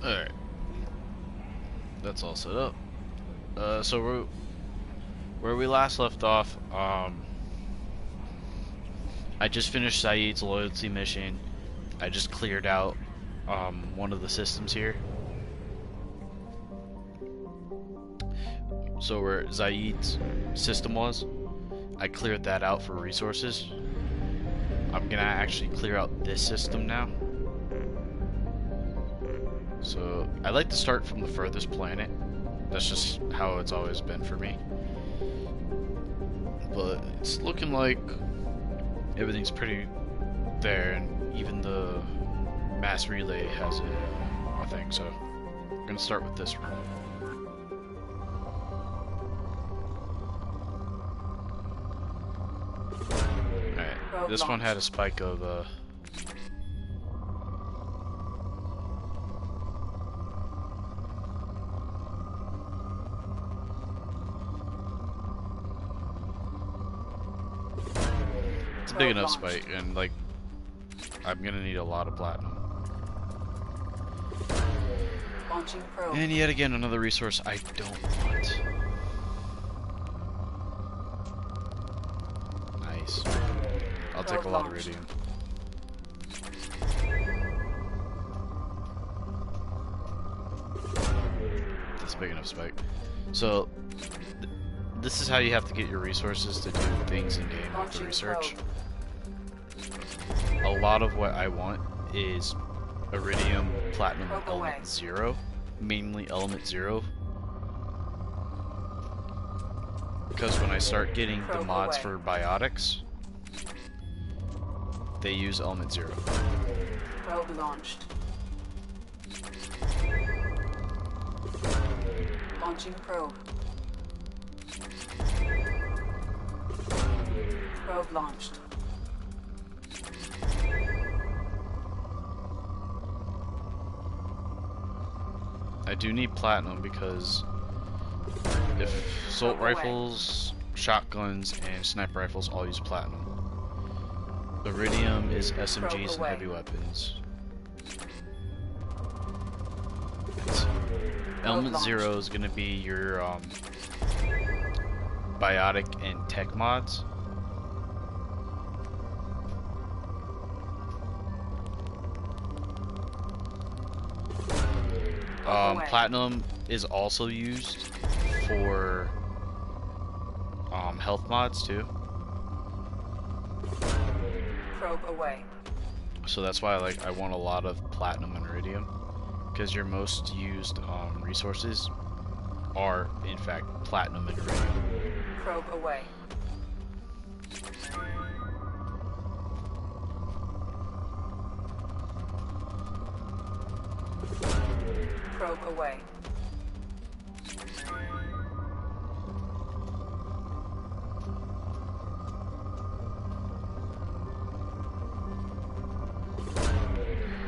Alright, that's all set up. So where we last left off, I just finished Saeed's loyalty mission. I just cleared out one of the systems here. So where Zaid's system was, I cleared that out for resources. I'm gonna actually clear out this system now. So I like to start from the furthest planet. That's just how it's always been for me. But it's looking like everything's pretty there, and even the mass relay has it, I think. So I'm gonna start with this room. Alright, this one had a spike of it's a big enough spike, and like I'm gonna need a lot of platinum. And yet again, another resource I don't want. Nice. I'll take a lot of iridium. That's a big enough spike. So this is how you have to get your resources to do things in game with the research. A lot of what I want is iridium, platinum, element 0, mainly element 0. Because when I start getting the mods for biotics, they use element 0. Probe launched. Launching probe. Probe launched. I do need platinum because if assault rifles, shotguns, and sniper rifles all use platinum. Iridium is SMGs and heavy weapons. Element 0 is going to be your biotic and tech mods. Platinum is also used for health mods too. Probe away. So that's why I want a lot of platinum and iridium, because your most used resources are in fact platinum and iridium. Probe away. Probe away.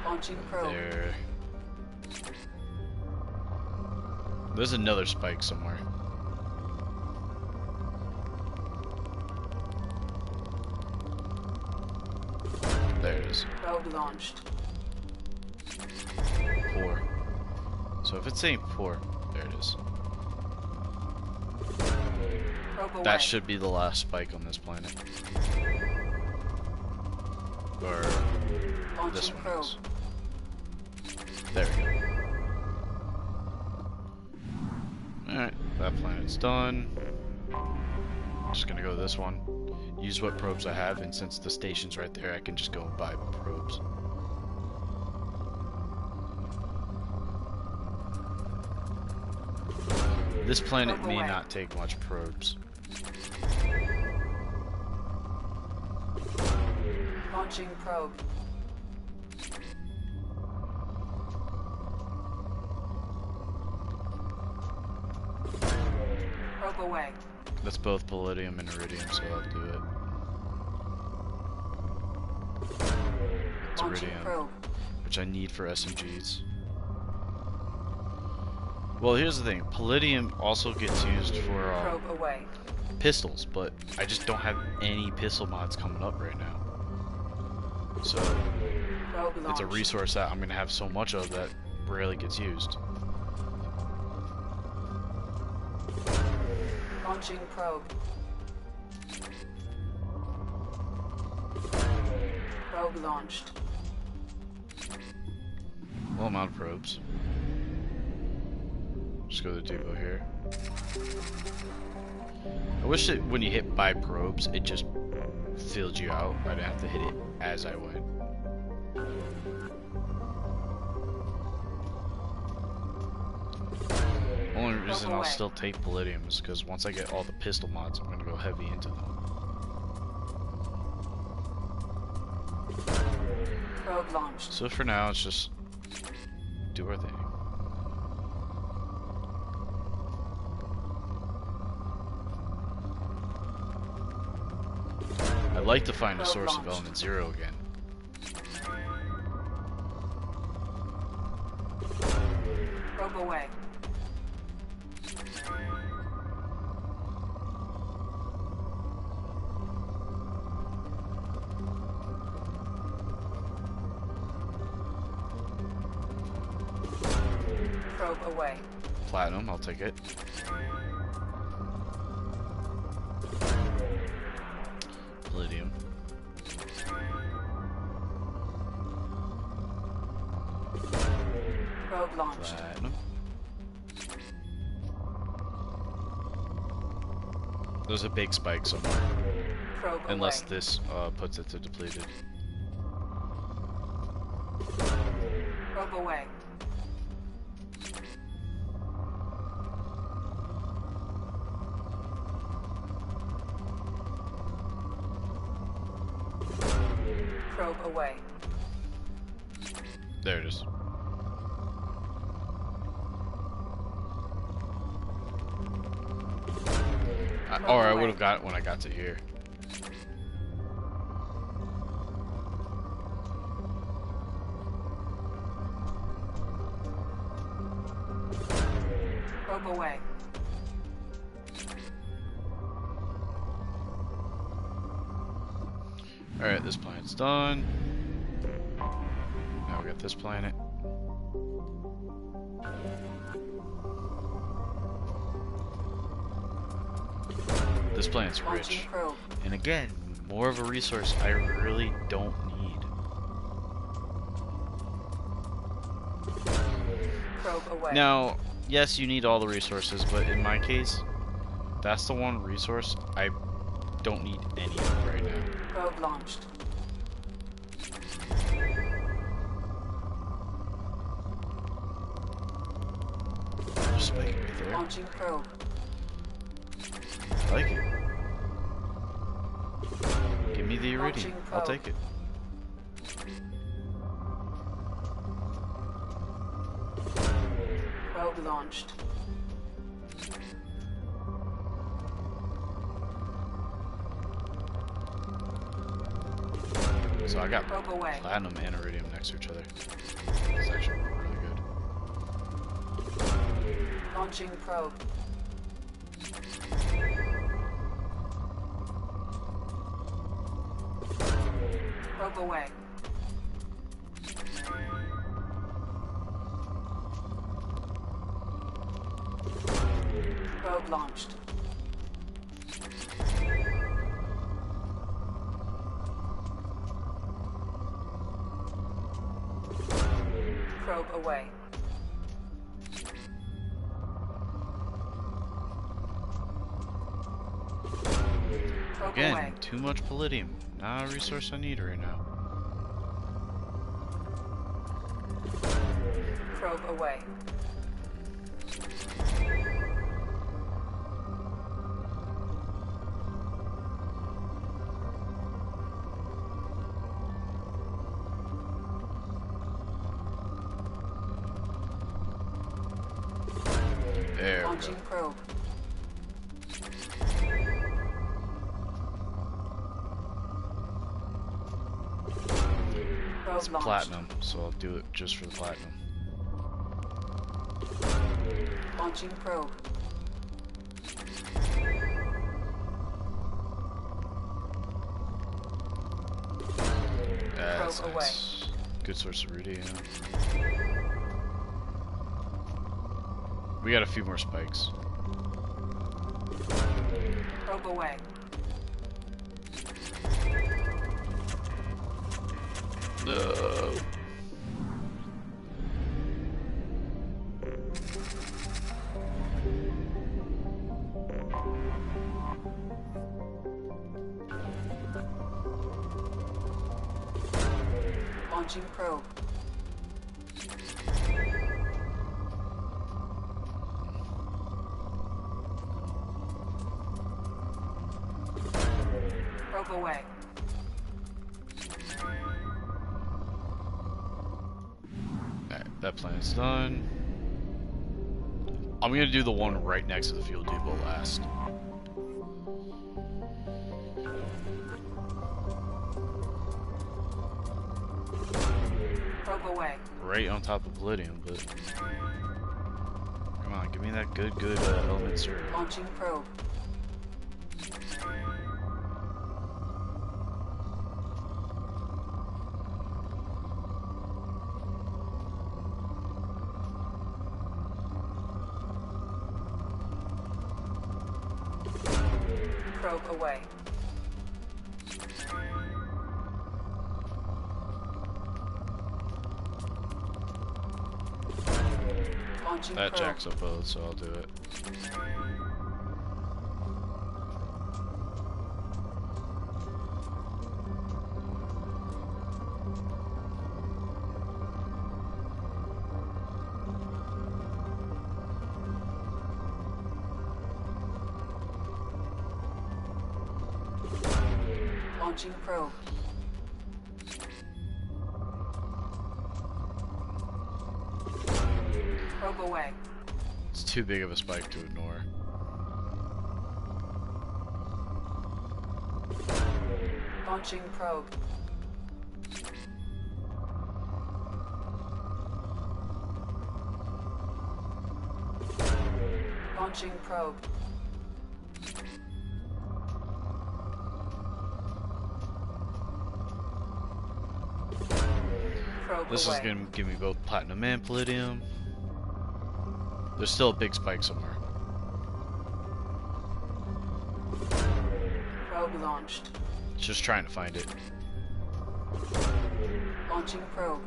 Launching probe. There. There's another spike somewhere. There it is. Probe launched. 4. So if it's saying 4, there it is. That should be the last spike on this planet. Or this one is. There we go. Alright, that planet's done. Just gonna go to this one. Use what probes I have, and since the station's right there, I can just go and buy probes. This planet may not take much probes. Launching probe. Probe away. That's both palladium and iridium, so I'll do it. It's iridium, which I need for SMGs. Well, here's the thing. Palladium also gets used for pistols, but I just don't have any pistol mods coming up right now. So it's a resource that I'm going to have so much of that rarely gets used. Launching probe. Probe launched. Well, amount of probes. Just go to the depot here. I wish that when you hit by probes, it just filled you out. I didn't have to hit it as I went. Only reason I'll still take palladium is because once I get all the pistol mods, I'm going to go heavy into them. Probe launched. So for now, it's just do our thing. I'd like to find the source of element 0 again. Probe away. Probe away. Platinum, I'll take it. Palladium. Probe launched. Platinum. There's a big spike somewhere. Probe Unless away. this puts it to depleted. Probe away. Probe away. There it is. Or I would have got it when I got to here. Probe away. Alright, this planet's done. Now we got this planet. This planet's rich. Launching probe. And again, more of a resource I really don't need. Probe away. Now, yes, you need all the resources, but in my case, that's the one resource I don't need any of right now. Probe launched. Just spike it right there. Launching probe. I like it. Give me the iridium. Launching I'll probe. take it. Probe launched. So I got Probe away. platinum and iridium next to each other. It's actually really good. Launching probe. Probe away. Probe launched. Probe away. Probe Again, away. too much palladium. Not a resource I need right now. Probe away. There we go. Launching probe. Probe It's launched. platinum, so I'll do it just for the platinum. Launching probe. That's Probe nice. Good source of iridium. We got a few more spikes. Probe away. No. Launching probe. Probe away. Alright, that plan's done. I'm gonna do the one right next to the fuel depot last. Probe away. Right on top of Palladium, but come on, give me that good element zero. Launching probe. Probe away. Launching That probe. jacks up both, so I'll do it. Launching probe. Probe away. It's too big of a spike to ignore. Launching probe. Launching probe. Probe This away. is gonna give me both platinum and palladium. There's still a big spike somewhere. Probe launched. Just trying to find it. Launching probe.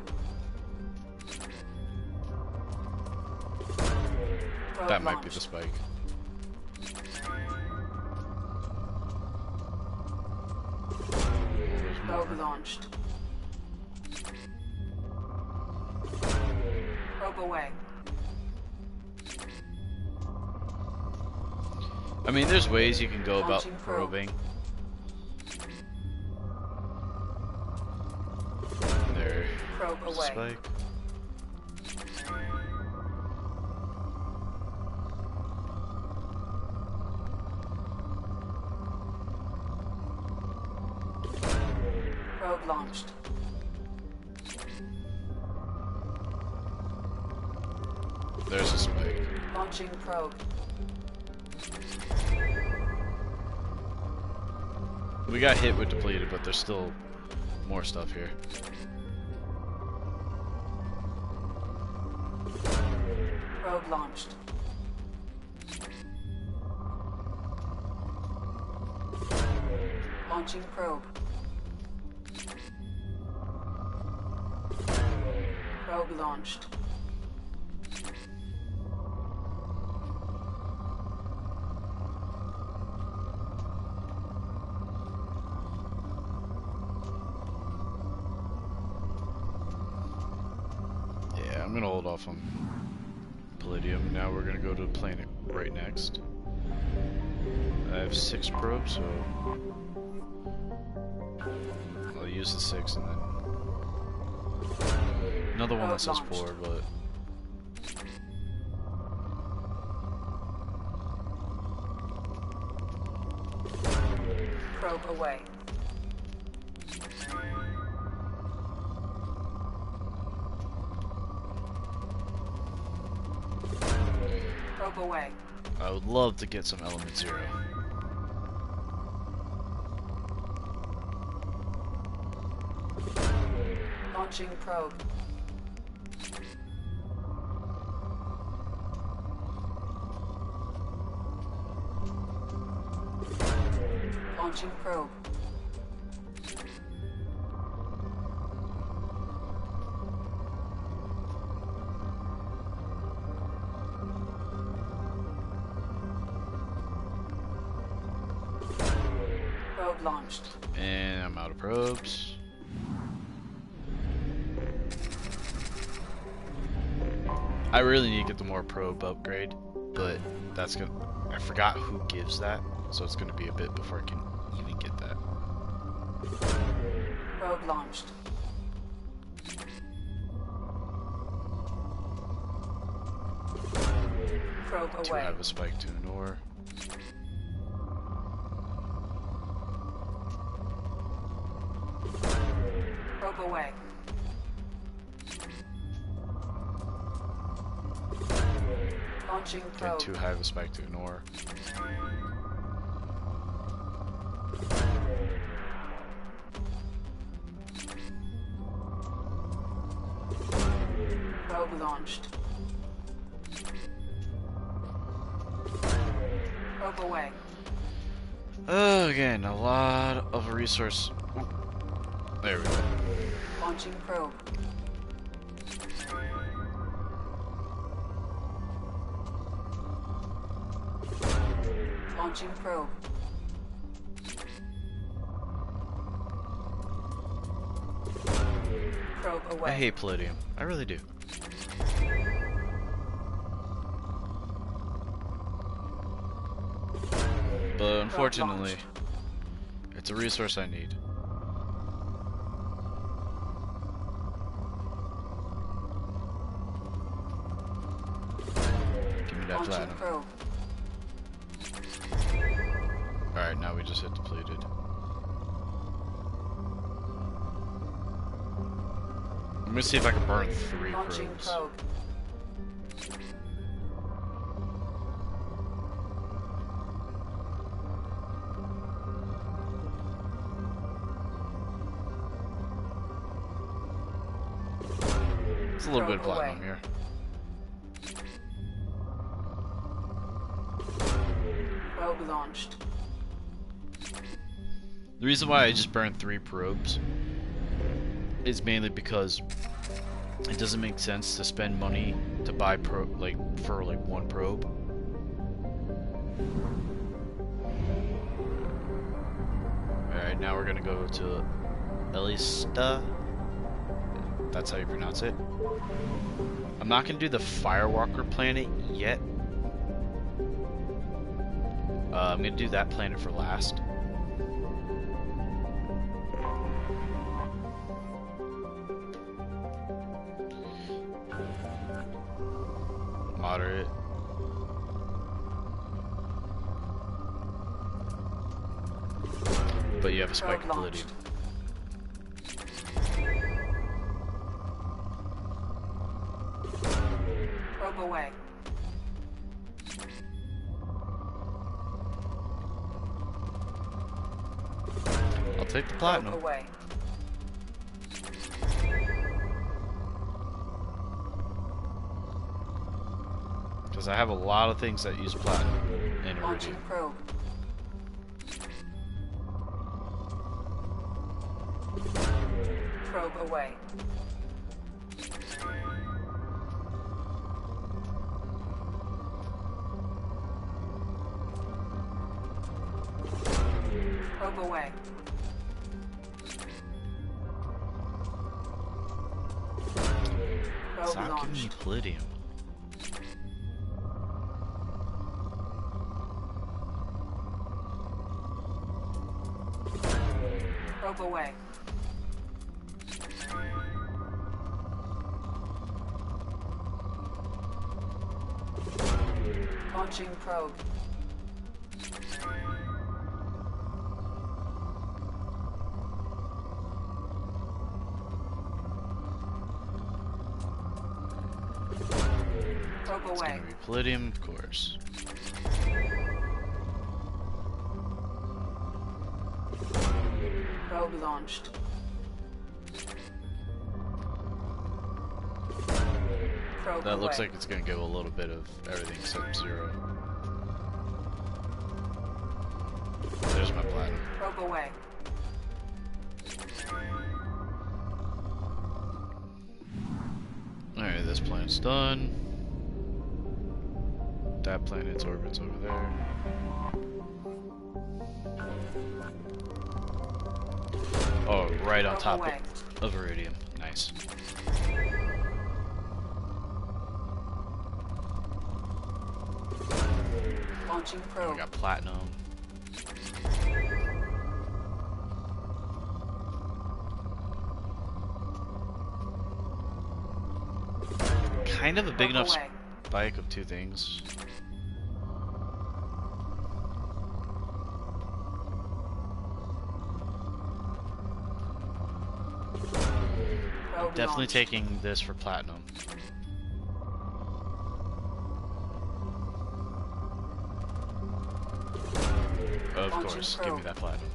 Probe That might be launched. the spike. There's Probe more. launched. Probe away. I mean, there's ways you can go about Launching probe. probing. There's Probe the away. spike. Probe launched. There's a spike. Launching probe. We got hit with depleted, but there's still more stuff here. Probe launched. Launching probe. Probe launched. Yeah, I'm gonna hold off on palladium. Now we're gonna go to the planet right next. I have 6 probes, so I'll use the 6 and then another one that says 4, but Probe away. Probe away. I would love to get some element 0. Launching probe. Launching probe. Probe launched. And I'm out of probes. I really need to get the more probe upgrade, but that's gonna. I forgot who gives that, so it's gonna be a bit before I can even get that. Probe launched. Probe To away. have a spike to ignore. Probe away. Launching Again, probe. too high of a spike to ignore. Probe launched. Probe away. Oh, again, a lot of resource. There we go. Launching probe. Launching probe. Probe away. I hate palladium. I really do. But unfortunately, it's a resource I need. Give me that Launching platinum. probe. Alright, now we just hit depleted. Let me see if I can burn 3 Launching probes. probe. It's a little bit of Probe away. platinum here. Probe launched. The reason why I just burned 3 probes is mainly because it doesn't make sense to spend money to buy for 1 probe. Alright, now we're gonna go to Elista. That's how you pronounce it. I'm not gonna do the Firewalker planet yet. I'm gonna do that planet for last. Moderate. But you have a spike of palladium. Probe away. I'll take the Probe platinum. away. Because I have a lot of things that use platinum and Launching iridium. probe. Probe away. Probe away. Probe Stop giving me launched. palladium. Probe away. Launching probe. Probe It's away. gonna be palladium, of course. Probe launched. Probe That looks away. like it's gonna give a little bit of everything except 0. there's my platinum. Probe away. Alright, this planet's done. That planet's orbit's over there. Oh, right on top of Iridium. Nice. Launching Oh, probe. we got platinum. Kind of a big enough spike of two things. Probe Definitely launched. taking this for platinum. Of Launching course, probe. give me that platinum.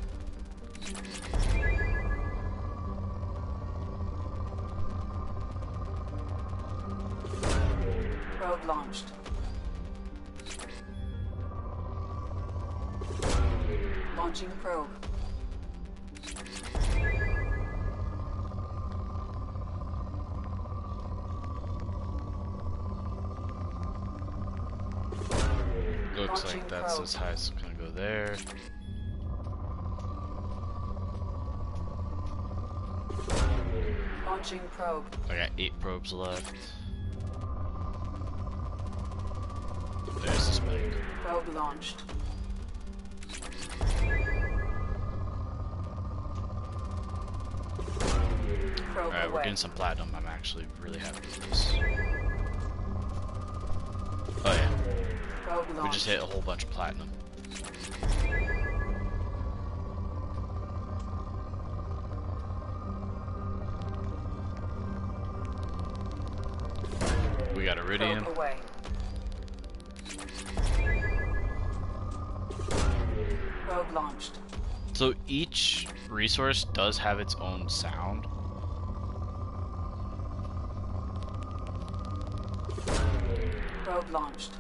Probe launched. Launching probe. Looks Launching like that's probe. as high as it's gonna go there. Launching probe. I got 8 probes left. There's the spike. Probe launched. Probe Alright, we're away. getting some platinum. I'm actually really happy with this. Oh yeah, Probe we launched. just hit a whole bunch of platinum. We got Iridium. Probe away. Probe launched. So each resource does have its own sound. Probe launched.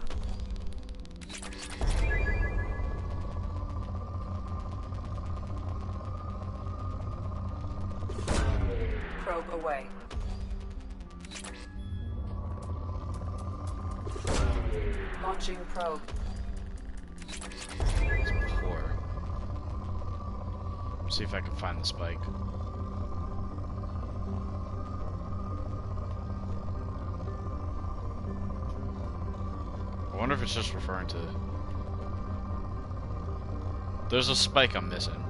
Probe away. Launching probe. It's poor. See if I can find the spike. I wonder if it's just referring to... There's a spike I'm missing.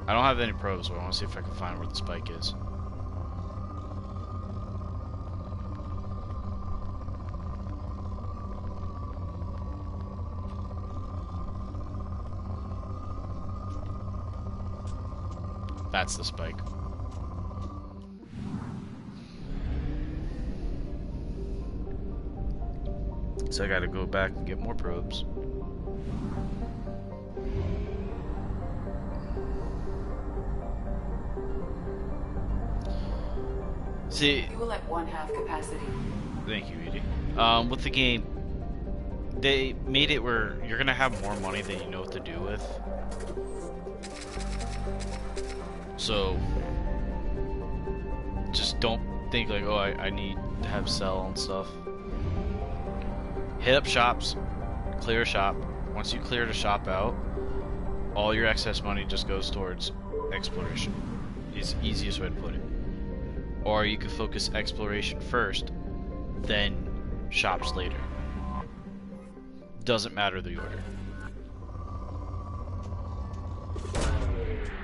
I don't have any probes, but I want to see if I can find where the spike is. That's the spike. So I gotta go back and get more probes. See, Fuel at 1/2 capacity. thank you, Edie. With the game, they made it where you're gonna have more money than you know what to do with. So, just don't think like, oh, I need to have sell and stuff. Hit up shops, clear a shop. Once you clear the shop out, all your excess money just goes towards exploration. Is the easiest way to put it. Or you could focus exploration first, then shops later. Doesn't matter the order.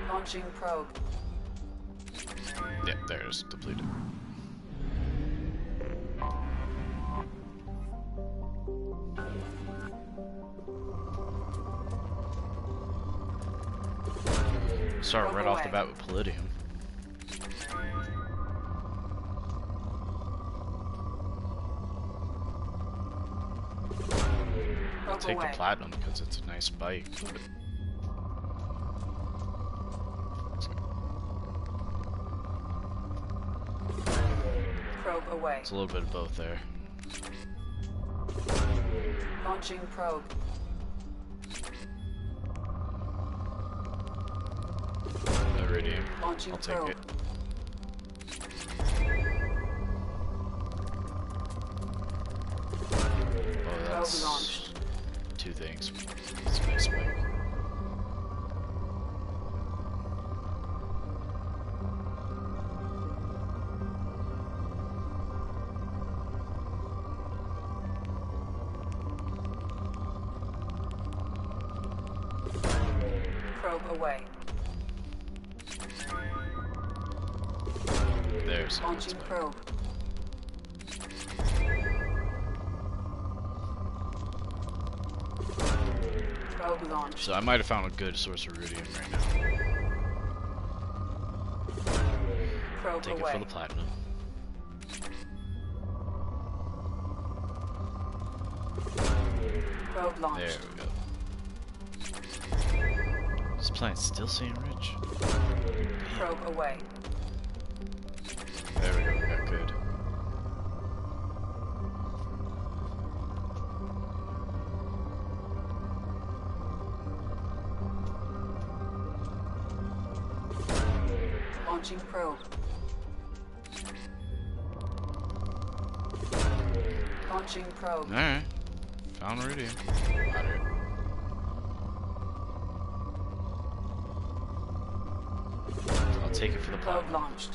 Launching probe. Yeah, there's depleted. Start right off the bat with palladium. I'll Probe take the away. platinum because it's a nice spike. But... Probe away. It's a little bit of both there. Launching probe. Iridium. Launching I'll take probe. it. Oh, Probe that's launched. 2 things. That's a nice spike. Probe away. There's a good Launching spike. probe. Probe launched. So I might have found a good source of rudium right now. Probe Take away. it for the platinum. Probe There launched. we go. This planet's still staying rich. Probe away. There we go, we got good. Launching probe. Launching probe. Alright. Found rudium. Got it. I'll take it for the Probe platinum. launched.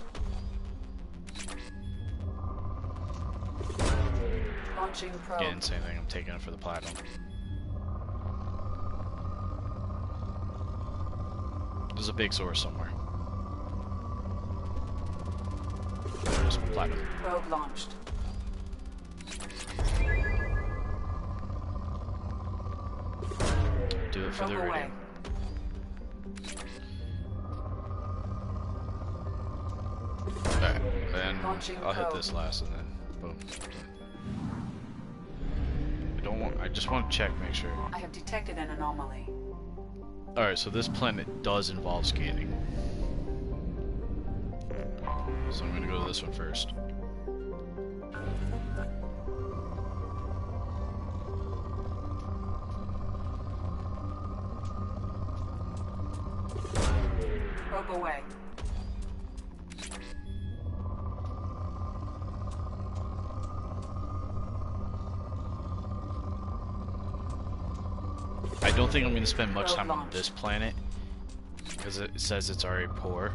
Launching probe. Again, same thing, I'm taking it for the platinum. There's a big source somewhere. There's platinum. Probe launched. Do it for the Probe away. iridium. Alright, then Launching I'll hit probe. this last and then boom. I just want to check, make sure. I have detected an anomaly. Alright, so this planet does involve scanning. So I'm gonna go to this one first. Probe away. I don't think I'm going to spend much Probe time on launched. this planet because it says it's already poor.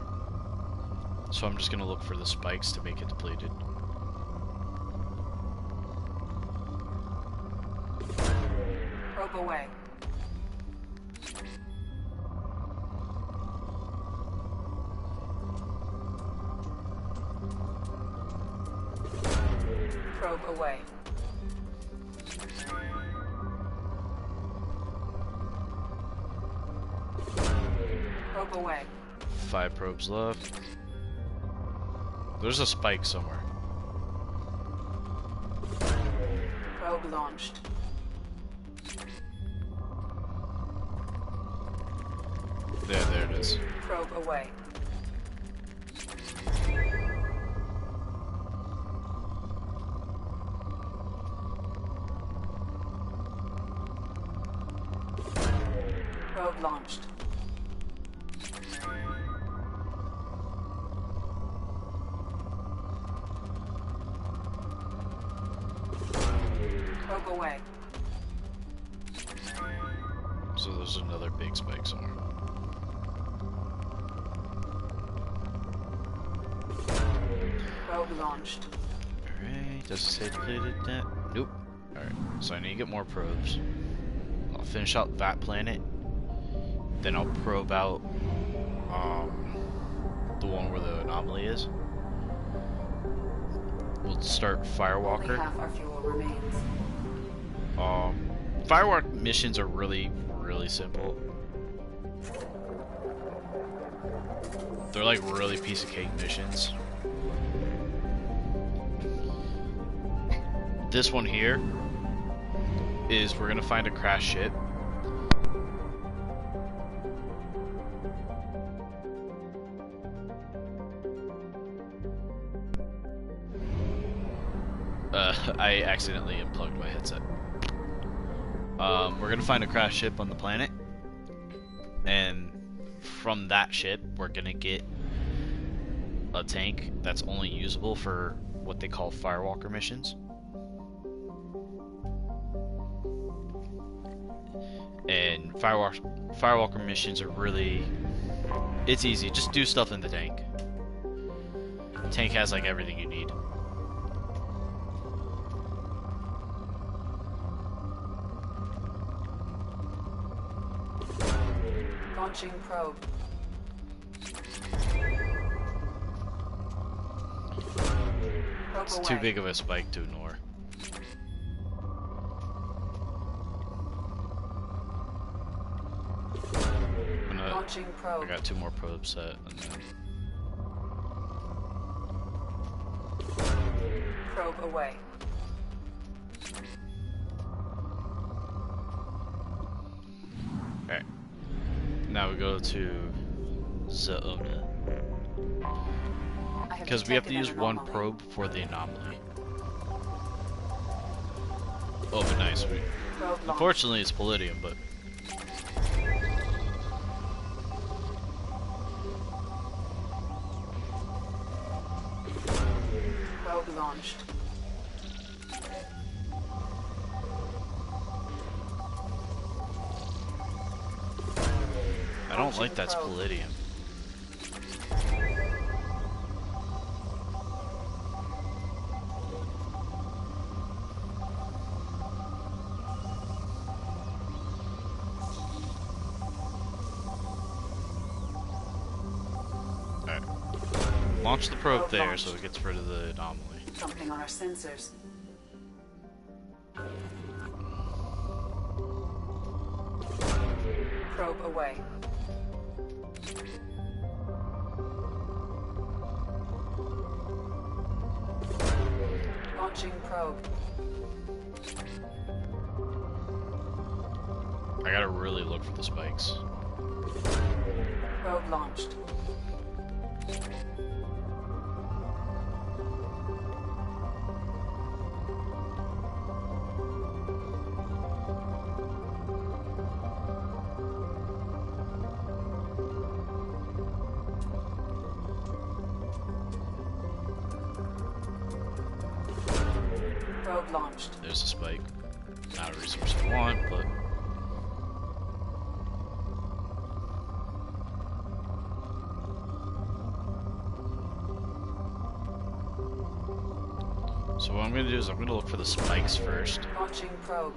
So I'm just going to look for the spikes to make it depleted. Probe away. Probe away. Probe away. 5 probes left. There's a spike somewhere. Probe launched. There it is. Probe away. Probe launched. Probe away. So there's another big spike somewhere. Probe launched. Alright, does it say depleted yet? Nope. Alright, so I need to get more probes. I'll finish out that planet. Then I'll probe out the one where the anomaly is. We'll start Only Firewalker. half our fuel remains. Firewalk missions are really simple. They're like really piece of cake missions. This one here is we're gonna find a crashed ship. I accidentally unplugged my headset. We're gonna find a crashed ship on the planet, and from that ship, we're gonna get a tank that's only usable for what they call firewalker missions. And firewalker missions are really, it's easy. Just do stuff in the tank. Tank has like everything you need. Launching probe. Probe It's away. too big of a spike to ignore. Launching probe. I got 2 more probes set, and then Probe away. alright. Now we go to Zona. Because we have to use one probe for the anomaly. Oh, but nice. Unfortunately, it's palladium, but Probe launched. I don't like that's palladium. Alright. Launch the probe there so it gets rid of the anomaly. Something on our sensors. Probe away. Launching probe. I gotta really look for the spikes. Probe launched. Probe launched. There's a spike. Not a resource I want, but so what I'm gonna do is I'm gonna look for the spikes first, Launching probe.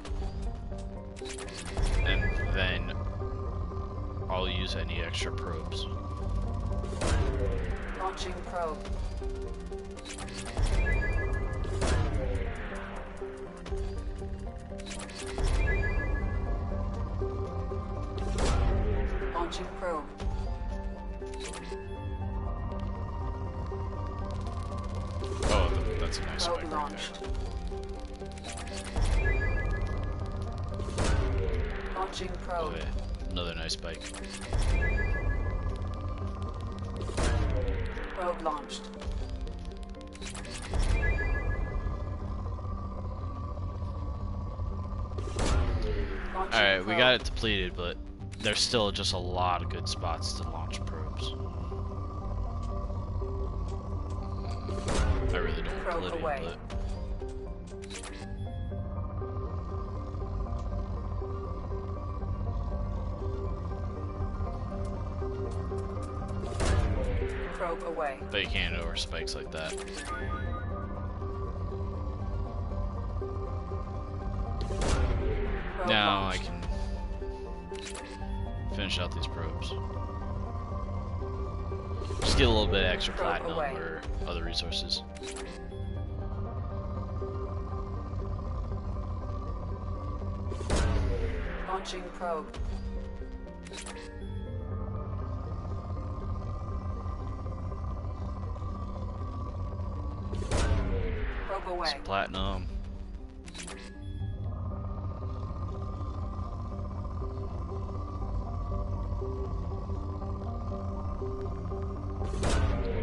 and then I'll use any extra probes. Launching probe. Launching probe. Oh, that's a nice Probe spike right launched. Launching there. probe. Oh yeah, another nice spike. Probe launched. Launching Alright, we probe. got it depleted, but there's still just a lot of good spots to launch probes. I really don't Probe want away. palladium, Probe away. but you can't over spikes like that. Probe Now I launched. can finish out these probes. Just get a little bit extra Probe platinum away. or other resources. Launching probe. Probe away. Some platinum.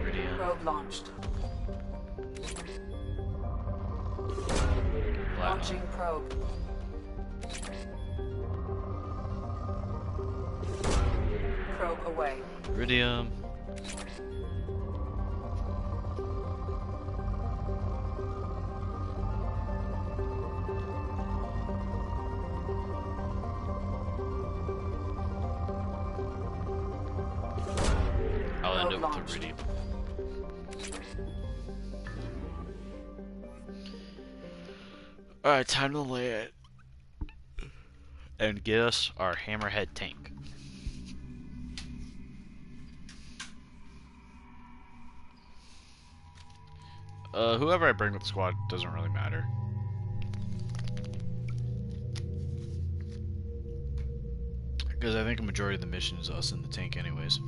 Iridium. Probe launched. Platinum. Launching probe. away. Iridium. I'll end up with iridium. Alright, time to land. And get us our hammerhead tank. Whoever I bring with the squad doesn't really matter. Because I think a majority of the mission is us in the tank anyways.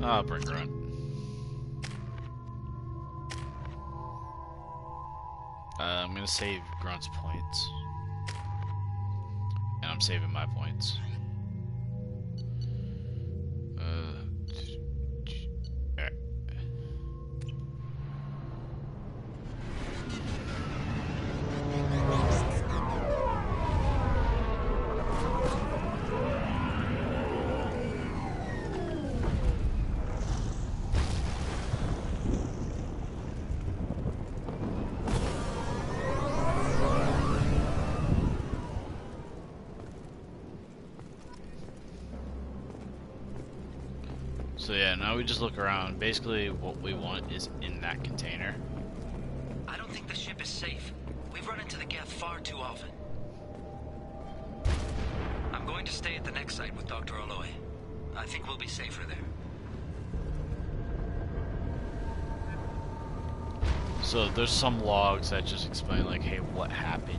I'll bring Grunt. I'm gonna save Grunt's points. And I'm saving my points. Alright. So yeah, now we just look around. Basically, what we want is in that container. I don't think the ship is safe. We've run into the Geth far too often. I'm going to stay at the next site with Dr. Aloy. I think we'll be safer there. So there's some logs that just explain like, hey, what happened?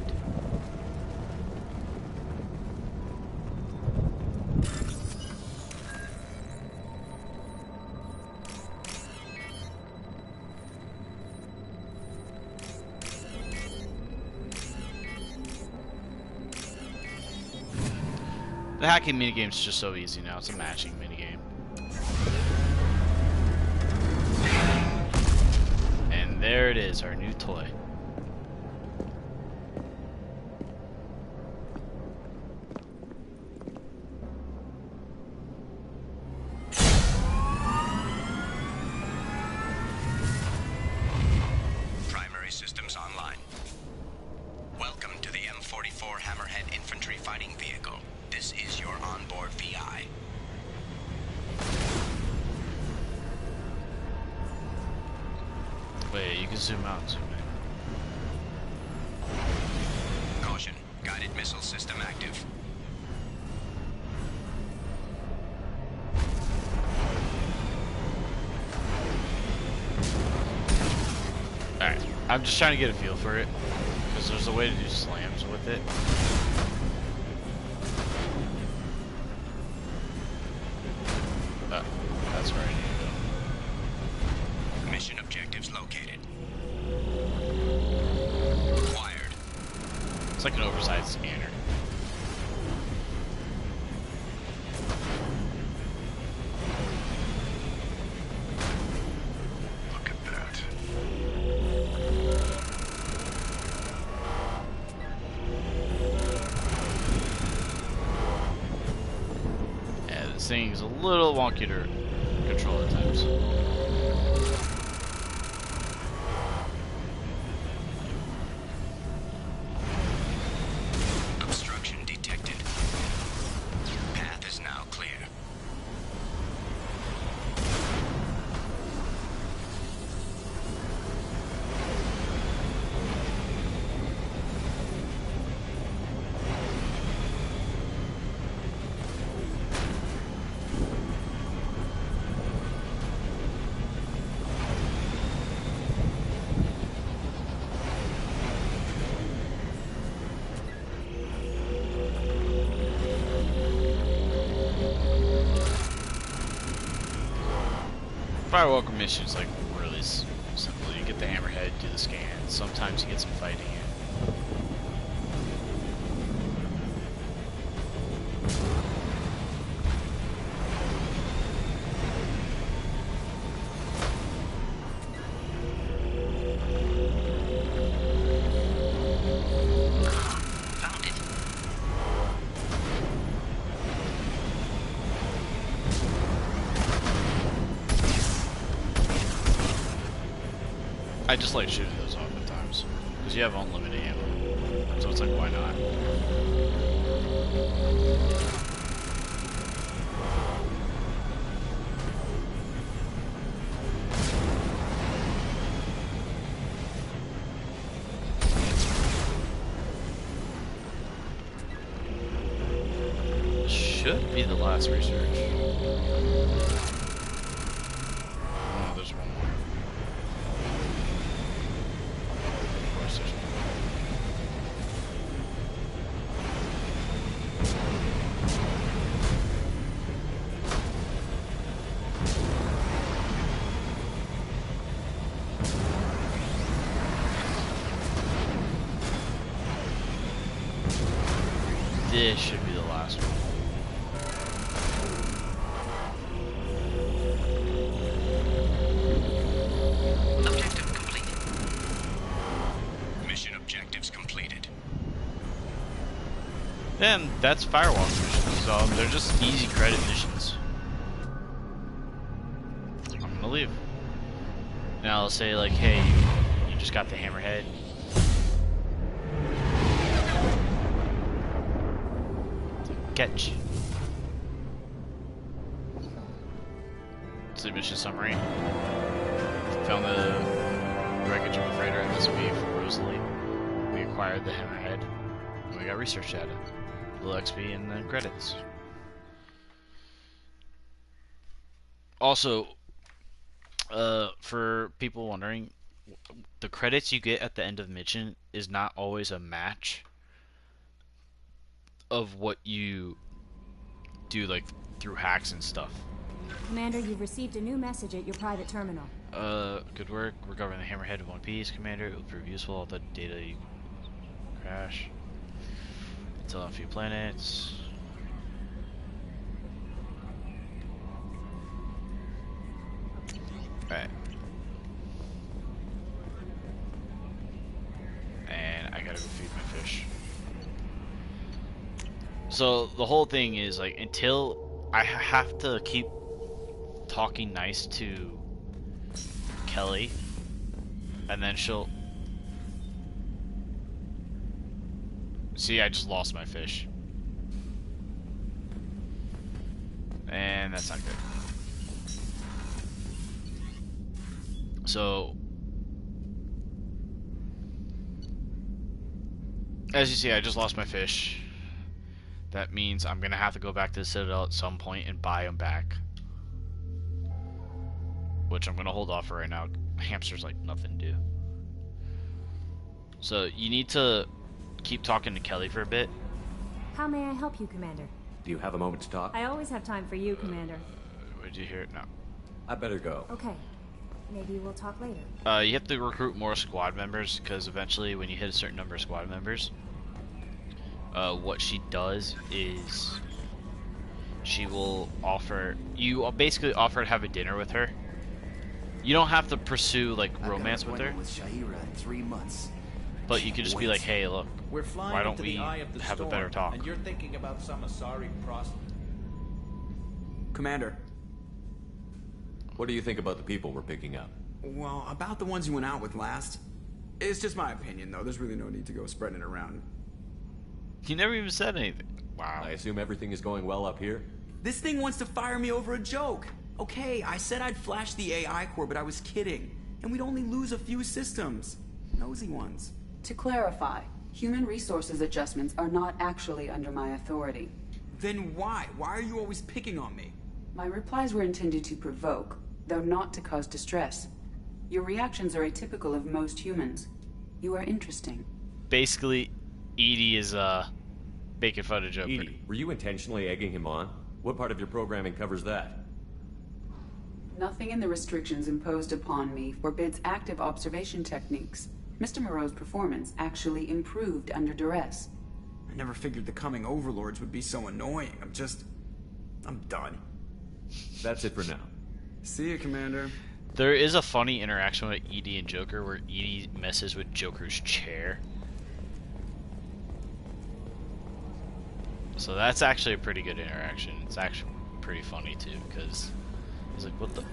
The hacking minigame is just so easy now. It's a matching minigame. And there it is, our new toy. Primary systems online. Welcome to the M44 Hammerhead Infantry Fighting Vehicle. This is your onboard VI. Wait, you can zoom out and zoom in. Caution, guided missile system active. Alright, I'm just trying to get a feel for it. Because there's a way to do slams with it. That's where I need to go. Mission objectives located. Acquired. It's like an oversized scanner. Look at that. Yeah, this thing is a little wonky to control at times. Obstruction detected. Path is now clear. Firewalker missions like really simple. You get the hammerhead, do the scan. Sometimes you get some fighting in. I just like shooting those off at times because you have unlimited ammo, so it's like, why not? Should be the last research. Oh, there's one more. Of course there's one more. This should be the last one. And that's firewall missions, so they're just easy credit missions. I'm gonna leave. Now I'll say like, hey, you just got the hammerhead. Catch. It's the mission summary. Found the wreckage of a freighter at MSB for Rosalie. We acquired the hammerhead. And we got research data. Little XP and then credits. Also, for people wondering, the credits you get at the end of the mission is not always a match of what you do, like through hacks and stuff. Commander, you've received a new message at your private terminal. Good work. Recovering the hammerhead of One Piece, Commander. It will prove useful. All the data you crash. Until on a few planets. Alright. And I gotta go feed my fish. So the whole thing is like, until I have to keep talking nice to Kelly, and then she'll see. I just lost my fish, and that's not good. So as you see, I just lost my fish. That means I'm gonna have to go back to the Citadel at some point and buy them back, which I'm gonna hold off for right now. Hamster's like nothing to do. So you need to keep talking to Kelly for a bit. How may I help you, Commander? Do you have a moment to talk? I always have time for you, Commander. Did you hear it? No. I better go. Okay. Maybe we'll talk later. You have to recruit more squad members, because eventually when you hit a certain number of squad members, what she does is she will offer you, basically offer to have a dinner with her. You don't have to pursue like romance with her, with Shaira in 3 months. but you can just be like, hey, look, We're flying why don't into we the eye of the have a storm, better talk? And you're thinking about some Asari Commander. What do you think about the people we're picking up? Well, about the ones you went out with last. It's just my opinion, though. There's really no need to go spreading it around. You never even said anything. Wow. I assume everything is going well up here? This thing wants to fire me over a joke. Okay, I said I'd flash the AI core, but I was kidding. And we'd only lose a few systems. Nosy ones. To clarify, human resources adjustments are not actually under my authority. Then why? Why are you always picking on me? My replies were intended to provoke, though not to cause distress. Your reactions are atypical of most humans. You are interesting. Basically, Edie is making fun of Joker. Edie, were you intentionally egging him on? What part of your programming covers that? Nothing in the restrictions imposed upon me forbids active observation techniques. Mr. Moreau's performance actually improved under duress. I never figured the coming overlords would be so annoying. I'm done. That's it for now. See you, Commander. There is a funny interaction with Edie and Joker where Edie messes with Joker's chair. So that's actually a pretty good interaction. It's actually pretty funny too, because he's like, what the?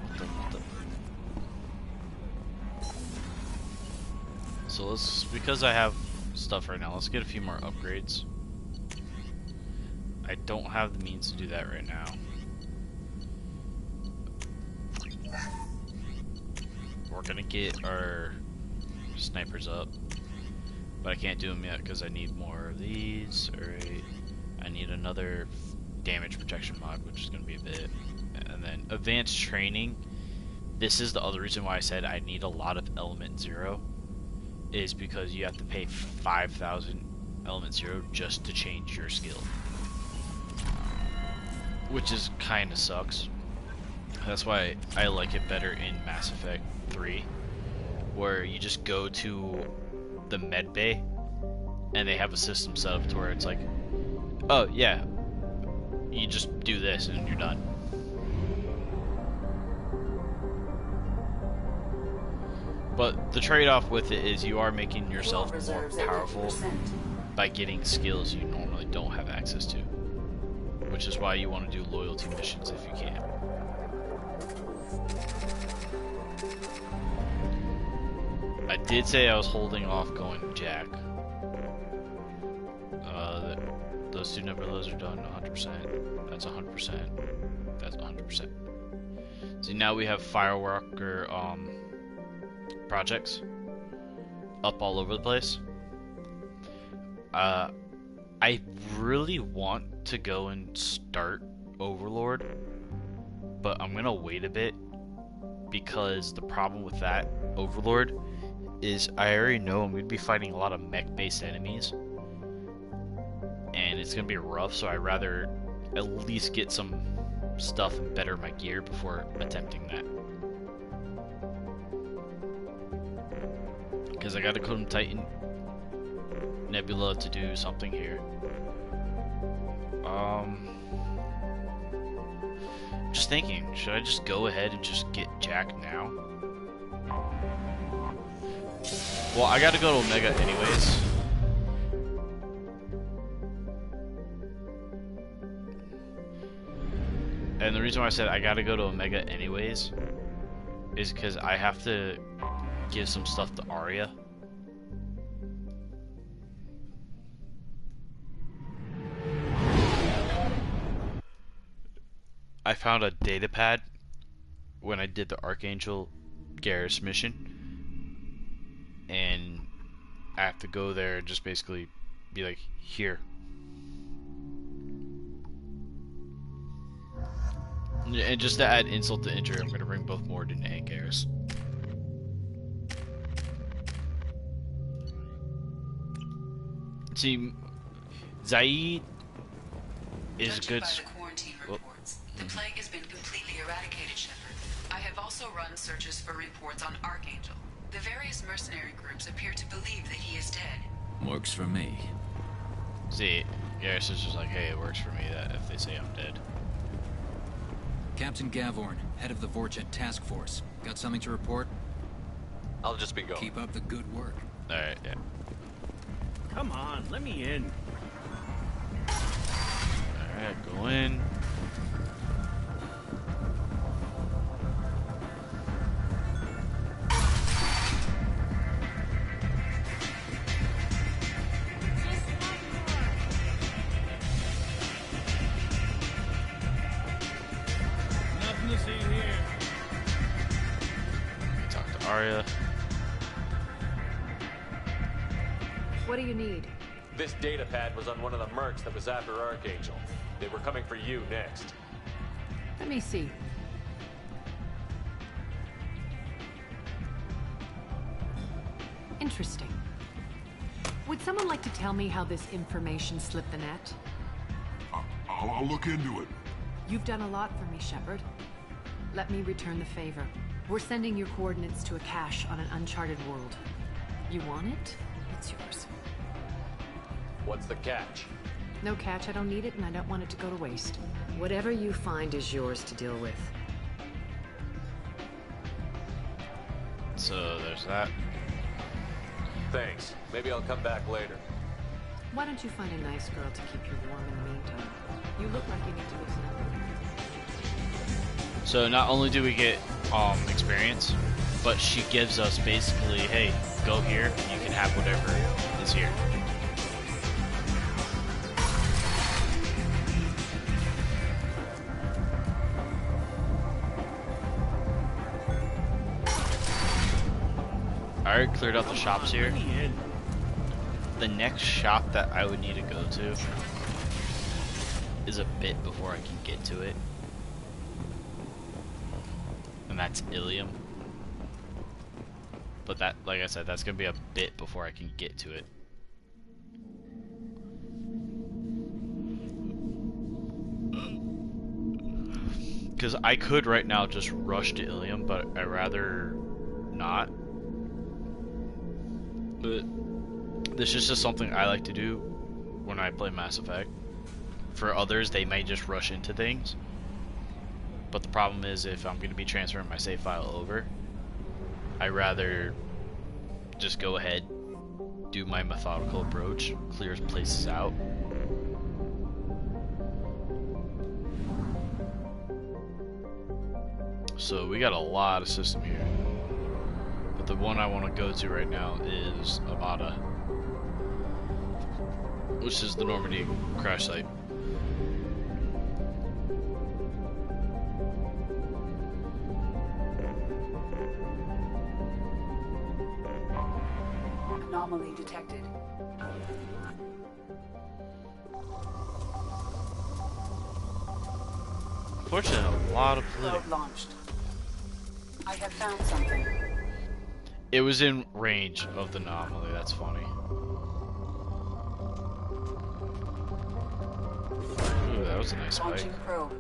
So let's, because I have stuff right now, let's get a few more upgrades. I don't have the means to do that right now. We're gonna get our snipers up, but I can't do them yet because I need more of these. Alright, I need another damage protection mod, which is gonna be a bit, and then advanced training. This is the other reason why I said I need a lot of element 0, is because you have to pay 5,000 element 0 just to change your skill, which is kind of sucks. That's why I like it better in Mass Effect 3, where you just go to the med bay and they have a system set up to where it's like, oh yeah, you just do this and you're done. But the trade-off with it is you are making yourself more powerful by getting skills you normally don't have access to, which is why you want to do loyalty missions if you can. I did say I was holding off going to Jack. Those two nebulous are done 100%. That's 100%. That's 100%. See, now we have fireworker projects up all over the place. I really want to go and start Overlord, but I'm gonna wait a bit because the problem with that Overlord is I already know I'm gonna be fighting a lot of mech-based enemies, and it's gonna be rough. So I'd rather at least get some stuff and better my gear before attempting that. Because I gotta go to Titan Nebula to do something here. Just thinking, should I just go ahead and just get Jack now? Well, I gotta go to Omega anyways. And the reason why I said I gotta go to Omega anyways is because I have to give some stuff to Arya. I found a data pad when I did the Archangel Garrus mission, and I have to go there and just basically be like, here. And just to add insult to injury, I'm gonna bring both Morden and Garrus. See, Zaid is Judging good. by the quarantine reports, the plague has been completely eradicated, Shepard. I have also run searches for reports on Archangel. The various mercenary groups appear to believe that he is dead. Works for me. See, Garrus is just like, hey, it works for me that if they say I'm dead. Captain Gavorn, head of the Vorjet Task Force. Got something to report? I'll just be going. Keep up the good work. Alright, yeah. Come on, let me in. Alright, go in. Nothing to see here. Talk to Arya. What do you need? This data pad was on one of the mercs that was after Archangel. They were coming for you next. Let me see. Interesting. Would someone like to tell me how this information slipped the net? I'll look into it. You've done a lot for me, Shepard. Let me return the favor. We're sending your coordinates to a cache on an uncharted world. You want it? It's yours. What's the catch? No catch, I don't need it, and I don't want it to go to waste. Whatever you find is yours to deal with. So there's that. Thanks. Maybe I'll come back later. Why don't you find a nice girl to keep you warm in the meantime? You look like you need to listen up. So not only do we get experience, but she gives us basically, hey, go here, you can have whatever is here. I already cleared out the shops here. The next shop that I would need to go to is a bit before I can get to it. And that's Ilium. But that, like I said, that's gonna be a bit before I can get to it. Because I could right now just rush to Ilium, but I'd rather not. But this is just something I like to do when I play Mass Effect. For others, they may just rush into things. But the problem is, if I'm going to be transferring my save file over, I'd rather just go ahead, do my methodical approach, clear places out. So we got a lot of system here. But the one I want to go to right now is Amada, which is the Normandy crash site. Anomaly detected. Unfortunately, a lot of Probe launched. I have found something. It was in range of the anomaly, that's funny. Ooh, that was a nice spike. Launching probe.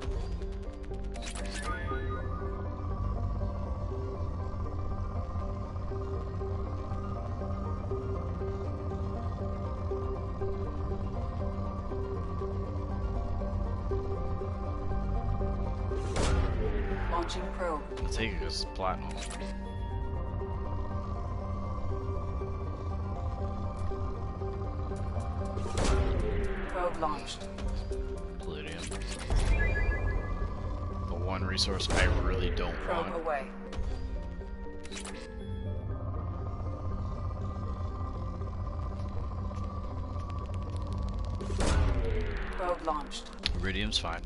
Launching probe. I'll take it because it's platinum. Probe launched. Palladium. The one resource I really don't Probe want. away. Probe launched. Iridium's fine.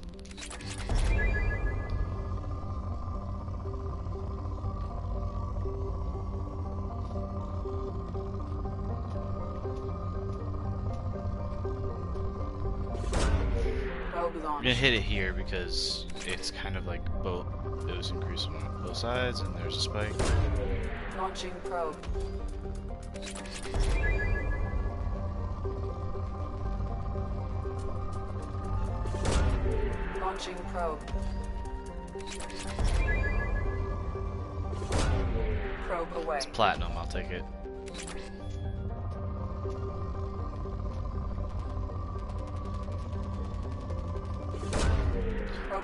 I'm gonna hit it here because it's kind of like both. It was increasing on both sides, and there's a spike. Launching probe. Launching probe. Probe away. It's platinum. I'll take it.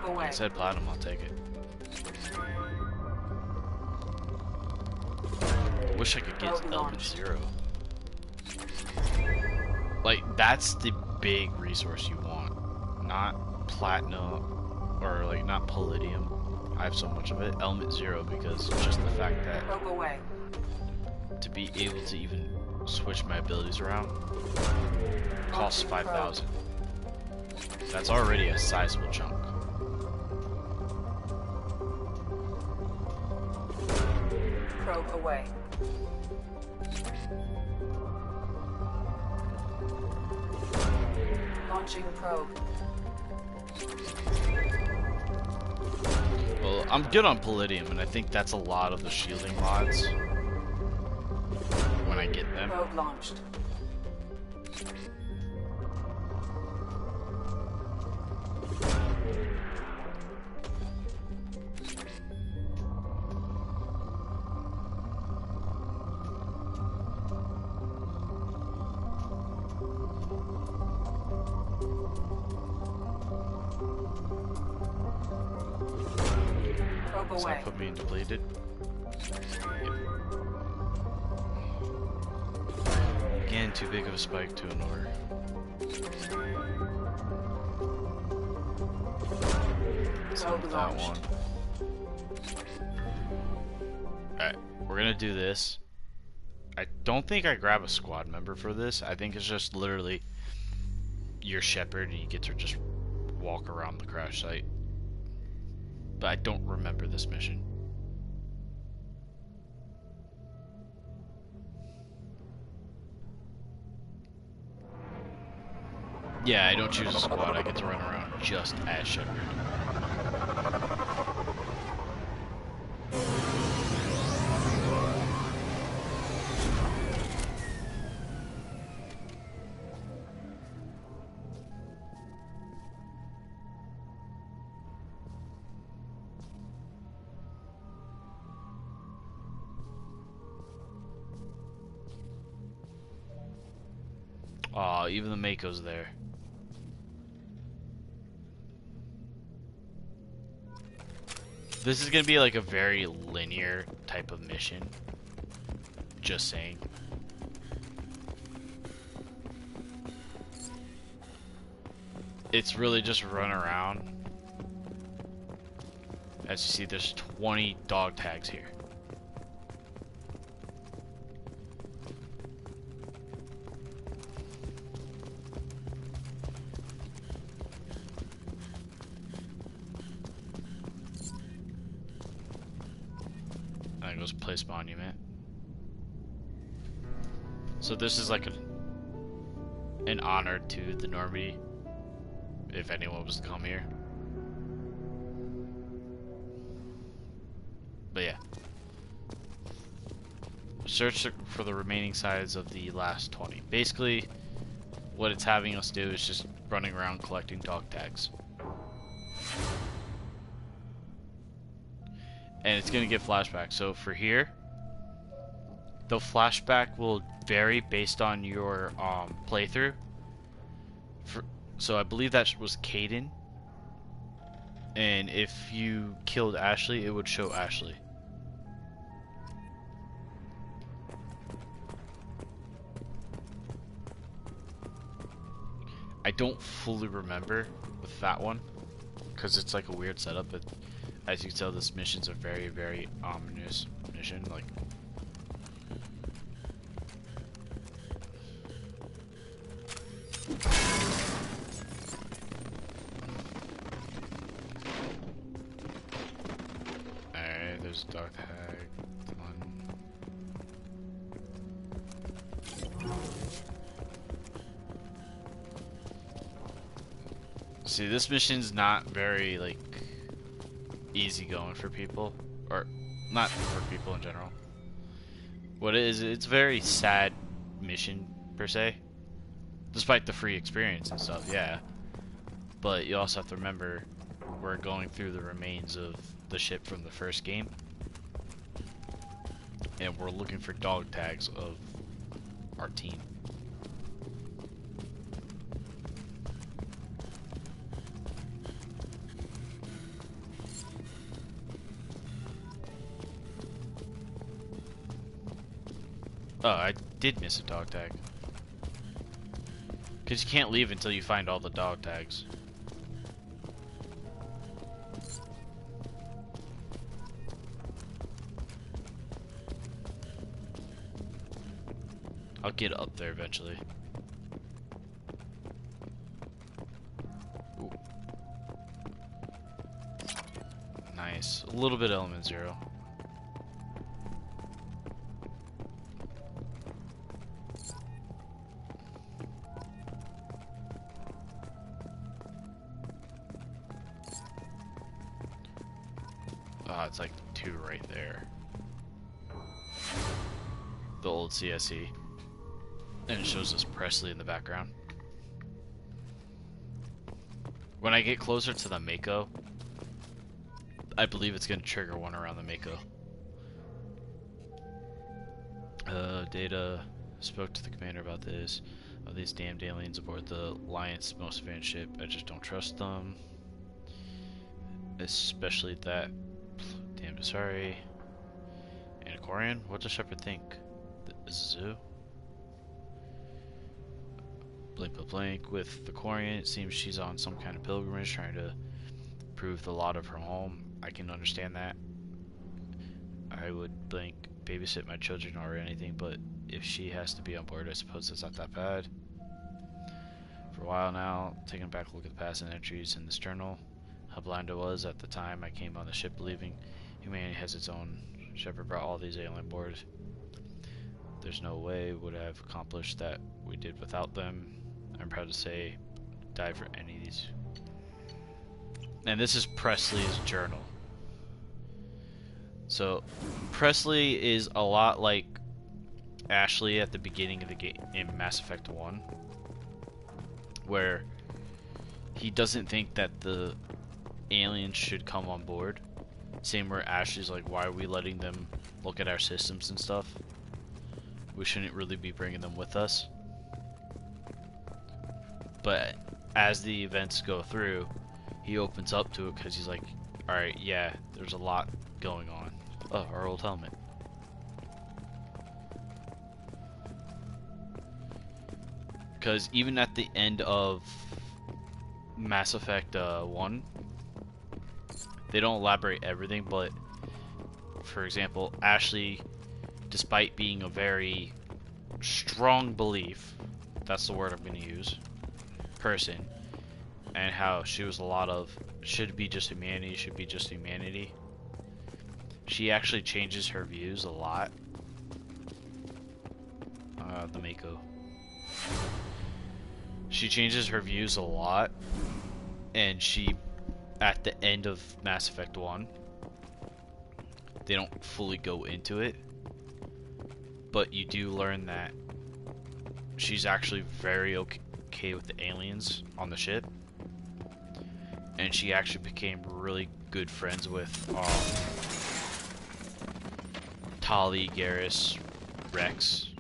Like I said, platinum, I'll take it. Wish I could get element 0. Like, that's the big resource you want. Not platinum, or like, not palladium. I have so much of it. Element 0, because just the fact that to be able to even switch my abilities around costs 5,000. That's already a sizable chunk. Probe away. Launching probe. Well, I'm good on palladium, and I think that's a lot of the shielding mods when I get them. Probe launched. Does that put me in depleted? Yep. Again, too big of a spike to ignore. So with that one. Alright, we're gonna do this. I don't think I grab a squad member for this. I think it's just literally you're Shepard and you get to just walk around the crash site. But I don't remember this mission. Yeah, I don't choose a squad. I get to run around just as Shepard. Aw, even the Mako's there. This is gonna be like a very linear type of mission. Just saying. It's really just run around. As you see, there's 20 dog tags here. And it goes place monument. So this is like an honor to the Normandy, if anyone was to come here. But yeah. Search for the remaining sides of the last 20. Basically, what it's having us do is just running around collecting dog tags. And it's going to get flashbacks. So for here, the flashback will vary based on your playthrough. So I believe that was Caden. And if you killed Ashley, it would show Ashley. I don't fully remember with that one, because it's like a weird setup, but as you can tell, this mission's a very, very ominous mission. Like, alright, there's a dog tag. See, this mission's not very, like, easy going for people, or not for people in general. What it is, it's a very sad mission, per se, despite the free experience and stuff, yeah. But you also have to remember, we're going through the remains of the ship from the first game, and we're looking for dog tags of our team. Oh, I did miss a dog tag. Because you can't leave until you find all the dog tags. I'll get up there eventually. Ooh. Nice. A little bit of element 0. It's like 2 right there. The old CSE. And it shows us Presley in the background. When I get closer to the Mako, I believe it's going to trigger one around the Mako. Data spoke to the commander about this. Oh, these damned aliens aboard the Alliance most advanced ship. I just don't trust them. Especially that. Damn, sorry. Anacorian? What does Shepard think? The zoo? Blink but blank. With the Corian, it seems she's on some kind of pilgrimage trying to prove the lot of her home. I can understand that. I would blink, babysit my children or anything, but if she has to be on board, I suppose it's not that bad. For a while now, taking a back look at the past and entries in this journal, how blind I was at the time I came on the ship believing humanity has its own. Shepard brought all these alien board. There's no way would have accomplished that we did without them. I'm proud to say, die for any of these. And this is Presley's journal. So, Presley is a lot like Ashley at the beginning of the game in Mass Effect 1, where he doesn't think that the aliens should come on board. Same where Ashley's like, why are we letting them look at our systems and stuff? We shouldn't really be bringing them with us. But as the events go through, he opens up to it because he's like, alright, yeah, there's a lot going on. Oh, our old helmet. Because even at the end of Mass Effect 1, they don't elaborate everything, but for example, Ashley, despite being a very strong belief, that's the word I'm going to use, person, and how she was a lot of should be just humanity, she actually changes her views a lot. The Mako. She changes her views a lot, and she, at the end of Mass Effect 1, they don't fully go into it, but you do learn that she's actually very okay with the aliens on the ship, and she actually became really good friends with Tali, Garrus, Rex,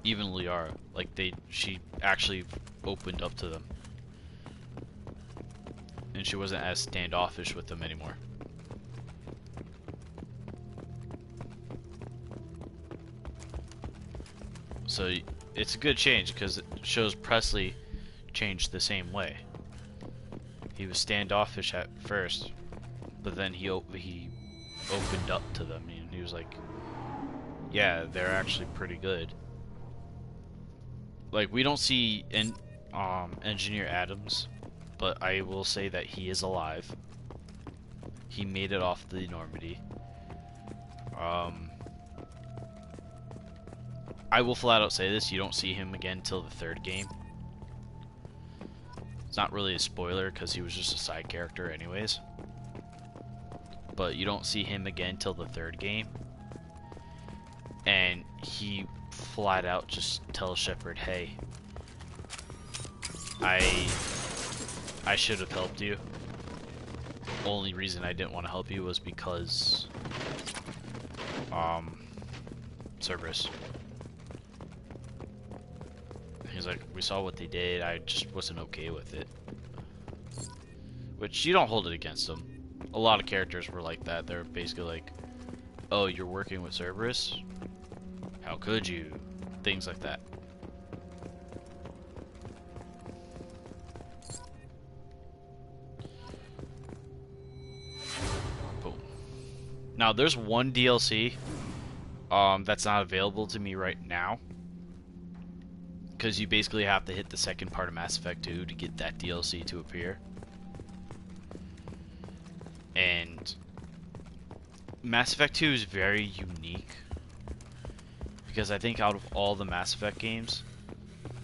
even Liara. Like she actually opened up to them, and she wasn't as standoffish with them anymore. So it's a good change because it shows Presley changed the same way. He was standoffish at first, but then he opened up to them, and he was like, yeah, they're actually pretty good. Like, we don't see Engineer Adams, but I will say that he is alive. He made it off the Normandy. I will flat out say this, you don't see him again till the third game. It's not really a spoiler because he was just a side character anyways. But you don't see him again till the third game. And he flat out just tells Shepard, hey, I should have helped you. Only reason I didn't want to help you was because Cerberus. He's like, we saw what they did, I just wasn't okay with it. Which, you don't hold it against them. A lot of characters were like that. They're basically like, oh, you're working with Cerberus? How could you? Things like that. Boom. Now, there's one DLC that's not available to me right now, because you basically have to hit the second part of Mass Effect 2 to get that DLC to appear. And Mass Effect 2 is very unique, because I think out of all the Mass Effect games,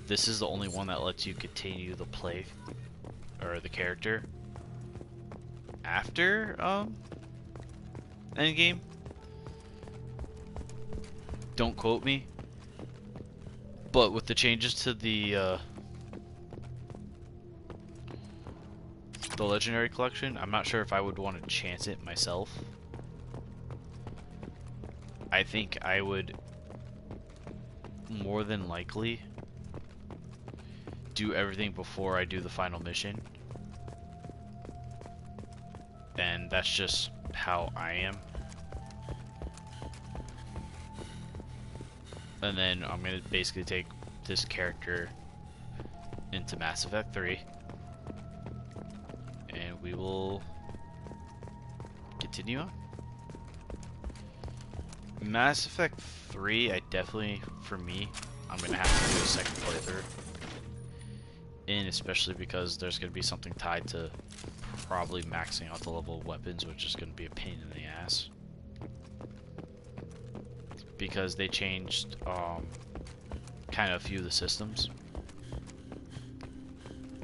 this is the only one that lets you continue the play, or the character, after Endgame. Don't quote me. But with the changes to the Legendary Collection, I'm not sure if I would want to chance it myself. I think I would more than likely do everything before I do the final mission. And that's just how I am. And then I'm going to basically take this character into Mass Effect 3. And we will continue on. Mass Effect 3, I definitely, for me, I'm gonna have to do a second playthrough. And especially because there's gonna be something tied to probably maxing out the level of weapons, which is gonna be a pain in the ass. Because they changed kind of a few of the systems.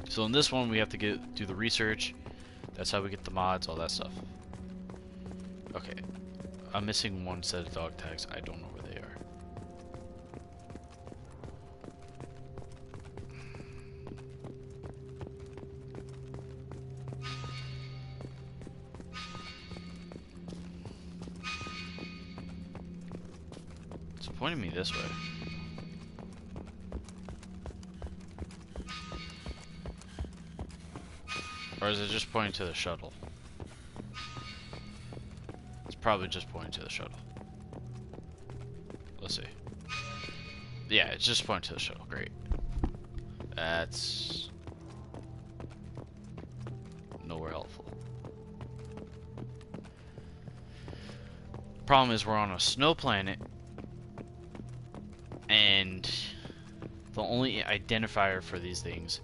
So in this one we have to do the research. That's how we get the mods, all that stuff. Okay. I'm missing one set of dog tags. I don't know where they are. It's pointing me this way. Or is it just pointing to the shuttle? It's probably just pointing to the shuttle. Let's see. Yeah, it's just pointing to the shuttle. Great. That's nowhere helpful. Problem is we're on a snow planet, and the only identifier for these things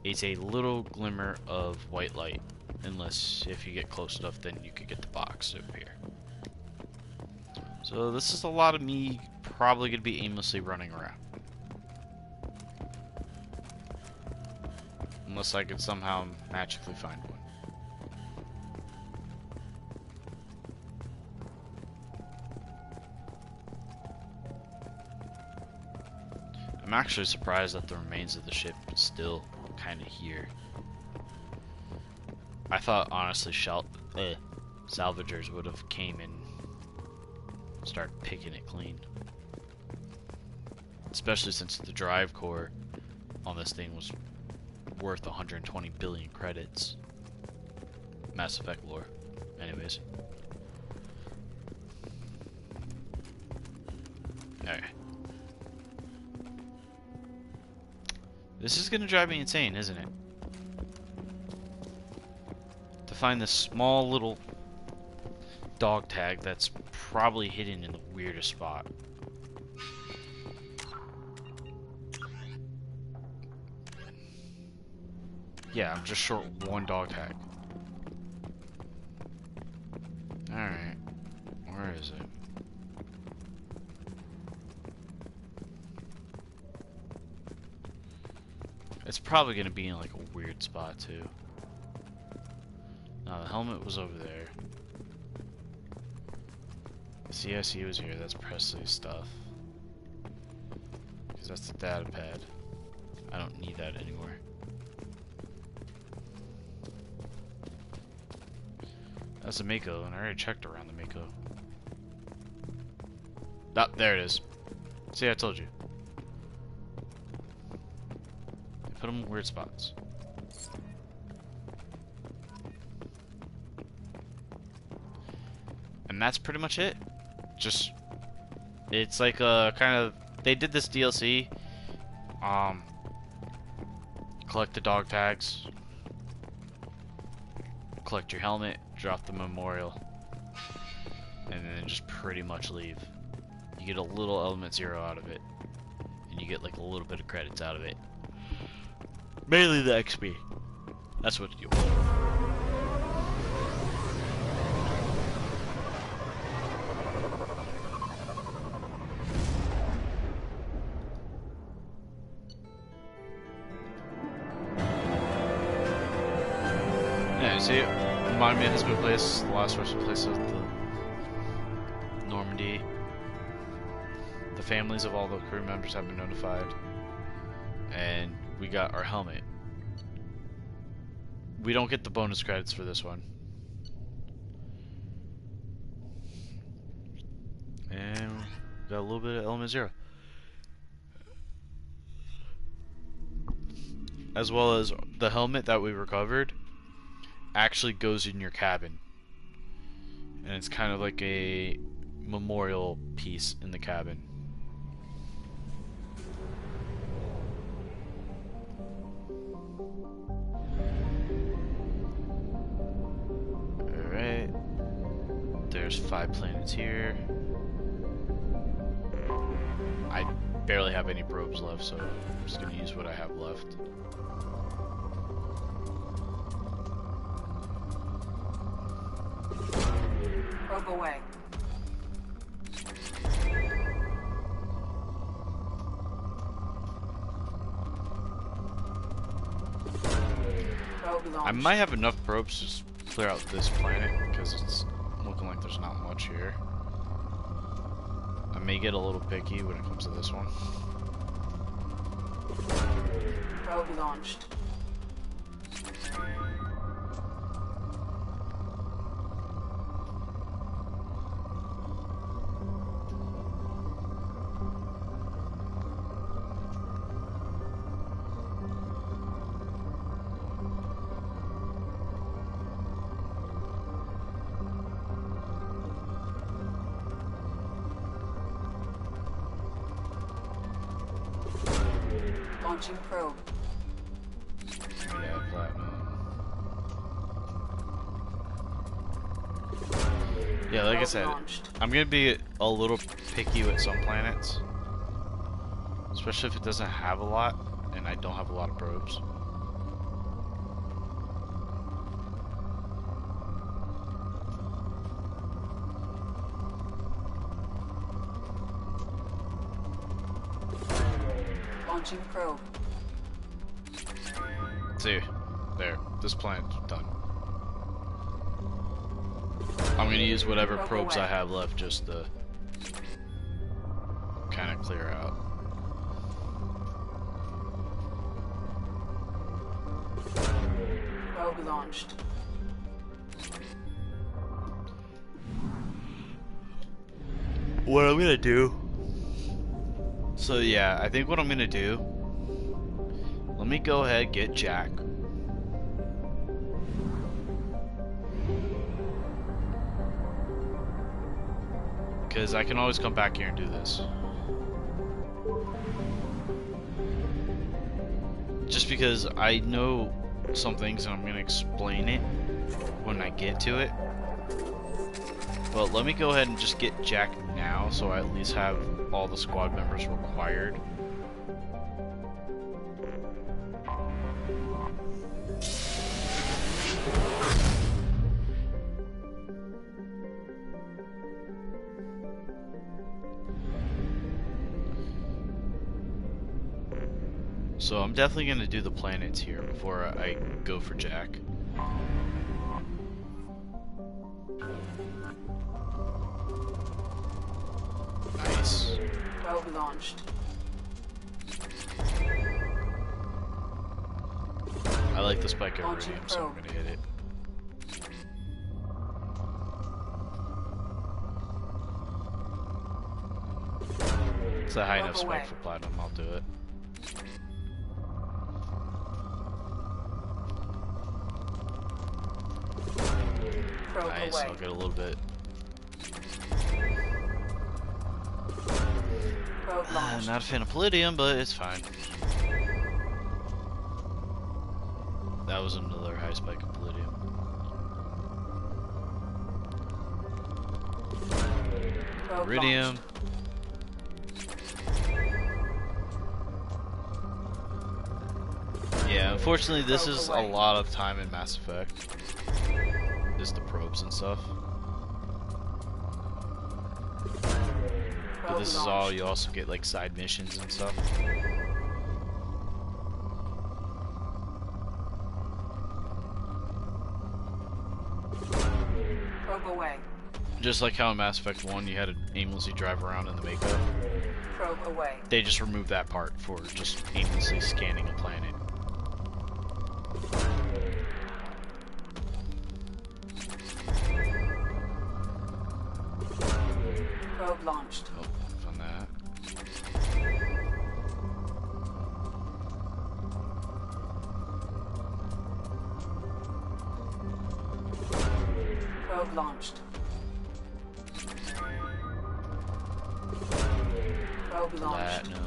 is a little glimmer of white light. Unless if you get close enough, then you could get the box to appear. So this is a lot of me probably going to be aimlessly running around. Unless I could somehow magically find one. I'm actually surprised that the remains of the ship is still kind of here. I thought honestly salvagers would have came and started picking it clean. Especially since the drive core on this thing was worth 120 billion credits. Mass Effect lore. Anyways. Alright. This is gonna drive me insane, isn't it? To find this small little dog tag that's probably hidden in the weirdest spot. Yeah, I'm just short one dog tag. Alright. Where is it? It's probably gonna be in like a weird spot too. No, the helmet was over there. CSU was here, that's Presley's stuff. Because that's the data pad. I don't need that anymore. That's a Mako, and I already checked around the Mako. Ah, there it is. See, I told you. They put them in weird spots. And that's pretty much it. Just, it's like a kind of, they did this DLC. Collect the dog tags. Collect your helmet. Drop the memorial, and then just pretty much leave. You get a little element 0 out of it, and you get like a little bit of credits out of it. Mainly the XP. That's what you want. Yeah, see. Remind me has been placed, the last resting place of the Normandy. The families of all the crew members have been notified. And we got our helmet. We don't get the bonus credits for this one. And we got a little bit of element 0. As well as the helmet that we recovered actually goes in your cabin, and it's kind of like a memorial piece in the cabin. Alright, there's 5 planets here. I barely have any probes left, so I'm just gonna use what I have left. Probe away. Probe launched. I might have enough probes to just clear out this planet because it's looking like there's not much here. I may get a little picky when it comes to this one. Probe launched. Launching probe. Yeah, platinum. Yeah, like I said, I'm gonna be a little picky with some planets, especially if it doesn't have a lot, and I don't have a lot of probes. Launching probe. See, there, this planet's done. I'm gonna use whatever probes I have left just to kind of clear out. Probe launched. What I'm gonna do. So yeah, I think what I'm gonna do. Let me go ahead get Jack. Because I can always come back here and do this. Just because I know some things and I'm going to explain it when I get to it. But let me go ahead and just get Jack now so I at least have all the squad members required. So I'm definitely going to do the planets here before I go for Jack. Nice. Probe launched. I like the spike over him, so I'm going to hit it. It's a high enough spike for platinum, I'll do it. Nice, I'll get a little bit. Not a fan of palladium, but it's fine. That was another high spike of palladium. Iridium. Yeah, unfortunately this is a lot of time in Mass Effect. Is the probes and stuff. But this is all, you also get like side missions and stuff. Probe away. Just like how in Mass Effect 1 you had to aimlessly drive around in the Mako. Probe away. They just removed that part for just aimlessly scanning a planet. Probe launched. Oh, found that. Probe launched. Probe launched. Platinum.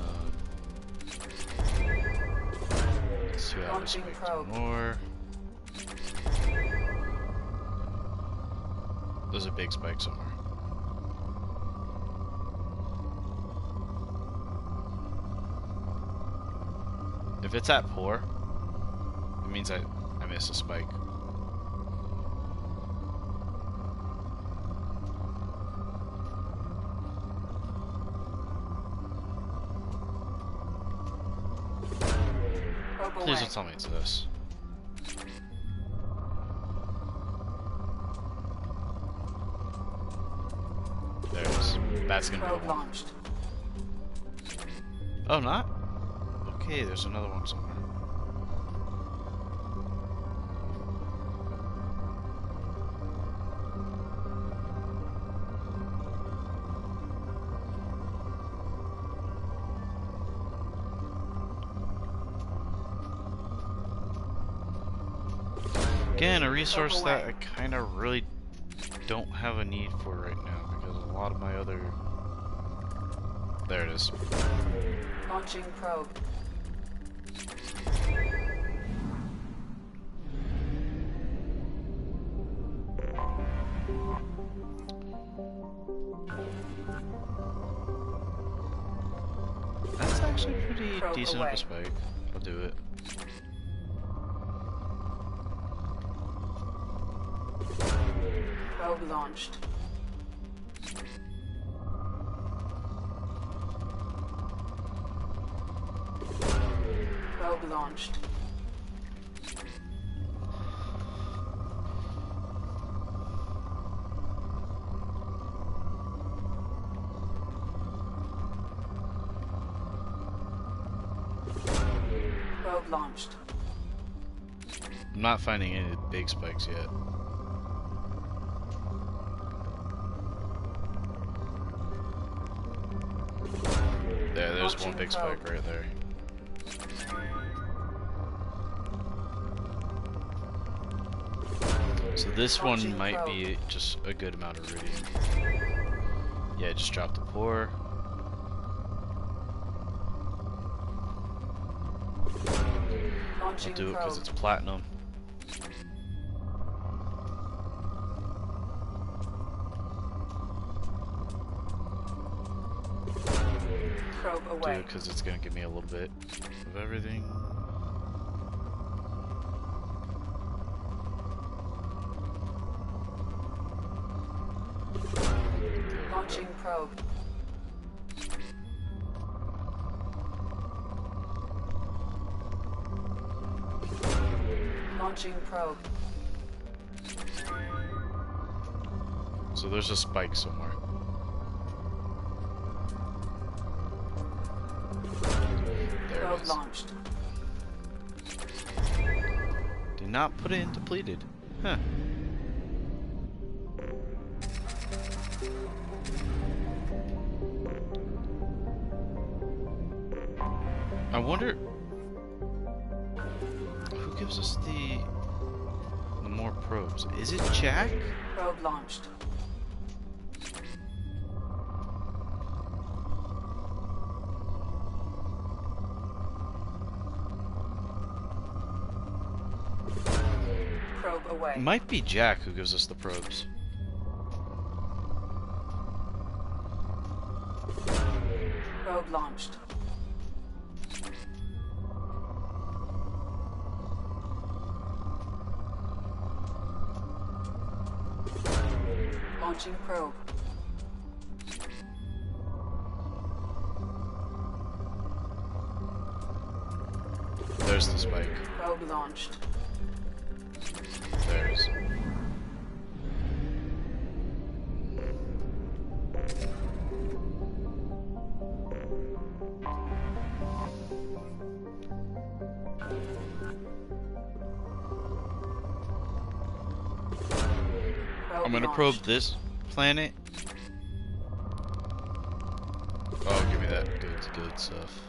Let's see how this makes more. There's a big spike somewhere. If it's at poor, it means I missed a spike. Please don't tell me it's this. There it is. That's gonna be the one. Oh, not? Okay, there's another one somewhere. Again, a resource that I kind of really don't have a need for right now because a lot of my other... There it is. Launching probe. That's actually pretty decent of a spike. I'll do it. Probe launched. Probe launched. Probe launched. I'm not finding any big spikes yet. There's one big spike right there. So this one might be just a good amount of iridium. Yeah, just drop the pour. I'll do it because it's platinum. Do it because it's gonna give me a little bit of everything. Launching probe. Launching probe. So there's a spike somewhere. There it is. Launched. Did not put it in depleted. Huh. I wonder who gives us the more probes. Is it Jack? Probe launched. Probe away. It might be Jack who gives us the probes. Probe launched. Launching probe. There's the spike. Probe launched. There's. I'm gonna probe this planet. Oh, give me that good stuff.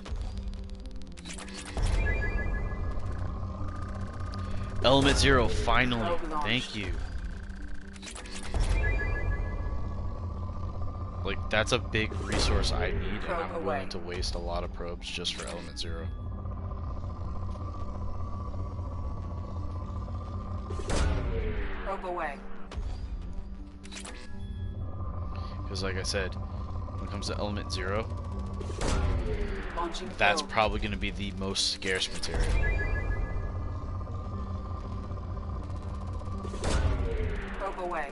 Element 0, finally. Thank you. Like, that's a big resource I need, and I'm willing to waste a lot of probes just for Element 0. Probe away. Because like I said, when it comes to Element 0, Launching That's probe. probably going to be the most scarce material. Probe away.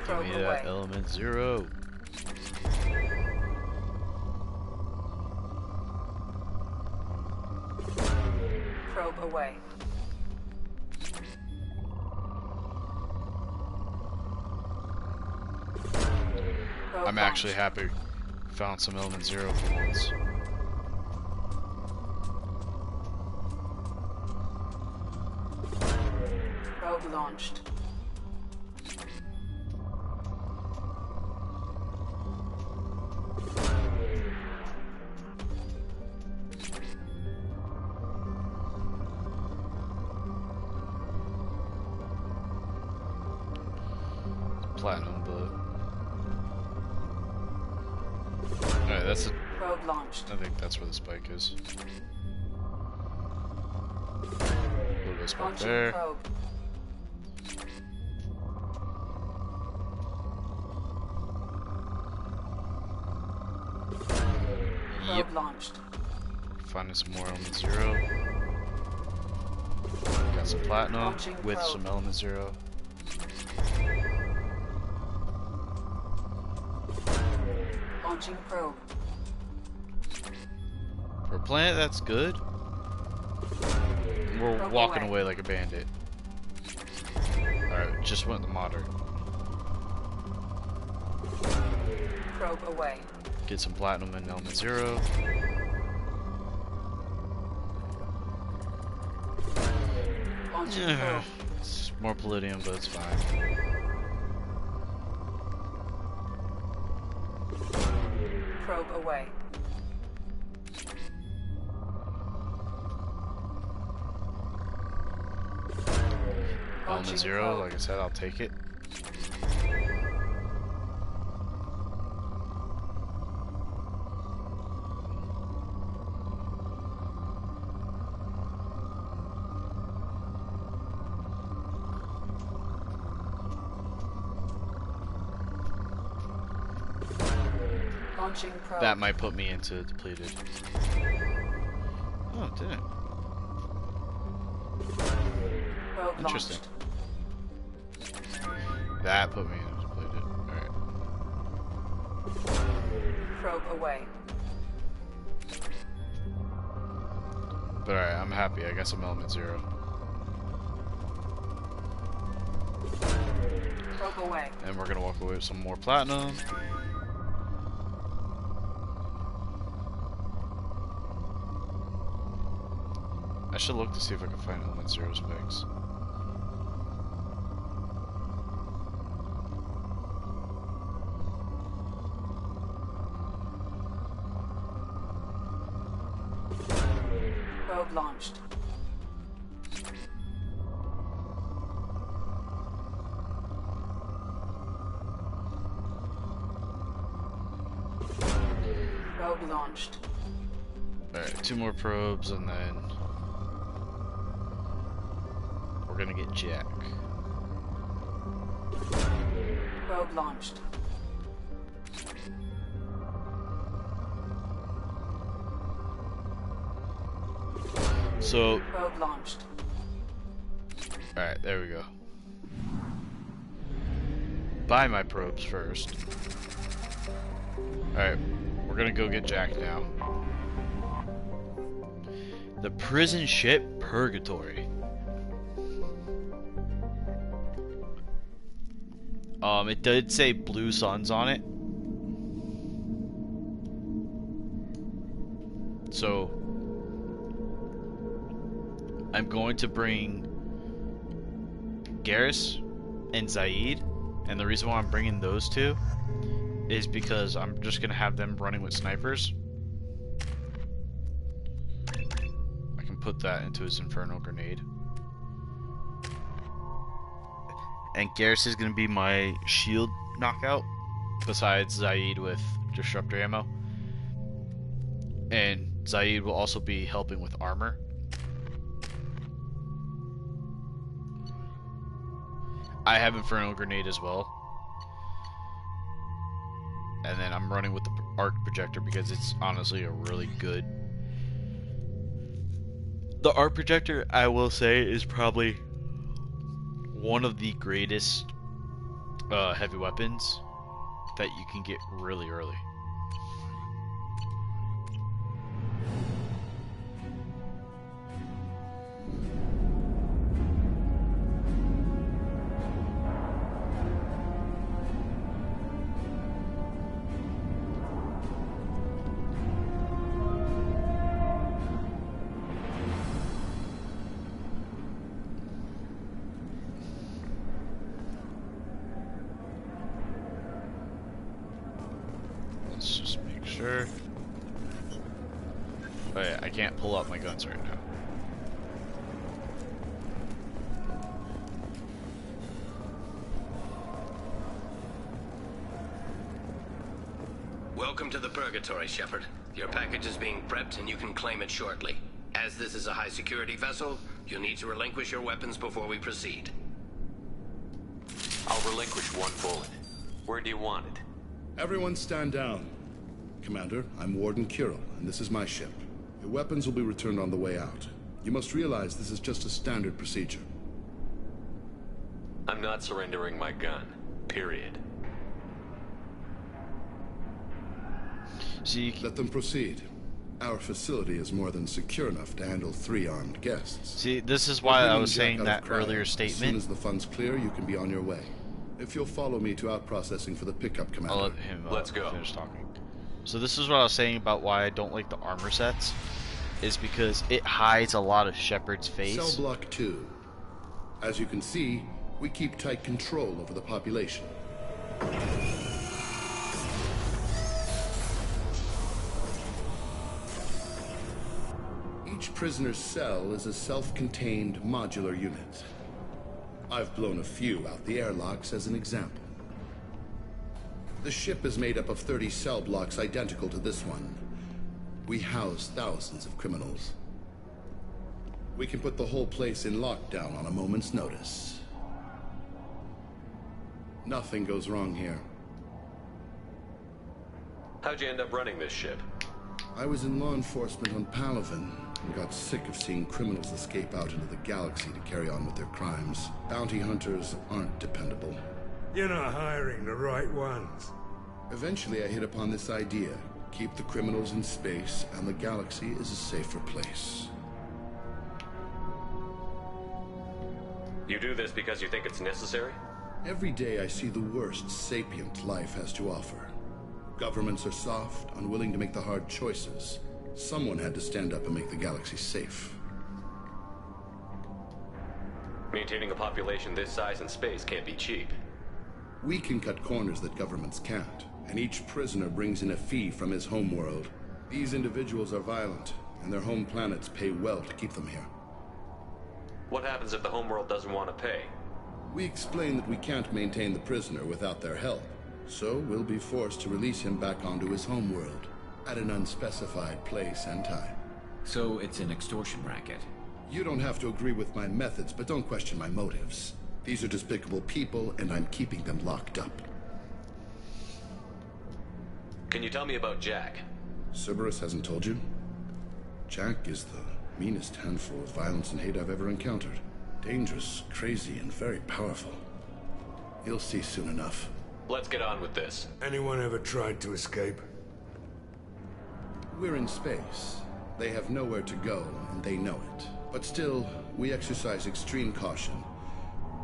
Give me that element 0. Probe away. Probe I'm actually happy found some element 0 for once. Probe launched. Platinum, but alright, that's a Probe launched. I think that's where the spike is. A little bit of spike Launching there. probe. Yep. Probe launched. Finding some more element 0. Got some platinum Launching with probe. some element 0. Launching probe. For a planet, that's good. We're Probe walking away. away like a bandit. Alright, just went the moderate. Probe away. Get some platinum and element 0. Launching Yeah, probe. it's more palladium, but it's fine. Probe away. Element Launching 0, probe. like I said, I'll take it. Launching probe. That might put me into depleted. Oh, it didn't. Probe Interesting. launched. That put me into depleted. Alright. Probe away. But alright, I'm happy. I got some element 0. Probe away. And we're gonna walk away with some more platinum. I should look to see if I can find element 0 specs. Probe launched. Probe launched. Alright, 2 more probes and then we're gonna get Jack. Probe launched. So, Probe launched. alright, there we go. Buy my probes first. Alright, we're gonna go get Jack now. The prison ship Purgatory. It did say Blue Suns on it. So, I'm going to bring Garrus and Zaid, and the reason why I'm bringing those two is because I'm just going to have them running with snipers. I can put that into his Infernal Grenade. And Garrus is going to be my shield knockout, besides Zaid with Disruptor ammo. And Zaid will also be helping with armor. I have Inferno Grenade as well. And then I'm running with the arc projector because it's honestly a really good... The arc projector, I will say, is probably one of the greatest heavy weapons that you can get really early. Let's just make sure. Oh yeah, I can't pull out my guns right now. Welcome to the Purgatory, Shepard. Your package is being prepped and you can claim it shortly. As this is a high-security vessel, you'll need to relinquish your weapons before we proceed. I'll relinquish one bullet. Where do you want it? Everyone stand down. Commander, I'm Warden Kirill, and this is my ship. Your weapons will be returned on the way out. You must realize this is just a standard procedure. I'm not surrendering my gun. Period. See, let them proceed. Our facility is more than secure enough to handle 3 armed guests. See, this is why I was saying that earlier statement. As soon as the funds clear, you can be on your way. If you'll follow me to out processing for the pickup, Commander. I'll let him Let's go. finish talking. So this is what I was saying about why I don't like the armor sets, is because it hides a lot of Shepard's face. Cell block 2. As you can see, we keep tight control over the population. Each prisoner's cell is a self-contained modular unit. I've blown a few out the airlocks as an example. The ship is made up of 30 cell blocks identical to this one. We house thousands of criminals. We can put the whole place in lockdown on a moment's notice. Nothing goes wrong here. How'd you end up running this ship? I was in law enforcement on Palaven and got sick of seeing criminals escape out into the galaxy to carry on with their crimes. Bounty hunters aren't dependable. You're not hiring the right ones. Eventually I hit upon this idea. Keep the criminals in space, and the galaxy is a safer place. You do this because you think it's necessary? Every day I see the worst sapient life has to offer. Governments are soft, unwilling to make the hard choices. Someone had to stand up and make the galaxy safe. Maintaining a population this size in space can't be cheap. We can cut corners that governments can't, and each prisoner brings in a fee from his homeworld. These individuals are violent, and their home planets pay well to keep them here. What happens if the homeworld doesn't want to pay? We explain that we can't maintain the prisoner without their help, so we'll be forced to release him back onto his homeworld, at an unspecified place and time. So it's an extortion racket? You don't have to agree with my methods, but don't question my motives. These are despicable people, and I'm keeping them locked up. Can you tell me about Jack? Cerberus hasn't told you? Jack is the meanest handful of violence and hate I've ever encountered. Dangerous, crazy, and very powerful. You'll see soon enough. Let's get on with this. Anyone ever tried to escape? We're in space. They have nowhere to go, and they know it. But still, we exercise extreme caution.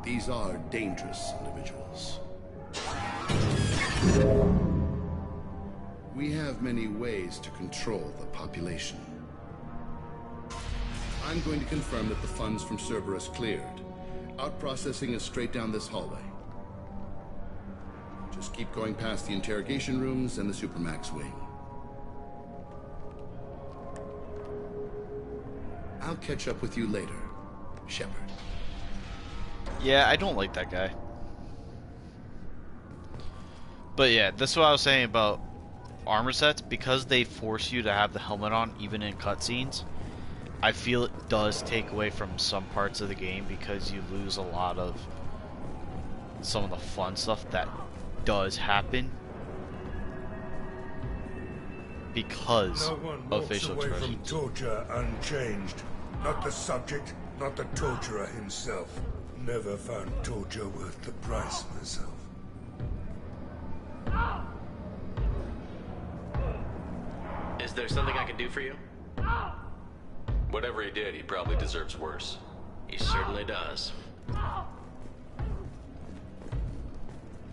These are dangerous individuals. We have many ways to control the population. I'm going to confirm that the funds from Cerberus cleared. Out processing is straight down this hallway. Just keep going past the interrogation rooms and the Supermax wing. I'll catch up with you later, Shepard. Yeah, I don't like that guy. But yeah, that's what I was saying about armor sets, because they force you to have the helmet on even in cutscenes, I feel it does take away from some parts of the game because you lose a lot of some of the fun stuff that does happen because No one of walks facial away from expressions. torture unchanged. Not the subject, not the torturer himself. Never found torture worth the price myself. Is there something I can do for you? Whatever he did, he probably deserves worse. He certainly does.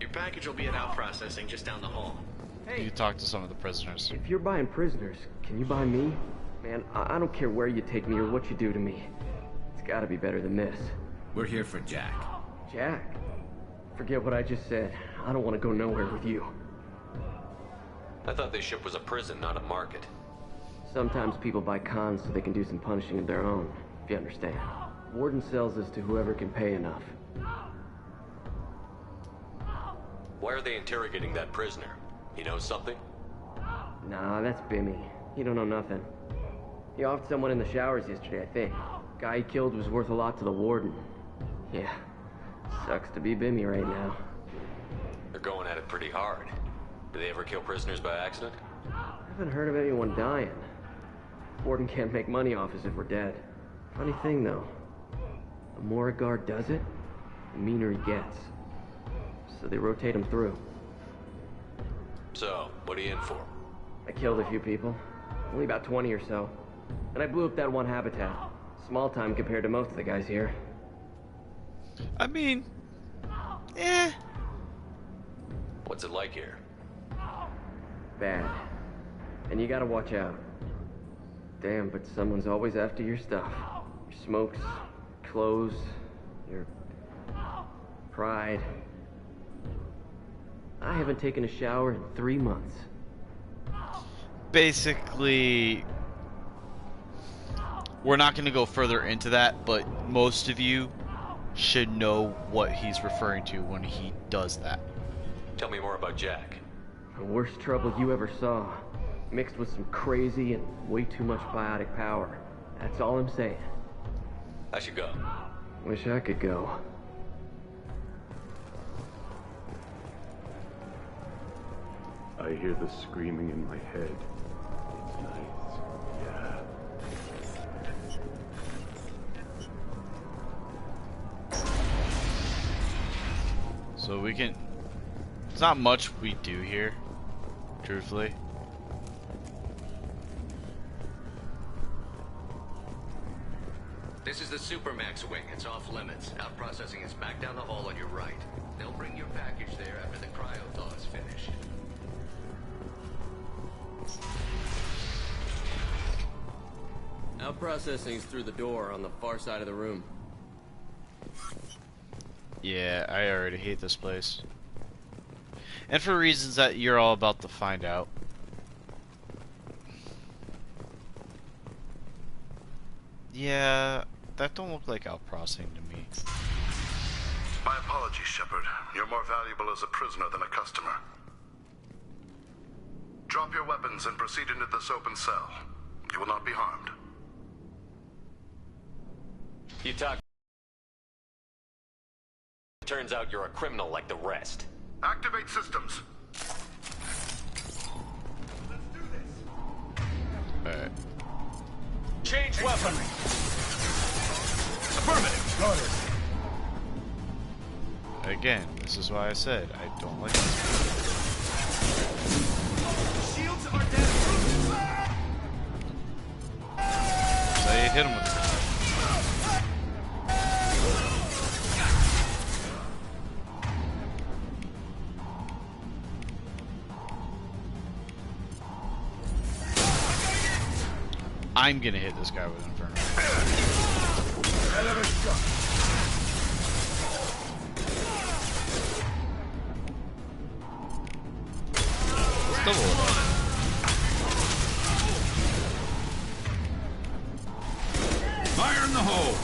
Your package will be at out processing just down the hall. You can talk to some of the prisoners. If you're buying prisoners, can you buy me? Man, I don't care where you take me or what you do to me. It's gotta be better than this. We're here for Jack. Jack? Forget what I just said. I don't want to go nowhere with you. I thought this ship was a prison, not a market. Sometimes people buy cons so they can do some punishing of their own, if you understand. Warden sells us to whoever can pay enough. Why are they interrogating that prisoner? He knows something? Nah, that's Bimmy. He don't know nothing. He offed someone in the showers yesterday, I think. Guy he killed was worth a lot to the warden. Yeah, sucks to be Bimmy right now. They're going at it pretty hard. Do they ever kill prisoners by accident? I haven't heard of anyone dying. Warden can't make money off us if we're dead. Funny thing, though. The more a guard does it, the meaner he gets. So they rotate him through. So, what are you in for? I killed a few people. Only about 20 or so. And I blew up that one habitat. Small time compared to most of the guys here. I mean, eh. What's it like here? Bad. And you gotta watch out. Damn, but someone's always after your stuff. Your smokes, clothes, your pride. I haven't taken a shower in 3 months. Basically, we're not going to go further into that, but most of you should know what he's referring to when he does that. Tell me more about Jack. The worst trouble you ever saw. Mixed with some crazy and way too much biotic power. That's all I'm saying. I should go. Wish I could go. I hear the screaming in my head. It's nice. Yeah. So we can... There's not much we do here, truthfully. This is the Supermax wing. It's off limits. Out processing is back down the hall on your right. They'll bring your package there after the cryo thaw is finished. Out processing's through the door on the far side of the room. Yeah, I already hate this place. And for reasons that you're all about to find out. Yeah, that don't look like out processing to me. My apologies, Shepard. You're more valuable as a prisoner than a customer. Drop your weapons and proceed into this open cell. You will not be harmed. You talk... Turns out you're a criminal like the rest. Activate systems. Alright. Change weapon! Affirmative. Got it. Again, this is why I said I don't like this. Shields are dead. So you hit him with it. I'm gonna hit this guy with Inferno. Still alive. Fire in the hole!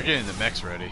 getting the mechs ready.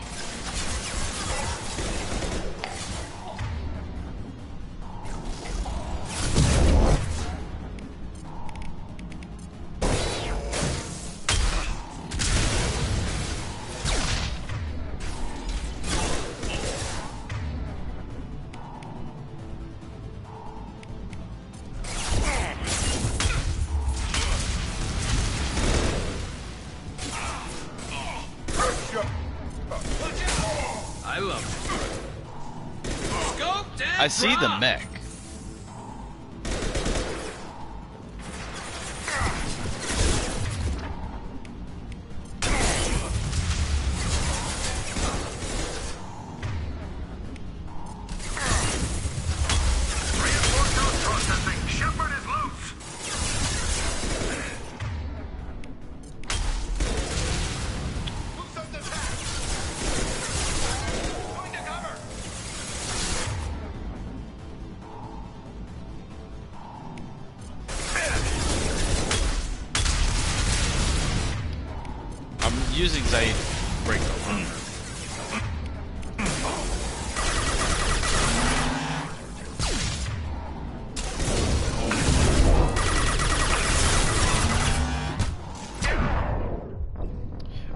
I love it. Scoped and I see the mech. Reinforcements processing. Shepard is loose. Moves up the path. Going to cover. I'm using Zaid break the armor.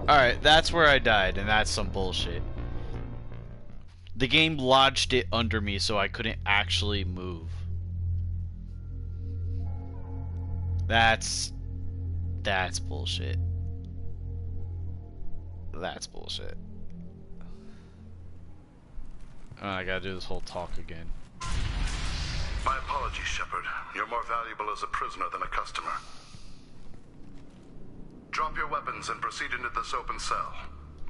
Alright, that's where I died, and that's some bullshit. The game lodged it under me so I couldn't actually move. That's bullshit. That's bullshit. Oh, I gotta do this whole talk again. My apologies, Shepard. You're more valuable as a prisoner than a customer. Drop your weapons and proceed into this open cell.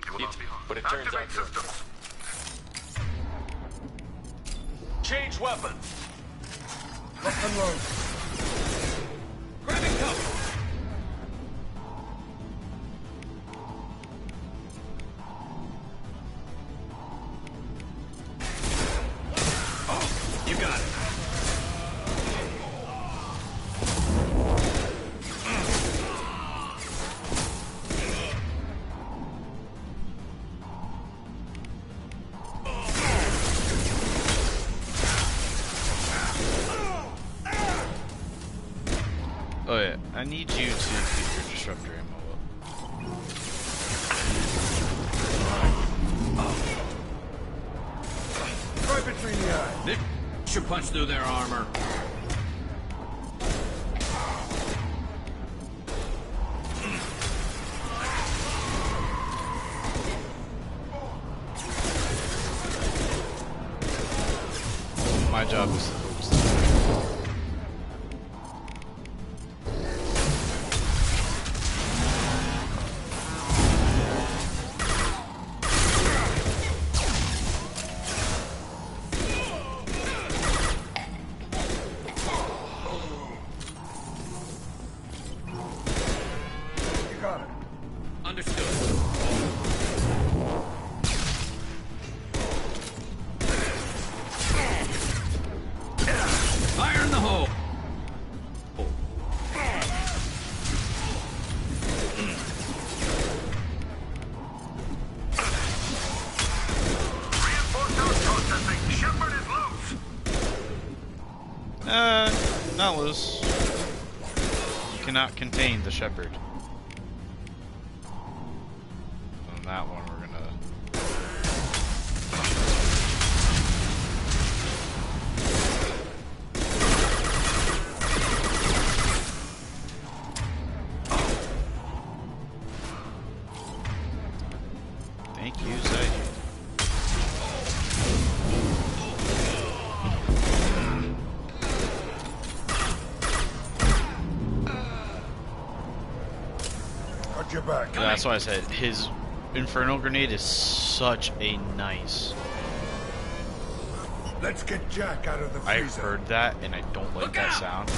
You will not be harmed. But it turns out Activate systems. change weapons. Lock and load. Grabbing cover. You got it. Oh yeah, I need you to keep your disruptor ammo Right between the eyes. This should punch through their armor. up. My job is to focus them. Fire in the hole! Not loose. You cannot contain the shepherd. On that one, we're gonna. Thank you, Zaid. Your back. Yeah, that's why I said his Inferno Grenade is such a nice. Let's get Jack out of the I freezer. heard that and I don't like that sound.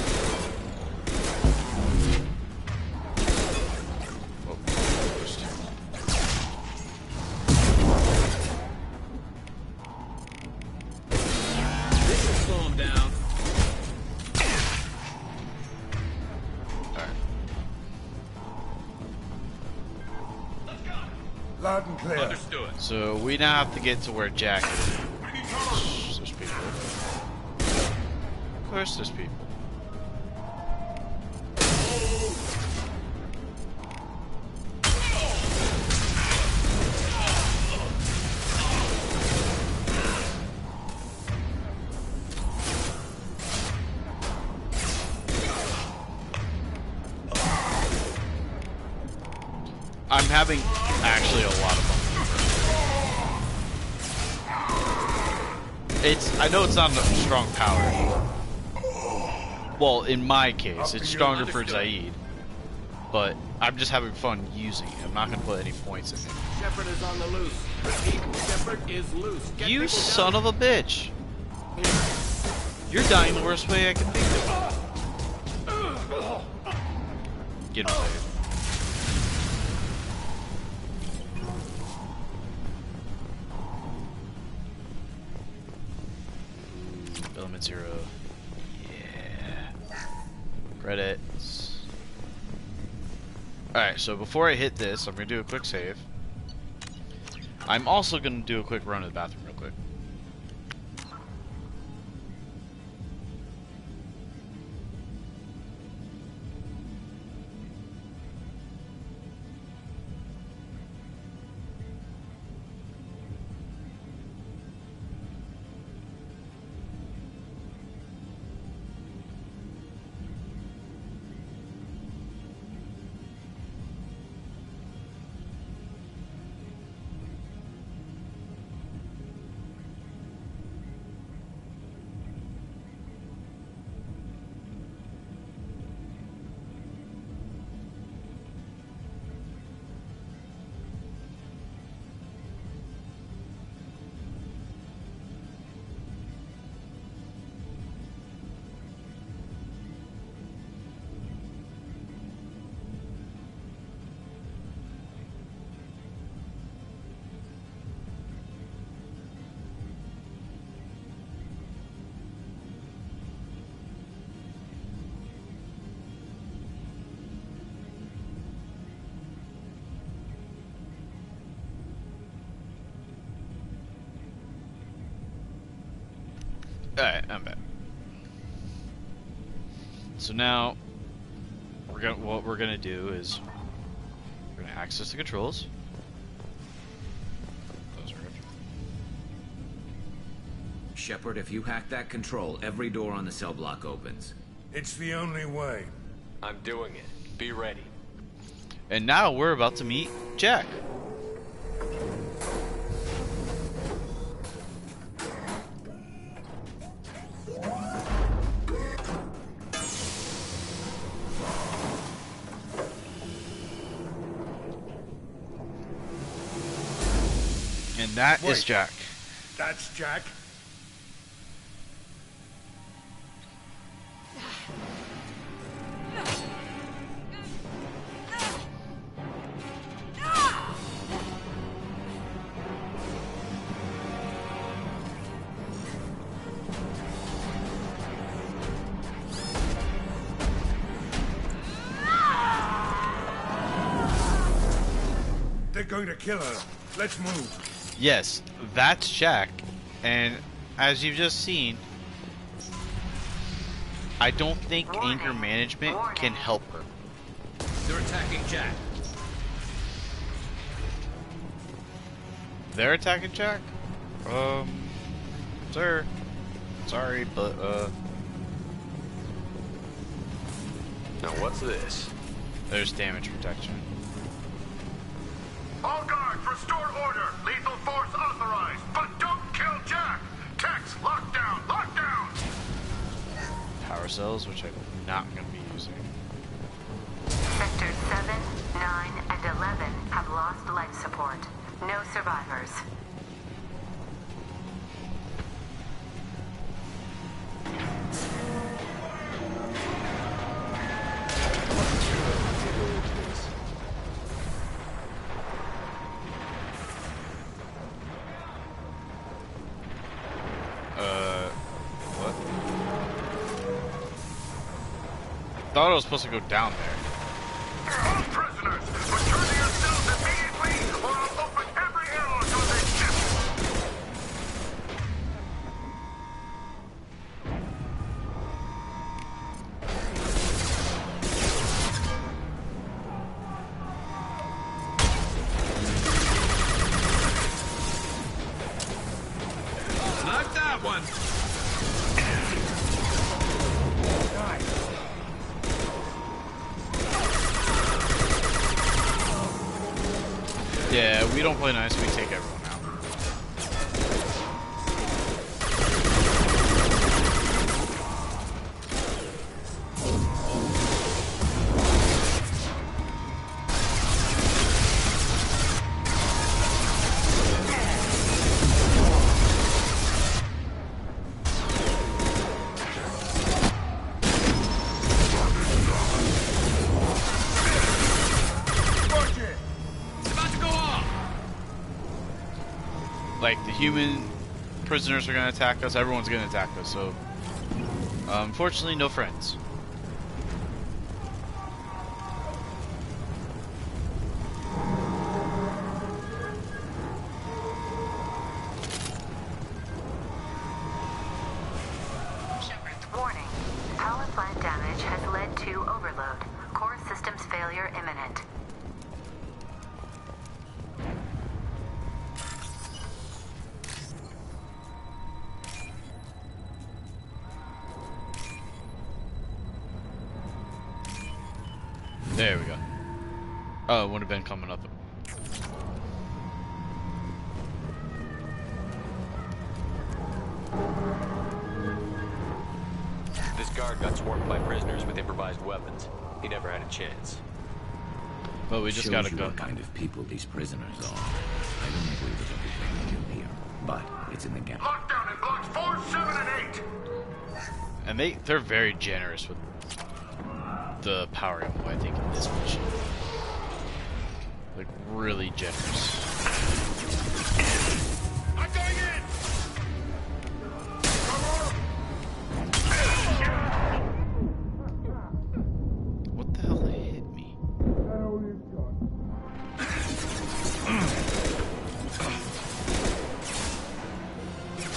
Oh, pushed. This will slow him down. Loud and clear. Understood. So we now have to get to where Jack is. There's people. Of course there's people. I'm having actually a lot of fun. I know it's not a strong power. Well, in my case, it's stronger for Zaid. But I'm just having fun using it. I'm not going to put any points in it. Shepard is on the loose. Repeat, Shepard is loose. Get You people son down. of a bitch! You're dying the worst way I can think of. Get him saved. Element 0. Yeah. Credits. Alright, so before I hit this, I'm going to do a quick save. I'm also going to do a quick run to the bathroom real quick. Alright, I'm back. So now, what we're gonna do is we're gonna access the controls. Those are it. Shepard, if you hack that control, every door on the cell block opens. It's the only way. I'm doing it. Be ready. And now we're about to meet Jack. And that is Jack. That's Jack. They're going to kill her. Let's move. Yes, that's Jack, and as you've just seen, I don't think anger management can help her. They're attacking Jack. They're attacking Jack? Sir. Sorry, but, Now what's this? there's damage protection. All guards, restore order. Lethal force authorized, but don't kill Jack. Tex, lockdown, lockdown. Power cells, which I'm not going to be using. Sectors 7, 9, and 11 have lost life support. No survivors. What? Thought I was supposed to go down there. All prisoners, return to your cells immediately, or I'll open Yeah, we don't play nice, we take everyone out. Like, the human prisoners are going to attack us, everyone's going to attack us, so... unfortunately, no friends. Warning. Power plant damage has led to overload. Core systems failure imminent. There we go. Oh, it would have been coming up. This guard got swarmed by prisoners with improvised weapons. He never had a chance. But we just gotta go. What kind of people these prisoners are. I don't agree with everything you do here, but it's in the gap. Lockdown in blocks 4, 7, and 8. And they're very generous with the power ammo, I think, in this mission. Like, really generous. I'm going in! What the hell hit me?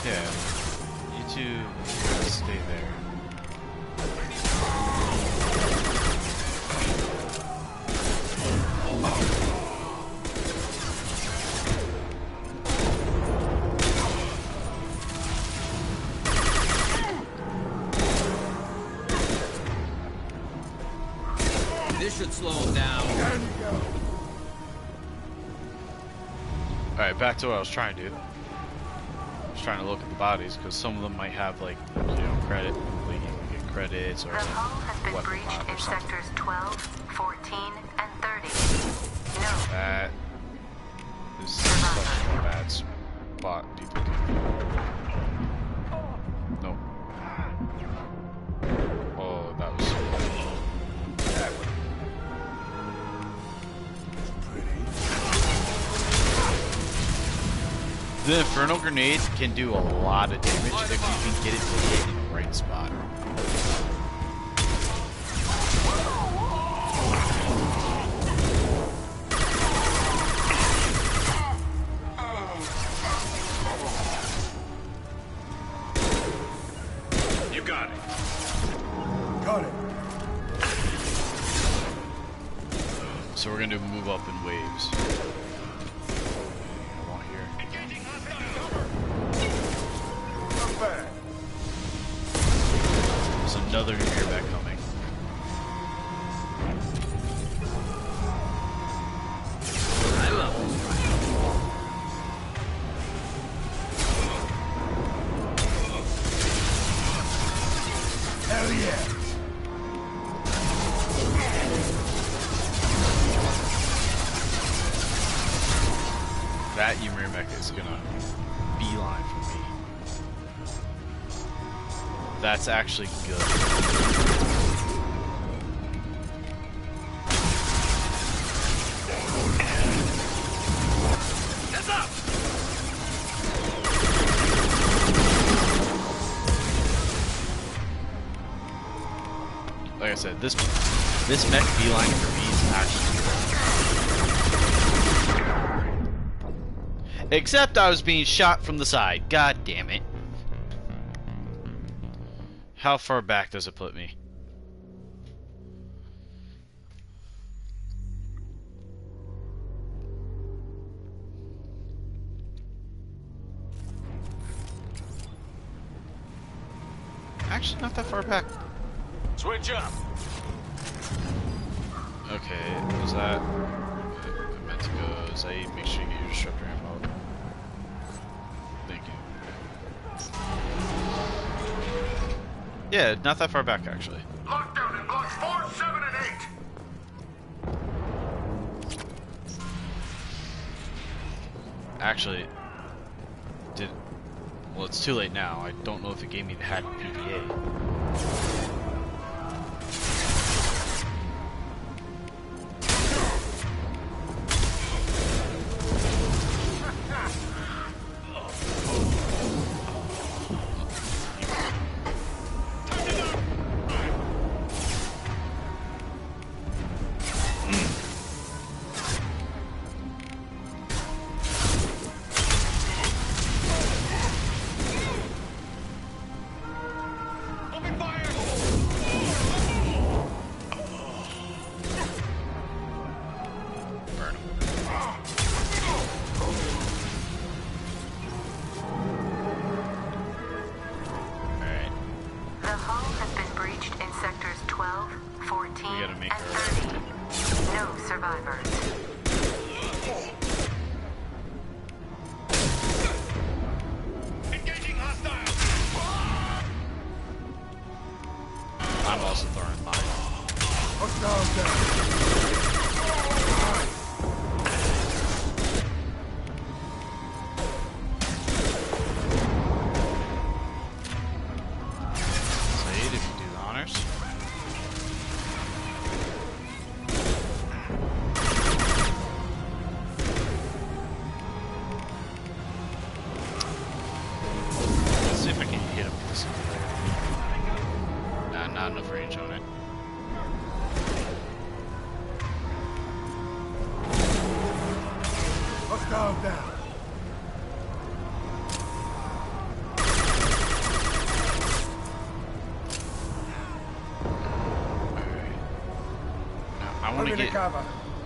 Yeah, you two stay there. This should slow him down. Alright, back to what I was trying to do. I was trying to look at the bodies, because some of them might have, like, you know, credit, like, you can get credits, or The hull has been weapon breached mod or in something. sectors 12, 14, and 30. No. That is such a bad spot, duplicate. Nope. Oh, that was that one. The Inferno Grenade can do a lot of damage if you can get it to hit in the right spot. You got it. Got it. So we're gonna move up in waves. One here. Not bad. There's another airback coming. I love this. Hell yeah. That Ymir mech is gonna beeline for me. That's actually good. Heads up! Like I said, this mech beeline for me is actually good. Except I was being shot from the side. God damn it. How far back does it put me? Actually, not that far back. Switch up. Okay, was that... I meant to go, Zaid, make sure you get your disruptor ammo. Thank you. Yeah, not that far back actually. Lockdown in blocks 4, 7, and 8. Actually, well, it's too late now. I don't know if it gave me the hack PDA.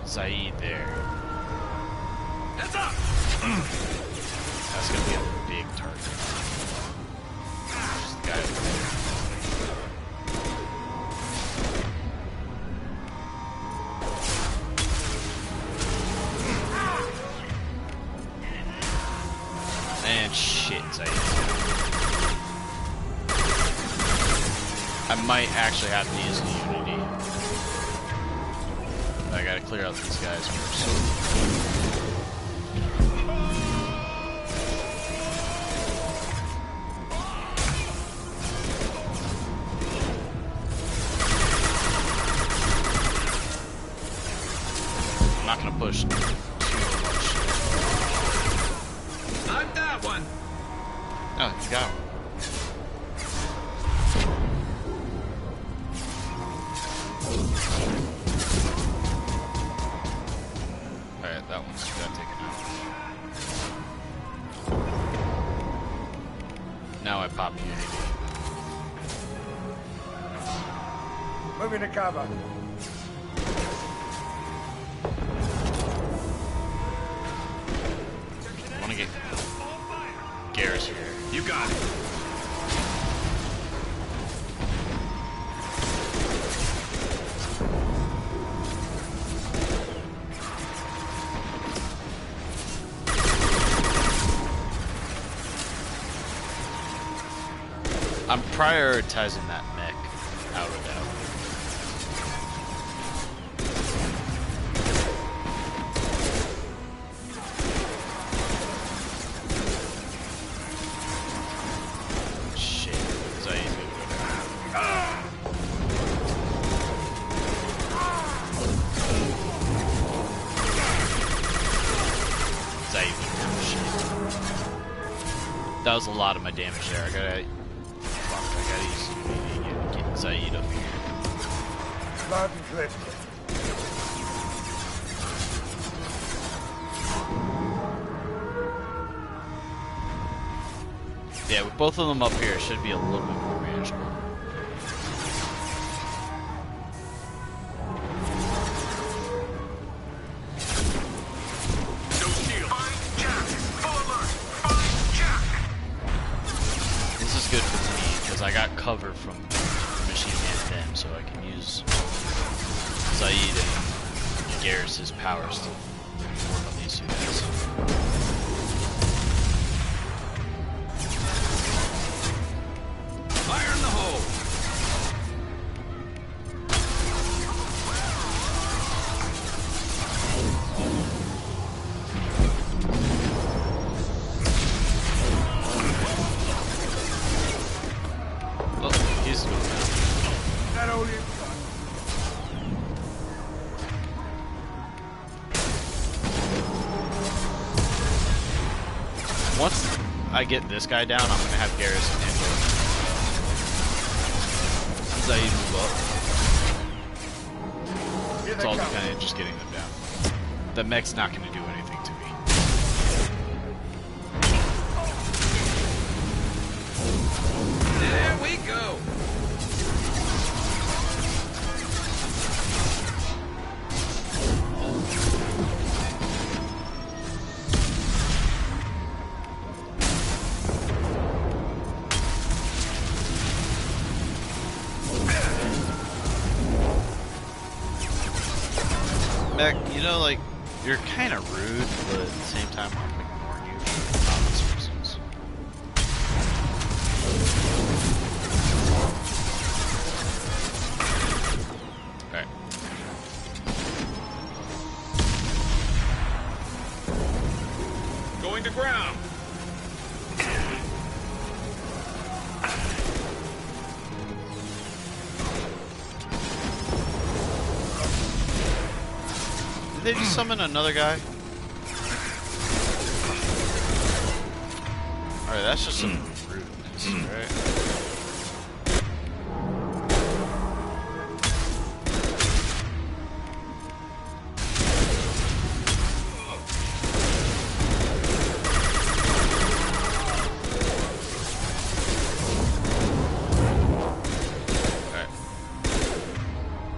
Zaid there. Heads up! That's gonna be a big target. Just the guy over there. And shit, Zaid. I might actually have to use the Unity. I gotta clear out these guys first. I'm not gonna push too much. Not that one! Oh, he's got one. That one's got taken out. Now I pop Unity. Moving to cover. I want to get Garrus here. You got it. I'm prioritizing that mech out of that. Shit, Zaid's gonna go down. Zaid went down. Shit. That was a lot of my damage there. I gotta use Unity to get Zaid up here. Loud and clear. Yeah, with both of them up here, it should be a little bit more manageable. This is good for me, because I got cover from Machine Man and them, so I can use Zaid and Garrus' powers to work on these two guys. Fire in the hole! Oh, he's going down. That all you Once I get this guy down, I'm gonna have Garrison handle it. As I move up. It's all kind of just getting them down. The mech's not gonna do anything to me. There we go! Mech, you know, like, you're kind of rude, but at the same time, I'm ignoring you for obvious reasons. Alright. Going to ground! Did they just summon another guy? Alright, that's just some rudeness, right?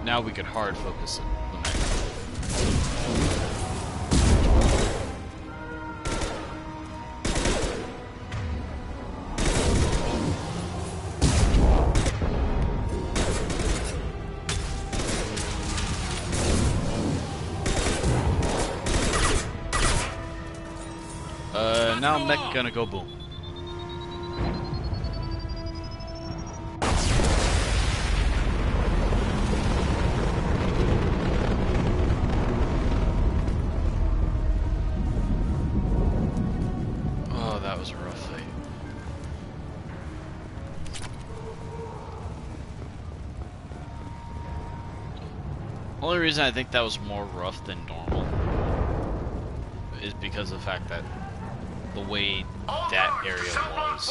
Now we could hard focus it. Now mech gonna go boom. Oh, that was a rough fight. Only reason I think that was more rough than normal is because of the fact that the way that area was.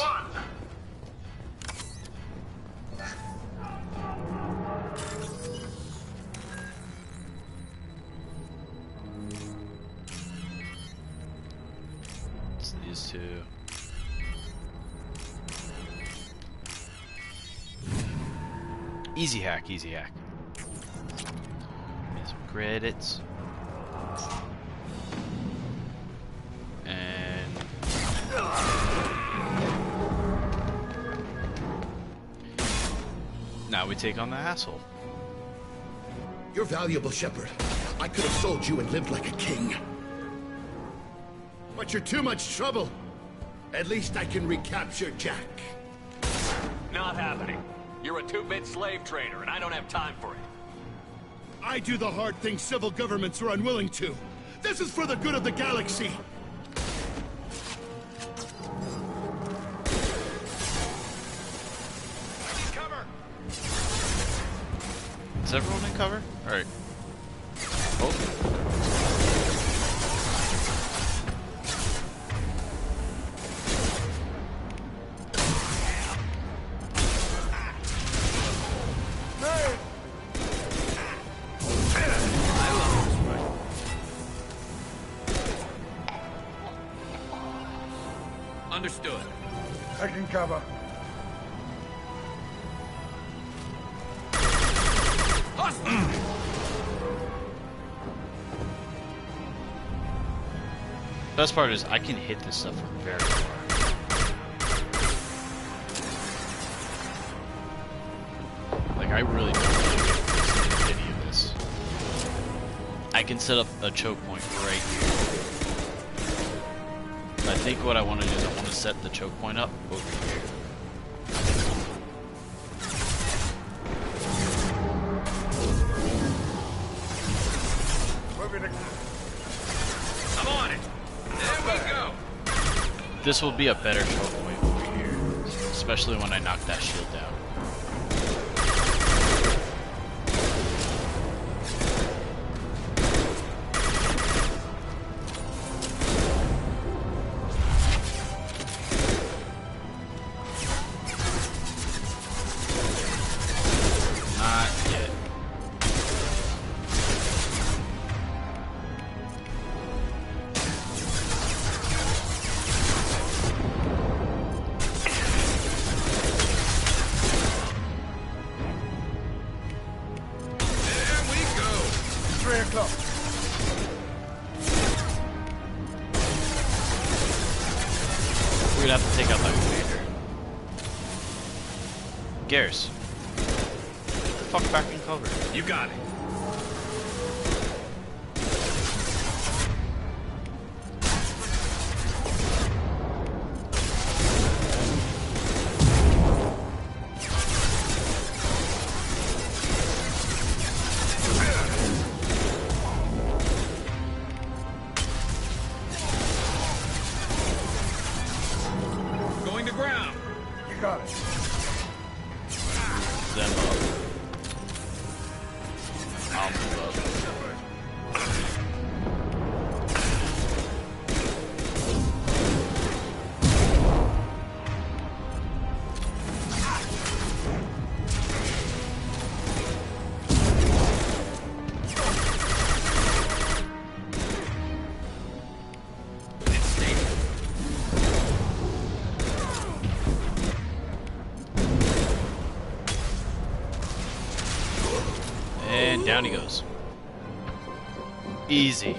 It's these two. Easy hack, easy hack. Get some credits. Now we take on the asshole. You're valuable, Shepard. I could have sold you and lived like a king. But you're too much trouble. At least I can recapture Jack. Not happening. You're a two-bit slave trader, and I don't have time for it. I do the hard things civil governments are unwilling to. This is for the good of the galaxy. Is everyone in cover? Alright. Oh. Understood. Taking cover. Best part is I can hit this stuff from very far. Like I really don't like any of this. I can set up a choke point right here. I think what I want to do is I want to set the choke point up over here. I'm on it. There we go. This will be a better choke point over here, especially when I knock that shield down. We're gonna have to take out that commander. Garrus. Get the fuck back in cover. You got it. Going to ground. You got it. Them up. I'll move up. And down he goes. Easy.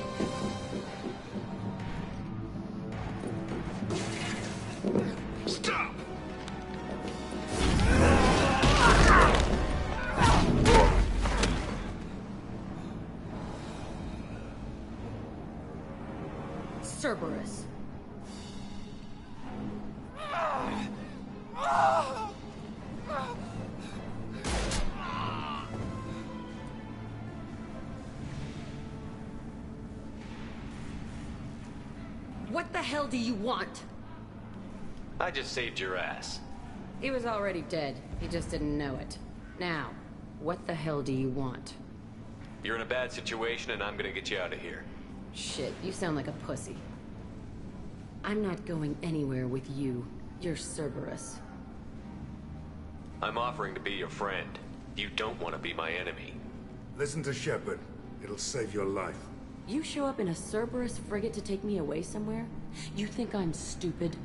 Stop. Cerberus. What the hell do you want? I just saved your ass. He was already dead. He just didn't know it. Now, what the hell do you want? You're in a bad situation and I'm gonna get you out of here. Shit, you sound like a pussy. I'm not going anywhere with you. You're Cerberus. I'm offering to be your friend. You don't want to be my enemy. Listen to Shepard. It'll save your life. You show up in a Cerberus frigate to take me away somewhere? You think I'm stupid?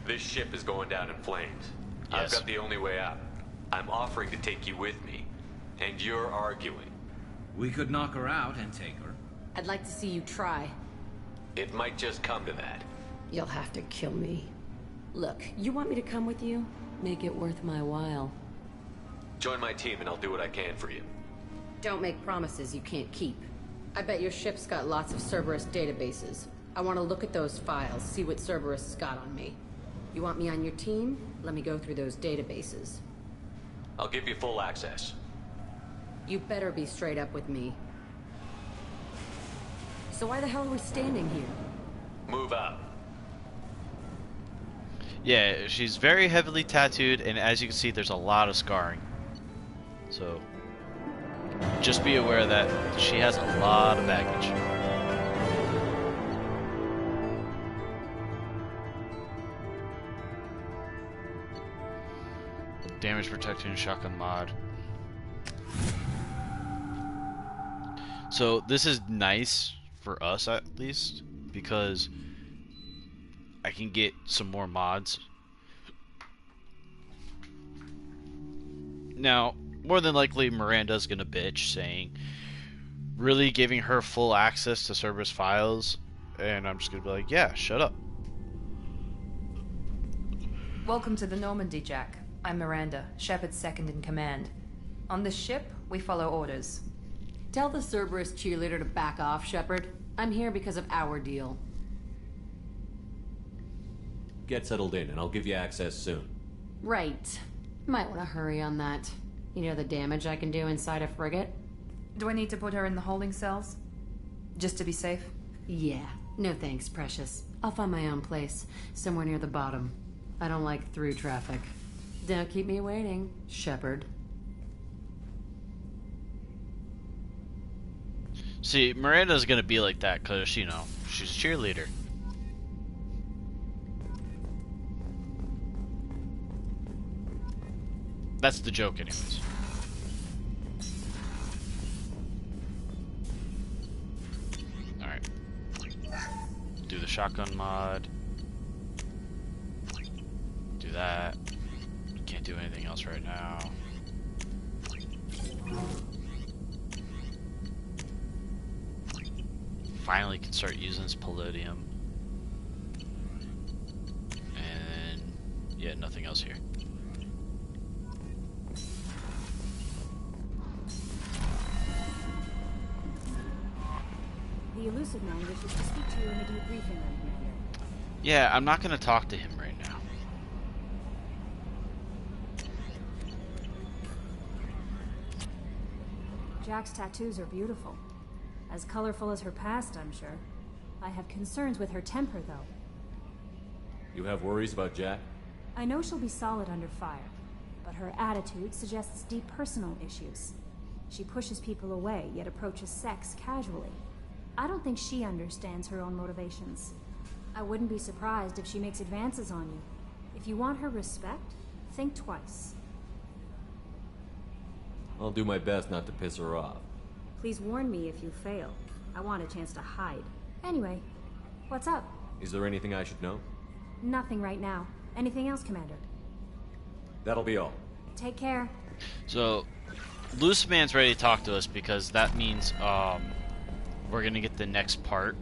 This ship is going down in flames. Yes. I've got the only way out. I'm offering to take you with me. And you're arguing. We could knock her out and take her. I'd like to see you try. It might just come to that. You'll have to kill me. Look, you want me to come with you? Make it worth my while. Join my team and I'll do what I can for you. Don't make promises you can't keep. I bet your ship's got lots of Cerberus databases. I want to look at those files, see what Cerberus has got on me. You want me on your team? Let me go through those databases. I'll give you full access. You better be straight up with me. So why the hell are we standing here? Move out. Yeah, she's very heavily tattooed, and as you can see, there's a lot of scarring. So, just be aware that she has a lot of baggage. Damage protection shotgun mod. So this is nice for us at least, because I can get some more mods. Now, more than likely Miranda's gonna bitch, saying really giving her full access to Cerberus files, and I'm just gonna be like, yeah, shut up. Welcome to the Normandy, Jack. I'm Miranda, Shepard's second in command. On this ship, we follow orders. Tell the Cerberus cheerleader to back off, Shepard. I'm here because of our deal. Get settled in, and I'll give you access soon. Right. Might want to hurry on that. You know the damage I can do inside a frigate? Do I need to put her in the holding cells? Just to be safe? Yeah. No thanks, precious. I'll find my own place. Somewhere near the bottom. I don't like through traffic. Don't keep me waiting, Shepard. See, Miranda's gonna be like that because, you know, she's a cheerleader. That's the joke, anyways. Alright. Do the shotgun mod. Do that. Can't do anything else right now. Finally can start using this palladium. And yeah, nothing else here. The elusive man wishes to speak to you in a debriefing room, Commander. Yeah, I'm not gonna talk to him right now. Jack's tattoos are beautiful. As colorful as her past, I'm sure. I have concerns with her temper, though. You have worries about Jack? I know she'll be solid under fire, but her attitude suggests deep personal issues. She pushes people away, yet approaches sex casually. I don't think she understands her own motivations. I wouldn't be surprised if she makes advances on you. If you want her respect, think twice. I'll do my best not to piss her off. Please warn me if you fail. I want a chance to hide. Anyway, what's up? Is there anything I should know? Nothing right now. Anything else, Commander? That'll be all. Take care. So, Loose Man's ready to talk to us because that means we're gonna get the next part.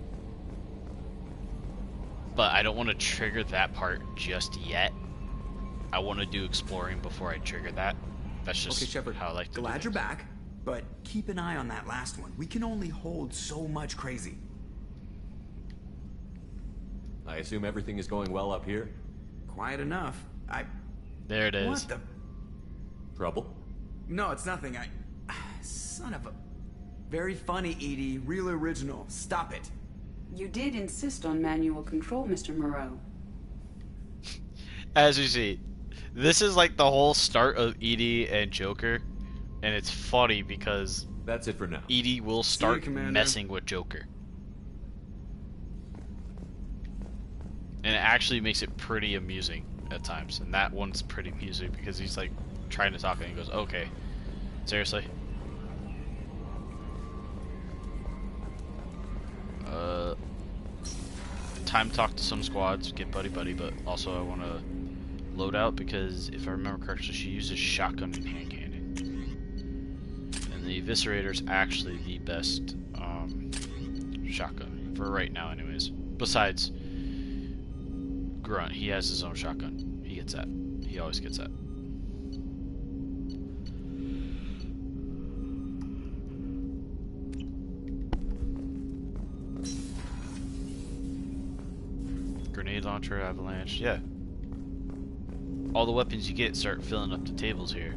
But I don't want to trigger that part just yet. I want to do exploring before I trigger that. That's just okay, Shepard, how I like to glad do you're things. back, but keep an eye on that last one. We can only hold so much crazy. I assume everything is going well up here? Quiet enough. There it is. What the? Trouble? No, it's nothing. Son of a... Very funny, Edie. Real original. Stop it. You did insist on manual control, Mr. Moreau. As you see, this is like the whole start of Edie and Joker, and it's funny because that's it for now. Edie will start messing with Joker. And it actually makes it pretty amusing at times, and that one's pretty amusing because he's like trying to talk and he goes, okay, seriously? Time to talk to some squads, get buddy-buddy, but also I want to load out because if I remember correctly, she uses shotgun and hand cannon. And the Eviscerator's actually the best shotgun, for right now anyways. Besides Grunt, he has his own shotgun. He gets that. He always gets that. Grenade launcher, avalanche, yeah. All the weapons you get start filling up the tables here.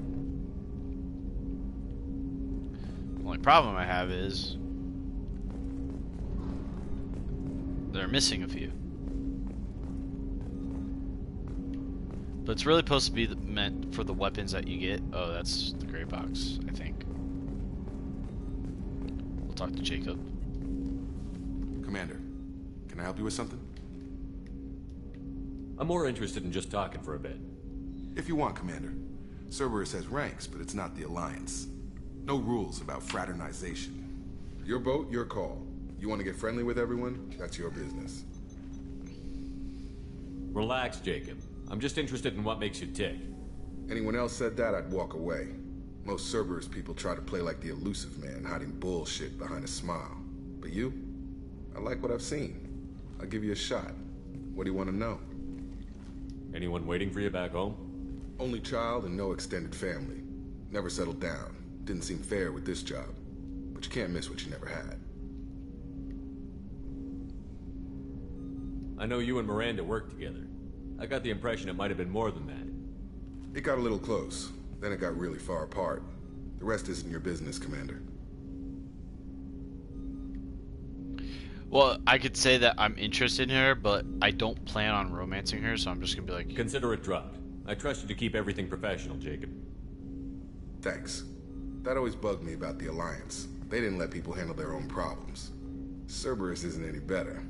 The only problem I have is they're missing a few. But it's really supposed to be meant for the weapons that you get. Oh, that's the gray box, I think. We'll talk to Jacob. Commander, can I help you with something? I'm more interested in just talking for a bit. If you want, Commander. Cerberus has ranks, but it's not the Alliance. No rules about fraternization. Your boat, your call. You want to get friendly with everyone? That's your business. Relax, Jacob. I'm just interested in what makes you tick. Anyone else said that, I'd walk away. Most Cerberus people try to play like the elusive man, hiding bullshit behind a smile. But you? I like what I've seen. I'll give you a shot. What do you want to know? Anyone waiting for you back home? Only child and no extended family. Never settled down. Didn't seem fair with this job. But you can't miss what you never had. I know you and Miranda worked together. I got the impression it might have been more than that. It got a little close, then it got really far apart. The rest isn't your business, Commander. Well, I could say that I'm interested in her, but I don't plan on romancing her, so I'm just gonna be like... Consider it dropped. I trust you to keep everything professional, Jacob. Thanks. That always bugged me about the Alliance. They didn't let people handle their own problems. Cerberus isn't any better.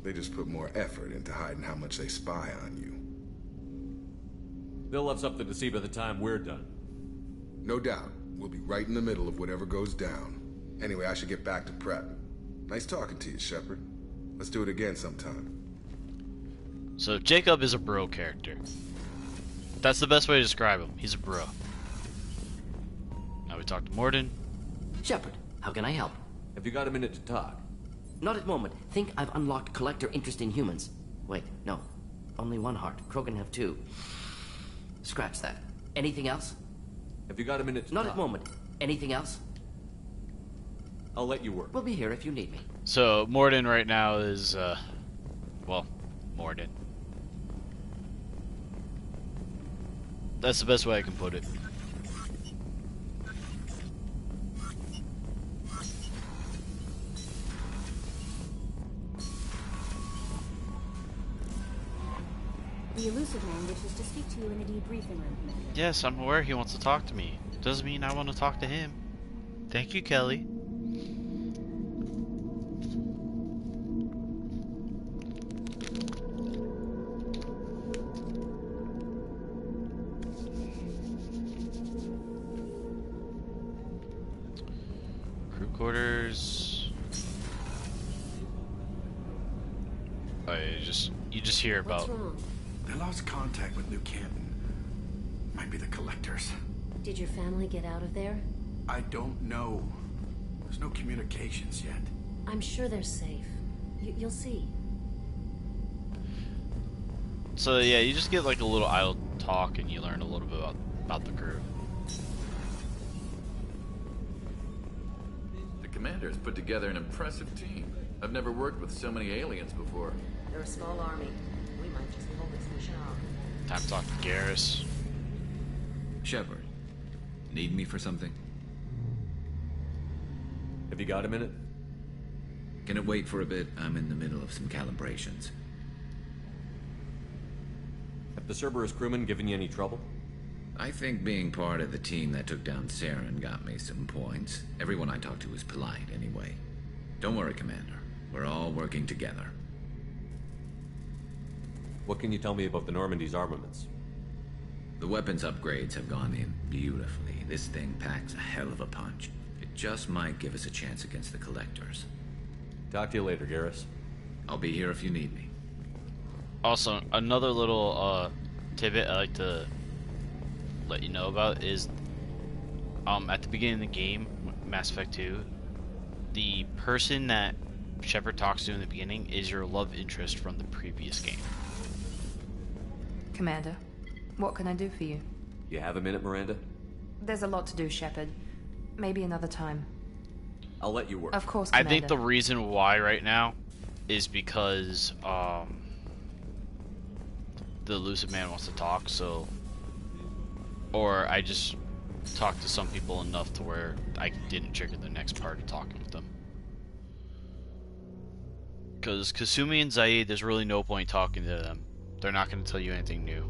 They just put more effort into hiding how much they spy on you. They'll have something to see by the time we're done. No doubt. We'll be right in the middle of whatever goes down. Anyway, I should get back to prep. Nice talking to you, Shepard. Let's do it again sometime. So Jacob is a bro character. That's the best way to describe him. He's a bro. Now we talk to Morden. Shepard, how can I help? Have you got a minute to talk? Not at the moment. Think I've unlocked collector interest in humans. Wait, no. Only one heart. Krogan have two. Scratch that. Anything else? Have you got a minute to Not talk? at the moment. Anything else? I'll let you work. We'll be here if you need me. So Morden right now is, well, Morden. That's the best way I can put it. The Elusive Man wishes to speak to you in the debriefing room, Commander. Yes, I'm aware he wants to talk to me. Doesn't mean I want to talk to him. Thank you, Kelly. Crew quarters. Oh, you just hear about. What's wrong? They lost contact with New Canton. Might be the collectors. Did your family get out of there? I don't know. There's no communications yet. I'm sure they're safe. You'll see. So yeah, you just get like a little idle talk, and you learn a little bit about the crew. The commander has put together an impressive team. I've never worked with so many aliens before. They're a small army. We might just pull this mission off. Time to talk to Garrus. Shepard, need me for something? Have you got a minute? Can it wait for a bit? I'm in the middle of some calibrations. Have the Cerberus crewmen given you any trouble? I think being part of the team that took down Saren got me some points. Everyone I talked to was polite anyway. Don't worry, Commander. We're all working together. What can you tell me about the Normandy's armaments? The weapons upgrades have gone in beautifully. This thing packs a hell of a punch. It just might give us a chance against the Collectors. Talk to you later, Garrus. I'll be here if you need me. Also, another little tidbit I like to let you know about is at the beginning of the game, Mass Effect 2, the person that Shepard talks to in the beginning is your love interest from the previous game. Commander, what can I do for you? You have a minute, Miranda? There's a lot to do, Shepard. Maybe another time. I'll let you work. Of course, I Commander. think the reason why right now is because the Elusive Man wants to talk, so... Or I just talked to some people enough to where I didn't trigger the next part of talking with them. Because Kasumi and Zaid, there's really no point talking to them. They're not going to tell you anything new.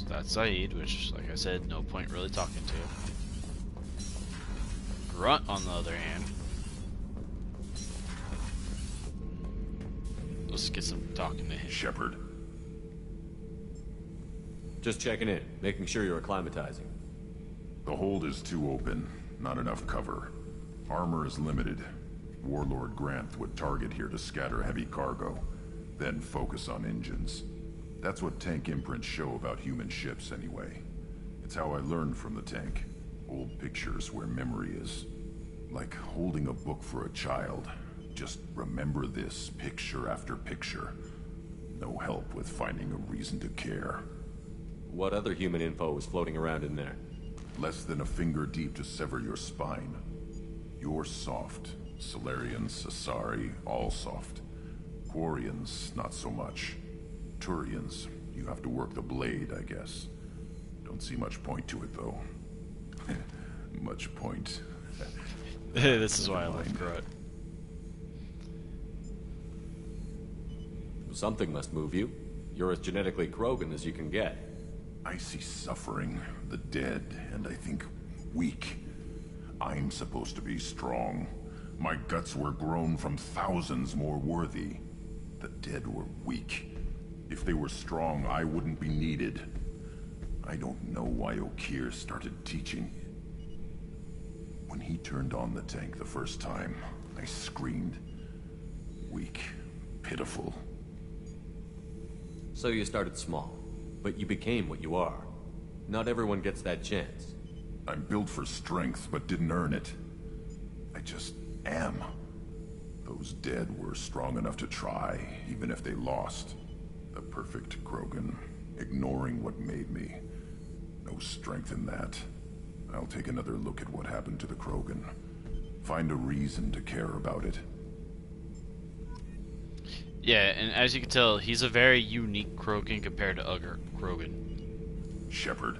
That's Zaid, which, like I said, no point really talking to. Grunt, on the other hand. Let's get some talking to him. Shepard. Just checking in, making sure you're acclimatizing. The hold is too open. Not enough cover. Armor is limited. Warlord Granth would target here to scatter heavy cargo, then focus on engines. That's what tank imprints show about human ships anyway. It's how I learned from the tank. Old pictures where memory is. Like holding a book for a child. Just remember this, picture after picture. No help with finding a reason to care. What other human info was floating around in there? Less than a finger deep to sever your spine. You're soft. Solarians, Asari, all soft. Quarians, not so much. Turians, you have to work the blade, I guess. Don't see much point to it, though. Much point. This is why I like Grunt. Something must move you. You're as genetically Krogan as you can get. I see suffering, the dead, and I think weak. I'm supposed to be strong. My guts were grown from thousands more worthy. The dead were weak. If they were strong, I wouldn't be needed. I don't know why Okir started teaching. When he turned on the tank the first time, I screamed. Weak, pitiful. So you started small, but you became what you are. Not everyone gets that chance. I'm built for strength, but didn't earn it. I just am. Those dead were strong enough to try, even if they lost. The perfect Krogan, ignoring what made me. No strength in that. I'll take another look at what happened to the Krogan. Find a reason to care about it. Yeah, and as you can tell, he's a very unique Krogan compared to other Krogan. Shepard.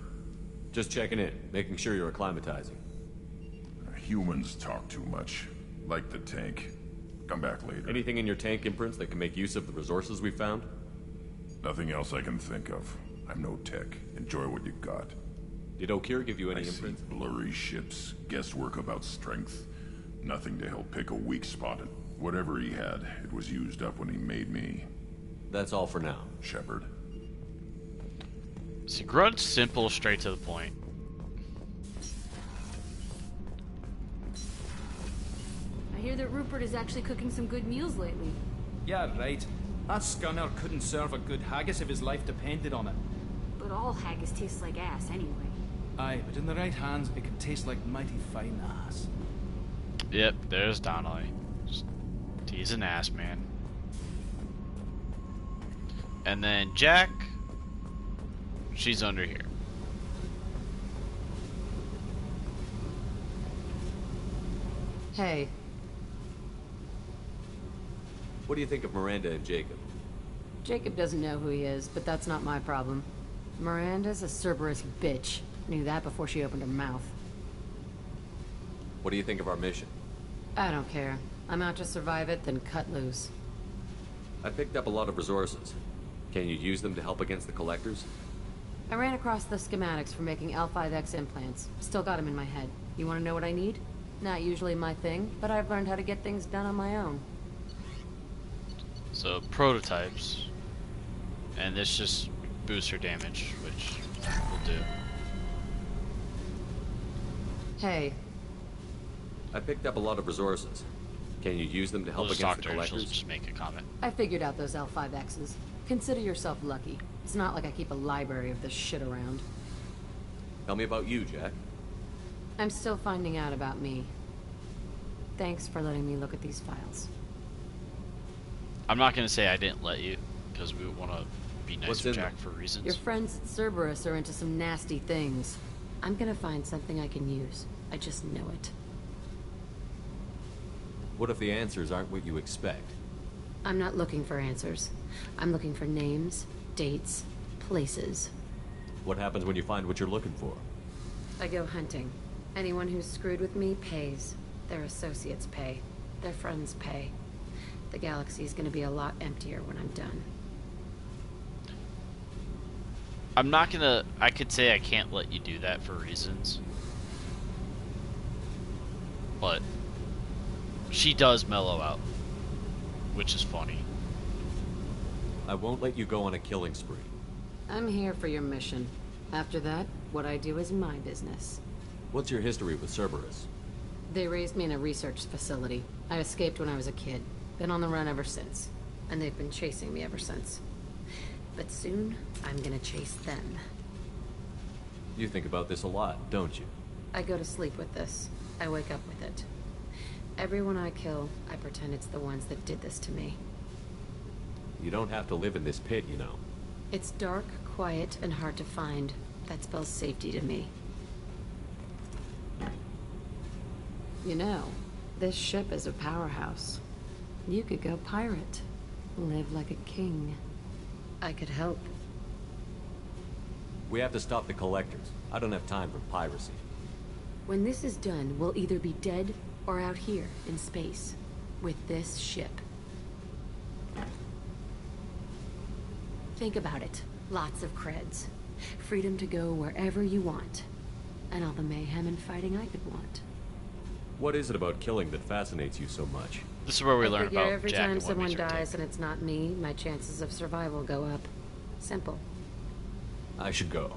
Just checking in, making sure you're acclimatizing. Humans talk too much. Like the tank. Come back later. Anything in your tank imprints that can make use of the resources we found? Nothing else I can think of. I'm no tech. Enjoy what you got. Did Okir give you any I imprints? see blurry ships, guesswork about strength. Nothing to help pick a weak spot. Whatever he had, it was used up when he made me. That's all for now. Shepard. See, Grunt's simple, straight to the point. I hear that Rupert is actually cooking some good meals lately. Yeah, right. That scunner couldn't serve a good haggis if his life depended on it. But all haggis tastes like ass anyway. Aye, but in the right hands, it can taste like mighty fine ass. Yep, there's Donnelly. He's an ass man. And then Jack, she's under here. Hey. What do you think of Miranda and Jacob? Jacob doesn't know who he is, but that's not my problem. Miranda's a Cerberus bitch. Knew that before she opened her mouth. What do you think of our mission? I don't care. I'm out to survive it, then cut loose. I picked up a lot of resources. Can you use them to help against the Collectors? I ran across the schematics for making L5X implants. Still got them in my head. You want to know what I need? Not usually my thing, but I've learned how to get things done on my own. So, prototypes. And this just boosts her damage, which will do. Hey. I picked up a lot of resources. Can you use them to help against the Collectors? Just make a comment. I figured out those L5Xs. Consider yourself lucky. It's not like I keep a library of this shit around. Tell me about you, Jack. I'm still finding out about me. Thanks for letting me look at these files. I'm not going to say I didn't let you, because we want to be nice What's with in Jack them? for reasons. Your friends at Cerberus are into some nasty things. I'm gonna find something I can use. I just know it. What if the answers aren't what you expect? I'm not looking for answers. I'm looking for names, dates, places. What happens when you find what you're looking for? I go hunting. Anyone who's screwed with me pays. Their associates pay. Their friends pay. The galaxy's gonna be a lot emptier when I'm done. I'm not going to... I could say I can't let you do that for reasons. But she does mellow out, which is funny. I won't let you go on a killing spree. I'm here for your mission. After that, what I do is my business. What's your history with Cerberus? They raised me in a research facility. I escaped when I was a kid. Been on the run ever since. And they've been chasing me ever since. But soon, I'm gonna chase them. You think about this a lot, don't you? I go to sleep with this. I wake up with it. Everyone I kill, I pretend it's the ones that did this to me. You don't have to live in this pit, you know. It's dark, quiet, and hard to find. That spells safety to me. You know, this ship is a powerhouse. You could go pirate. Live like a king. I could help. We have to stop the collectors. I don't have time for piracy. When this is done, we'll either be dead or out here in space with this ship. Think about it. Lots of creds. Freedom to go wherever you want. And all the mayhem and fighting I could want. What is it about killing that fascinates you so much? This is where we I learn figure about every Jack time and what someone makes her dies tick. and it's not me, my chances of survival go up. Simple. I should go.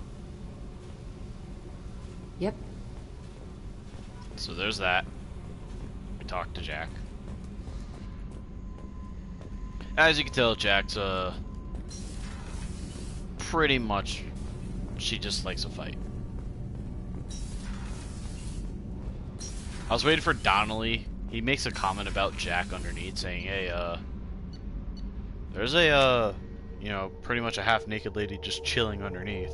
Yep. So there's that. We talked to Jack. As you can tell, Jack's pretty much, she just likes to fight. I was waiting for Donnelly. He makes a comment about Jack underneath saying, hey, there's a, you know, pretty much a half-naked lady just chilling underneath.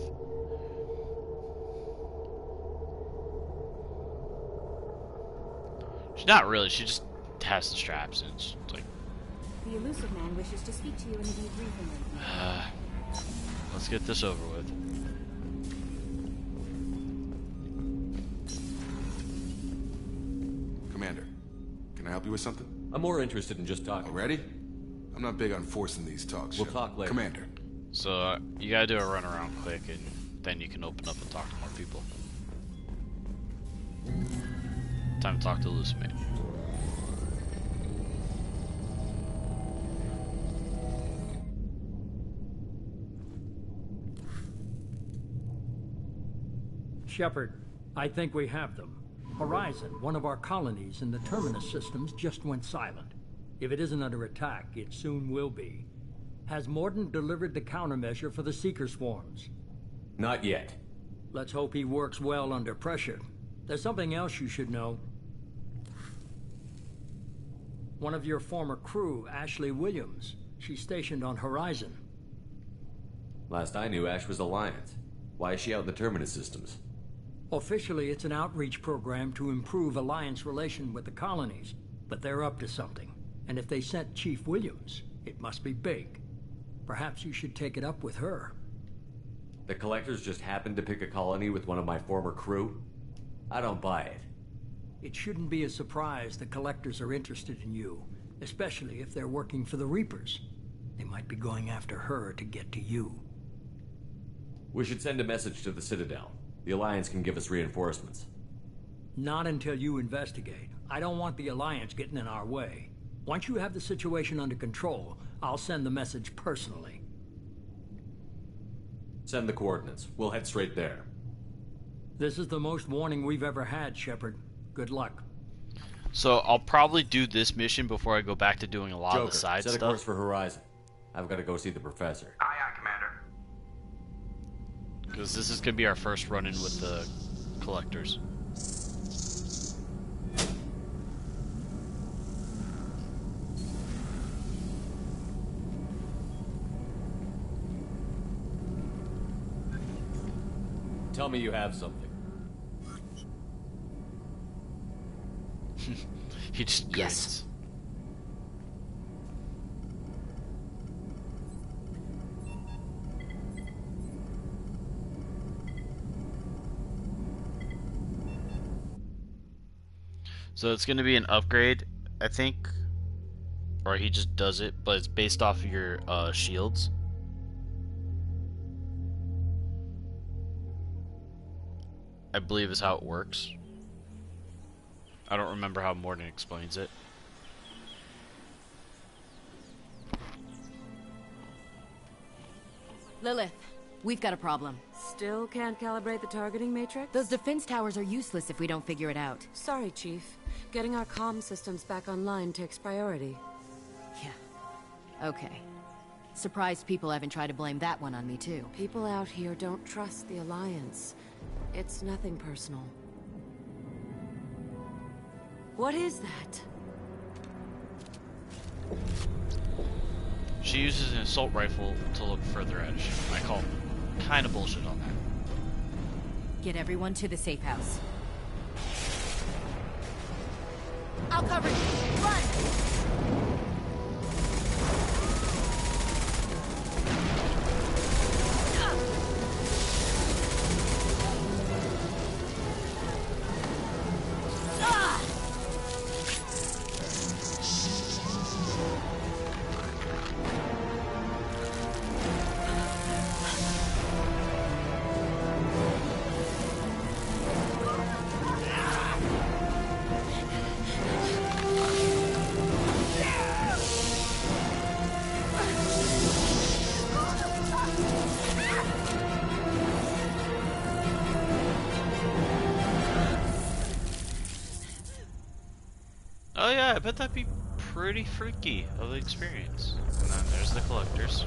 She's not really, she just has the straps and it's like... The elusive man wishes to speak to you in a debriefing room. Let's get this over with. Commander, can I help you with something? I'm more interested in just talking. Already? I'm not big on forcing these talks. We'll talk later. Commander. So, you gotta do a run around quick and then you can open up and talk to more people. Time to talk to Loose Man. Shepard, I think we have them. Horizon, one of our colonies in the Terminus systems, just went silent. If it isn't under attack, it soon will be. Has Mordant delivered the countermeasure for the Seeker swarms? Not yet. Let's hope he works well under pressure. There's something else you should know. One of your former crew, Ashley Williams, she's stationed on Horizon. Last I knew, Ash was Alliance. Why is she out in the Terminus systems? Officially, it's an outreach program to improve Alliance relation with the colonies, but they're up to something. And if they sent Chief Williams, it must be big. Perhaps you should take it up with her. The Collectors just happened to pick a colony with one of my former crew? I don't buy it. It shouldn't be a surprise the Collectors are interested in you, especially if they're working for the Reapers. They might be going after her to get to you. We should send a message to the Citadel. The Alliance can give us reinforcements. Not until you investigate. I don't want the Alliance getting in our way. Once you have the situation under control, I'll send the message personally. Send the coordinates. We'll head straight there. This is the most warning we've ever had, Shepard. Good luck. So I'll probably do this mission before I go back to doing a lot Joker, of the side set stuff. a course for Horizon. I've got to go see the professor. Aye, aye, Commander. Because this is going to be our first run-in with the Collectors. Tell me you have something. He just grins. Yes. So it's going to be an upgrade, I think. Or he just does it, but it's based off of your shields. I believe is how it works. I don't remember how Morden explains it. Lilith, we've got a problem. Still can't calibrate the targeting matrix? Those defense towers are useless if we don't figure it out. Sorry, Chief. Getting our comm systems back online takes priority. Yeah. Okay. Surprised people haven't tried to blame that one on me, too. People out here don't trust the Alliance. It's nothing personal. What is that? She uses an assault rifle to look further at a ship. I call kind of bullshit on that. Get everyone to the safe house. I'll cover you. Run! Oh yeah, I bet that'd be pretty freaky of an experience. And then there's the collectors.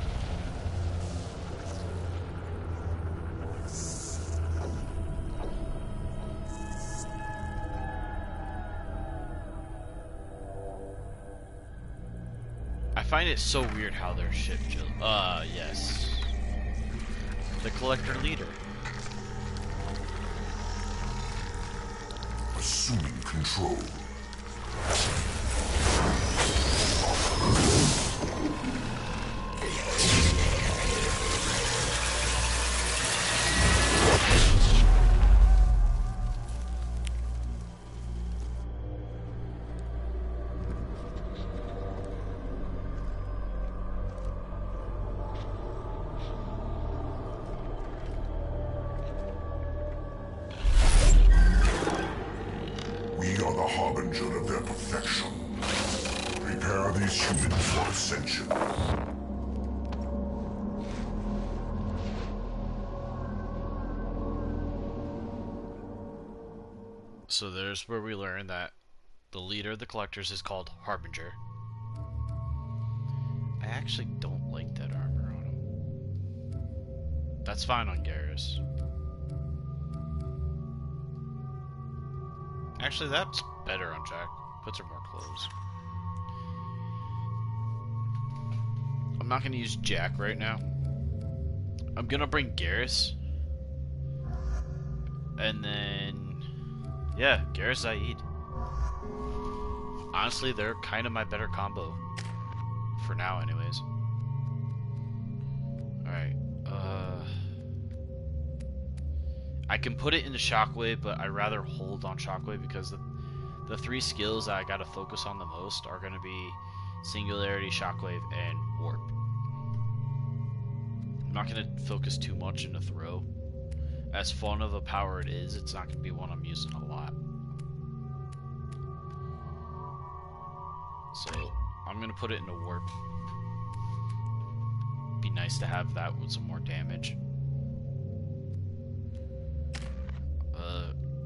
I find it so weird how their ship yes. The collector leader. Assuming control. We are the harbinger of their perfection. Prepare these humans for ascension. So there's where we learn that the leader of the collectors is called Harbinger. I actually don't like that armor on him. That's fine on Garrus. Actually, that's better on Jack. Puts her more clothes. I'm not gonna use Jack right now. I'm gonna bring Garrus. And then... yeah, Garrus Zaid. Honestly, they're kind of my better combo. For now, anyways. Alright, I can put it into Shockwave, but I'd rather hold on Shockwave because the three skills that I gotta focus on the most are gonna be Singularity, Shockwave, and Warp. I'm not gonna focus too much into Throw. As fun of a power it is, it's not gonna be one I'm using a lot. So, I'm gonna put it into Warp. Be nice to have that with some more damage.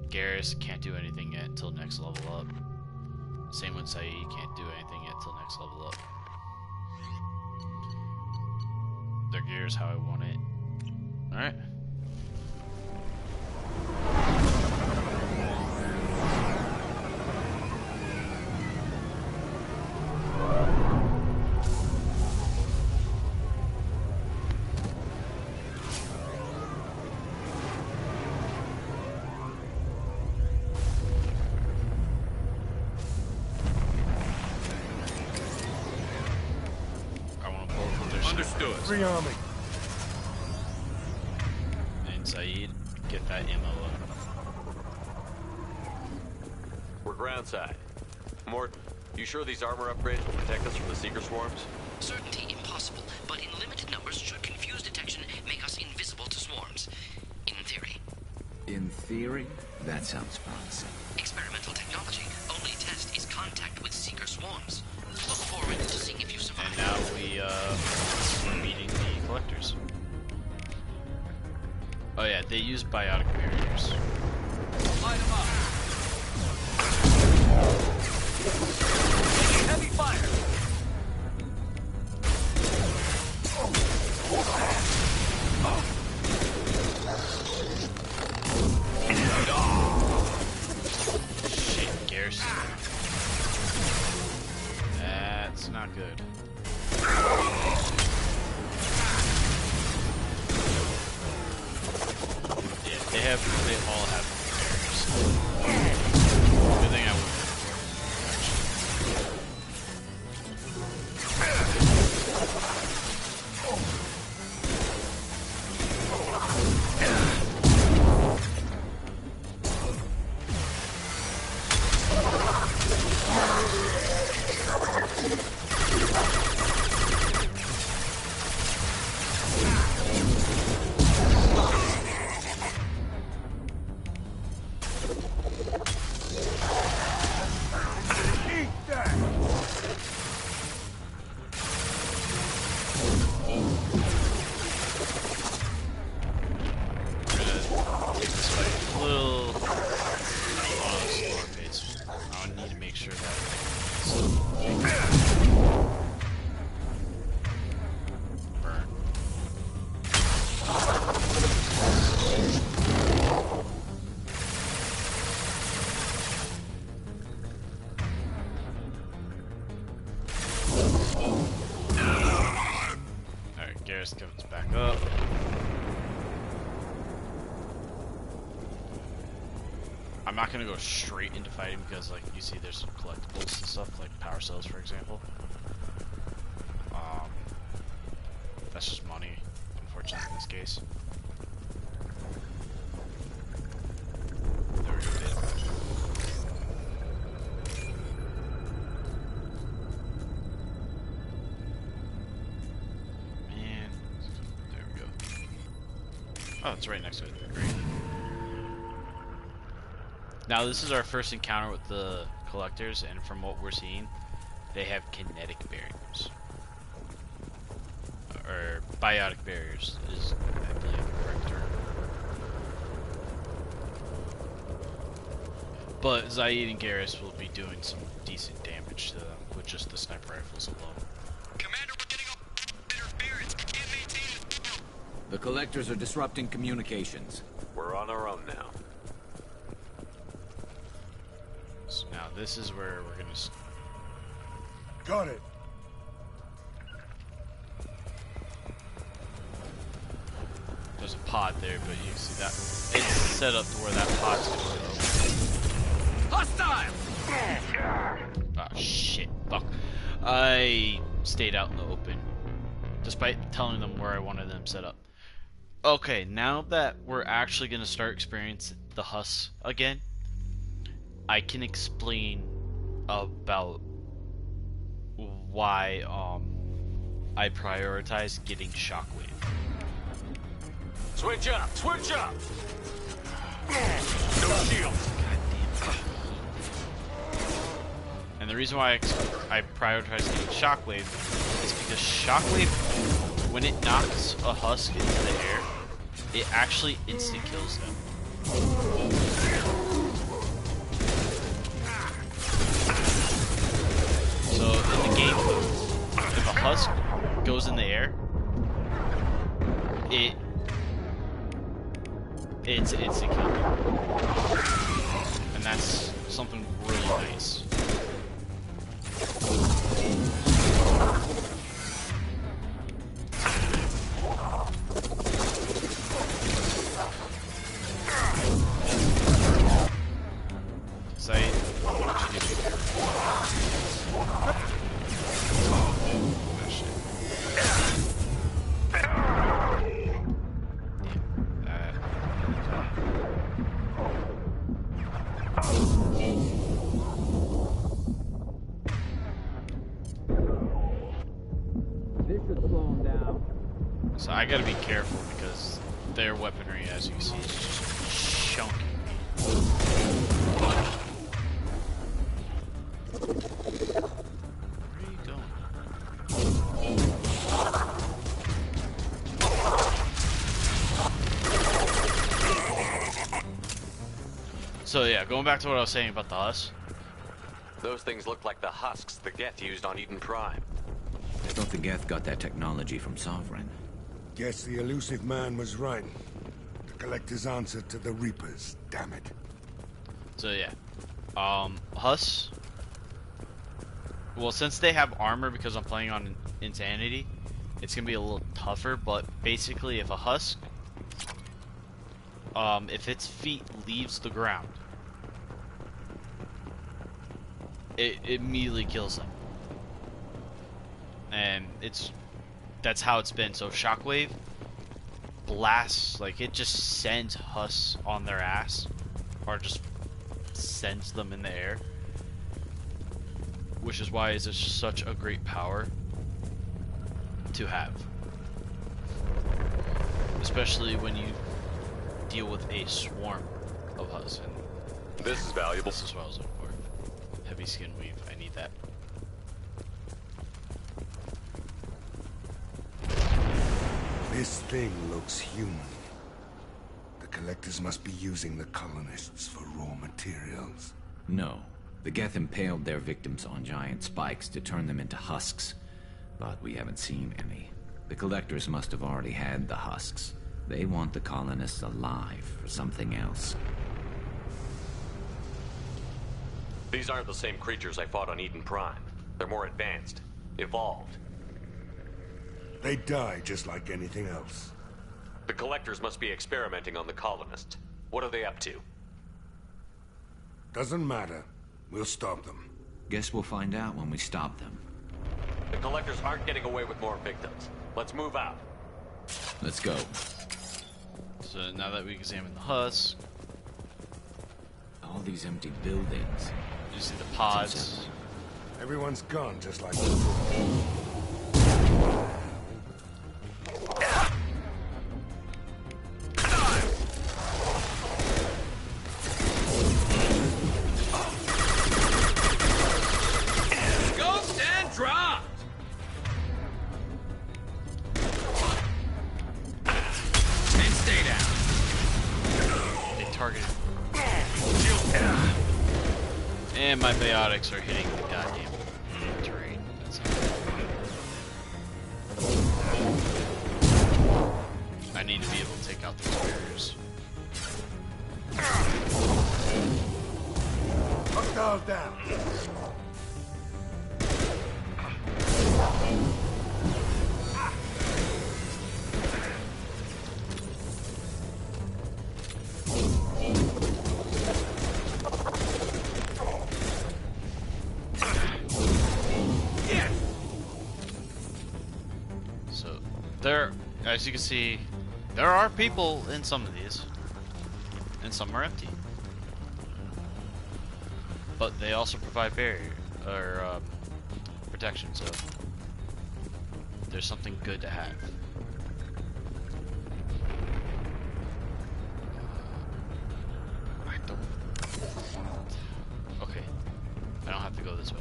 Garrus can't do anything yet until next level up. Same with Saeed, can't do anything yet until next level up. Their gear's how I want it. Alright. Understood. Free army. And Saeed, get that ammo up. We're groundside. Mort, you sure these armor upgrades will protect us from the Seeker swarms? Certainty impossible, but in limited numbers should confuse detection make us invisible to swarms. In theory. In theory? That sounds promising. Experimental technology. Only test is contact with Seeker swarms. Look forward to seeing if you survive. And now we're meeting the collectors. Oh yeah, they use biotic barriers. Light them up. Heavy fire. Shit, Garrus. That's not good. Garrus comes back up. I'm not gonna go straight into fighting because, like, you see there's some collectibles and stuff, like power cells, for example. That's just money, unfortunately, in this case. There we go, data pad. Man, there we go. Oh, it's right next to it. Great. Now, this is our first encounter with the collectors, and from what we're seeing, they have kinetic barriers. Or biotic barriers is, I believe, the correct term. But Zaid and Garrus will be doing some decent damage to them with just the sniper rifles alone. Commander, we're getting all interference. We can't maintain it. The collectors are disrupting communications. We're on our own now. So now this is where we're gonna. Got it. There's a pod there, but you can see that it's set up to where that pod's gonna go. Hostile! Ah, shit. Fuck. I stayed out in the open, despite telling them where I wanted them set up. Okay, now that we're actually gonna start experiencing the husks again, I can explain about why I prioritize getting Shockwave. Switch up! Switch up! No shield! And the reason why I prioritize getting Shockwave is because Shockwave, when it knocks a husk into the air, it actually instant kills them. So in the game, if a husk goes in the air, it's instant kill. And that's something really nice. Say, So I gotta be careful because their weaponry, as you can see, is just chunky. Where are you going? So yeah, going back to what I was saying about the husks. Those things look like the husks the Geth used on Eden Prime. I thought the Geth got that technology from Sovereign. Guess the elusive man was right. The Collector's answer to the Reapers, damn it. So yeah, husks. Well, since they have armor because I'm playing on Insanity, it's gonna be a little tougher. But basically, if a husk, if its feet leaves the ground, it immediately kills them, and that's how it's been. So Shockwave blasts, like it just sends husks on their ass, or just sends them in the air, which is why it's such a great power to have, especially when you deal with a swarm of husks. And this is valuable. This is what I was looking for. Heavy skin weave. I need that. This thing looks human. The Collectors must be using the colonists for raw materials. No. The Geth impaled their victims on giant spikes to turn them into husks. But we haven't seen any. The Collectors must have already had the husks. They want the colonists alive for something else. These aren't the same creatures I fought on Eden Prime. They're more advanced, evolved. They die just like anything else. The collectors must be experimenting on the colonists. What are they up to? Doesn't matter. We'll stop them. Guess we'll find out when we stop them. The collectors aren't getting away with more victims. Let's move out. Let's go. So now that we examine the husk, all these empty buildings. You see the pods. Everyone's gone just like before. Scoped and dropped! And stay down. They targeted. And my biotics are hitting the goddamn terrain. That's I need to be able to take out those barriers. Hostile down. So there, as you can see, there are people in some of these, and some are empty. But they also provide barrier or protection, so there's something good to have. I don't. Okay, I don't have to go this way.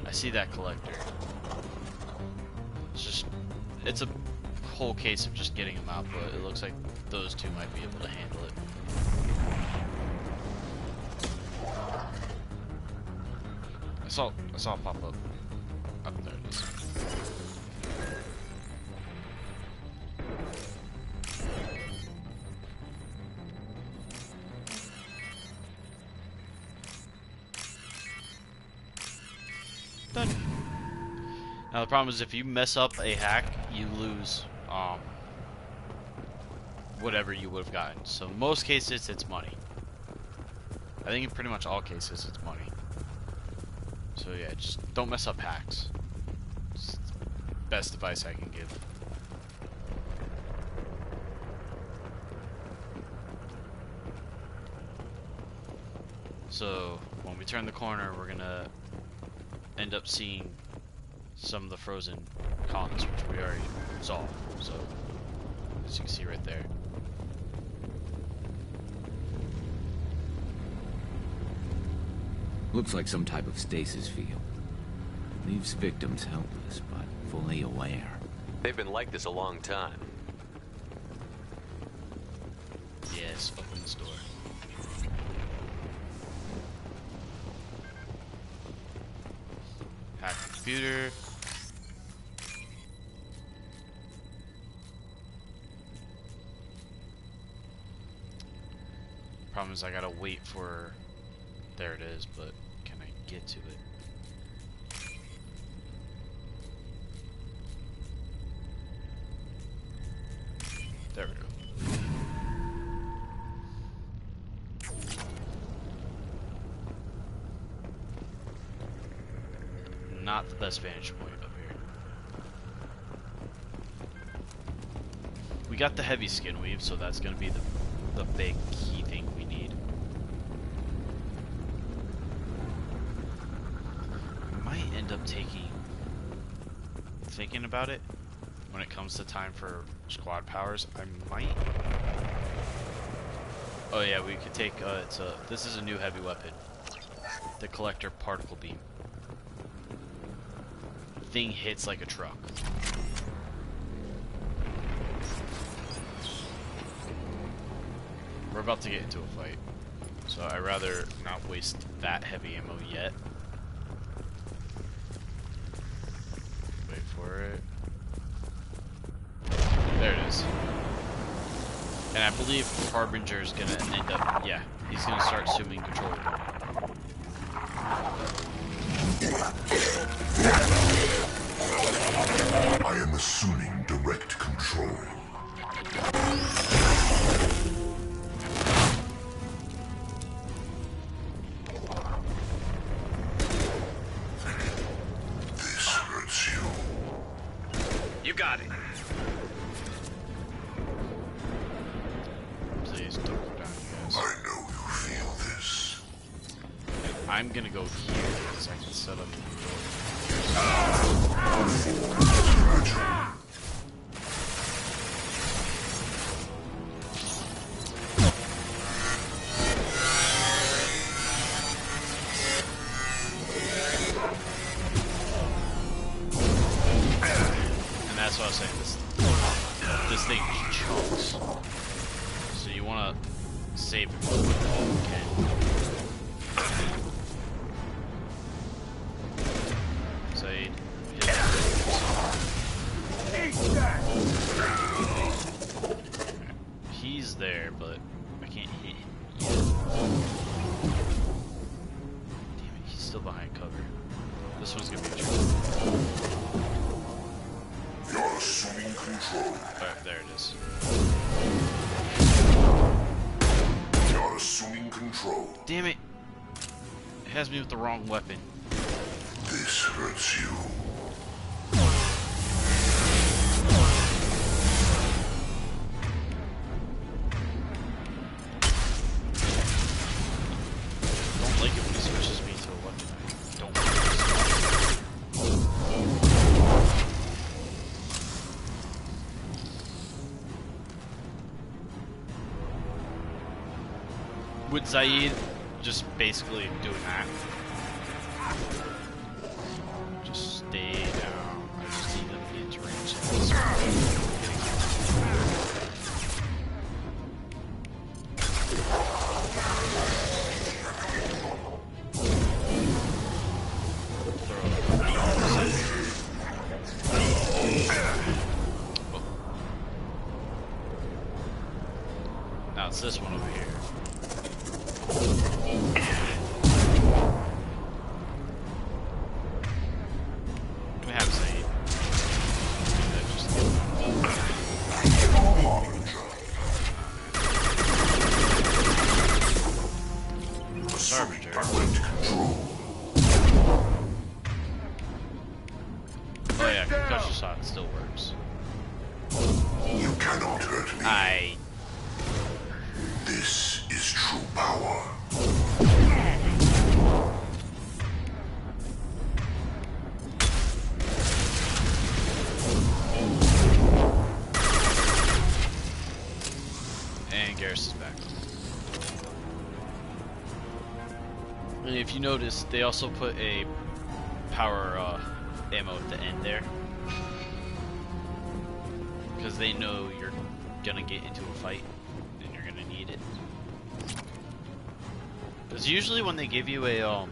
I see that collector. It's a whole case of just getting them out, but it looks like those two might be able to handle it. I saw it pop up. Up there it is. Done. Now the problem is if you mess up a hack, you lose whatever you would have gotten. So in most cases it's money. I think in pretty much all cases it's money. So yeah, just don't mess up hacks. It's the best advice I can give. So when we turn the corner, we're gonna end up seeing some of the frozen colonies, which we already saw. So as you can see right there. Looks like some type of stasis field. Leaves victims helpless, but fully aware. They've been like this a long time. Yes, open this door. Hack the computer. Problem is I gotta wait for... There it is, but can I get to it? There we go. Not the best vantage point up here. We got the heavy skin weave, so that's gonna be the big key thing we need. I might end up thinking about it when it comes to time for squad powers. I might. Oh yeah, we could take. This is a new heavy weapon. The collector particle beam. Thing hits like a truck. We're about to get into a fight, so I'd rather not waste that heavy ammo yet. Wait for it. There it is. And I believe Harbinger's gonna end up, yeah, he's gonna start assuming control. I am assuming direct control. This hurts you. You got it. Please don't go down, you guys. I know you feel this. I'm gonna go here because I can set up the and that's what I was saying, this thing chunks. So you wanna save it all you can. Zaid, he's there, but I can't hit him yet. Damn it, he's still behind cover. This one's gonna be tricky. You're assuming control. Alright, there it is. You're assuming control. Damn it! It has me with the wrong weapon. This hurts you. Don't like it when he switches me to a weapon. I don't like it. With Zaid just basically doing that. Just stay down. I just need them to get into range. Now it's this one over here. Can we have Zaid? Arbiter. Oh yeah, concussion shot still works. You cannot hurt me. This is true power. And Garrus is back. And if you notice, they also put a power ammo at the end there. Because they know you're gonna get into a fight and you're gonna need it. Because usually when they give you a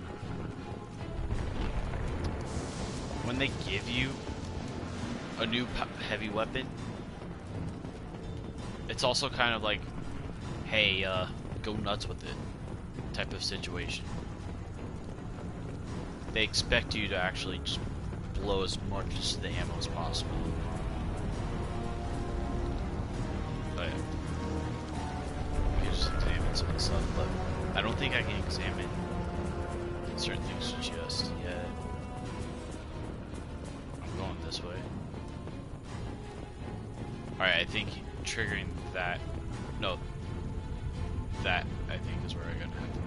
new heavy weapon, it's also kind of like, hey, go nuts with it type of situation. They expect you to actually just blow as much of the ammo as possible. But yeah. You can just examine some of the stuff, but I don't think I can examine certain things just yet. I'm going this way. Alright, I think triggering that. No. That, I think, is where I'm gonna have to go.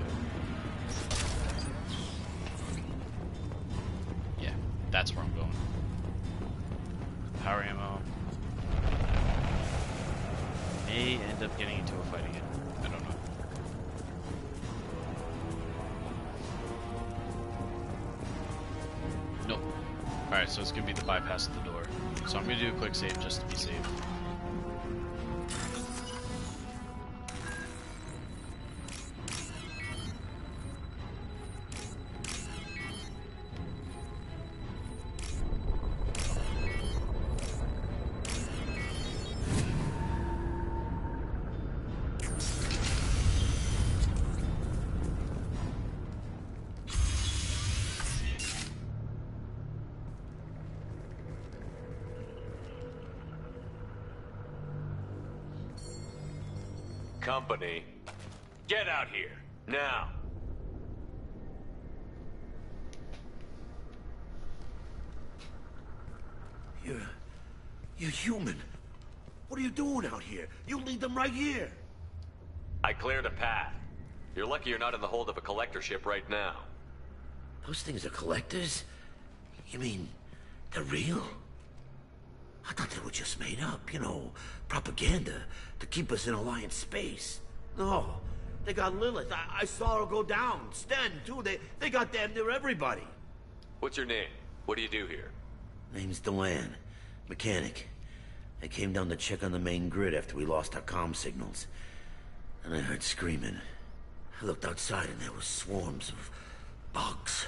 Yeah, that's where I'm going. Power ammo. May end up getting into a fight again. I don't know. Nope. Alright, so it's gonna be the bypass at the door. So I'm gonna do a quick save just to be safe. Company. Get out here, now. You're human. What are you doing out here? You lead them right here. I cleared a path. You're lucky you're not in the hold of a collector ship right now. Those things are collectors? You mean, they're real? I thought they were just made up, you know, propaganda to keep us in Alliance space. No, they got Lilith. I saw her go down. Sten, too. They got damn near everybody. What's your name? What do you do here? Name's Delan. Mechanic. I came down to check on the main grid after we lost our comm signals. And I heard screaming. I looked outside and there were swarms of bugs.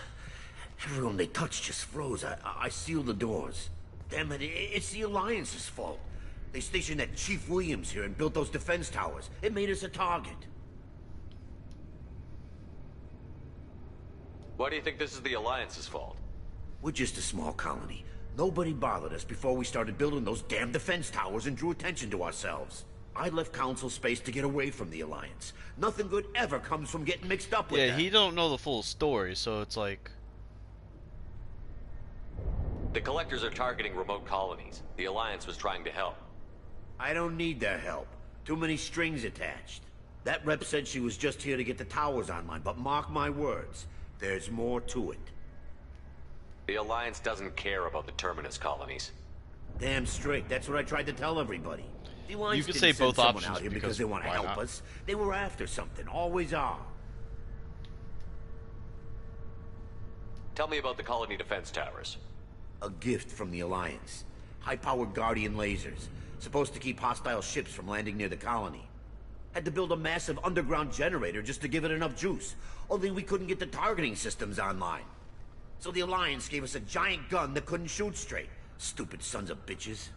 Everyone they touched just froze. I sealed the doors. Damn it, it's the Alliance's fault. They stationed that Chief Williams here and built those defense towers. It made us a target. Why do you think this is the Alliance's fault? We're just a small colony. Nobody bothered us before we started building those damn defense towers and drew attention to ourselves. I left Council space to get away from the Alliance. Nothing good ever comes from getting mixed up with that. Yeah, he don't know the full story, so it's like... The Collectors are targeting remote colonies. The Alliance was trying to help. I don't need their help. Too many strings attached. That rep said she was just here to get the towers online, but mark my words, there's more to it. The Alliance doesn't care about the Terminus colonies. Damn straight. That's what I tried to tell everybody. The Alliance You could didn't say send both someone options out here because because they want to why help not? us. They were after something. Always are. Tell me about the colony defense towers. A gift from the Alliance. High-powered Guardian lasers. Supposed to keep hostile ships from landing near the colony. Had to build a massive underground generator just to give it enough juice. Only we couldn't get the targeting systems online. So the Alliance gave us a giant gun that couldn't shoot straight. Stupid sons of bitches.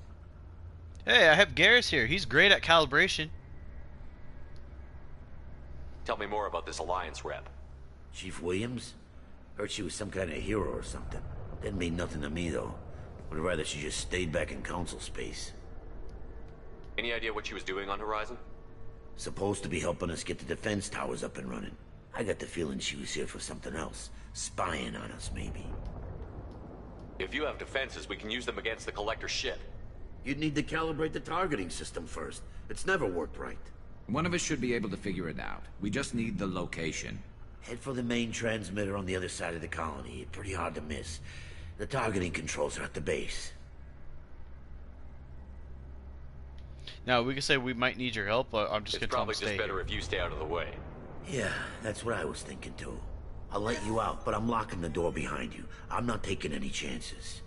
Hey, I have Garrus here. He's great at calibration. Tell me more about this Alliance rep. Chief Williams? Heard she was some kind of hero or something. Didn't mean nothing to me, though. Would rather she just stayed back in Council space. Any idea what she was doing on Horizon? Supposed to be helping us get the defense towers up and running. I got the feeling she was here for something else. Spying on us, maybe. If you have defenses, we can use them against the Collector ship. You'd need to calibrate the targeting system first. It's never worked right. One of us should be able to figure it out. We just need the location. Head for the main transmitter on the other side of the colony. Pretty hard to miss. The targeting controls are at the base. Now, we could say we might need your help, but I'm just It's going to tell him probably to just stay better here. if you stay out of the way. Yeah, that's what I was thinking too. I'll let you out, but I'm locking the door behind you. I'm not taking any chances.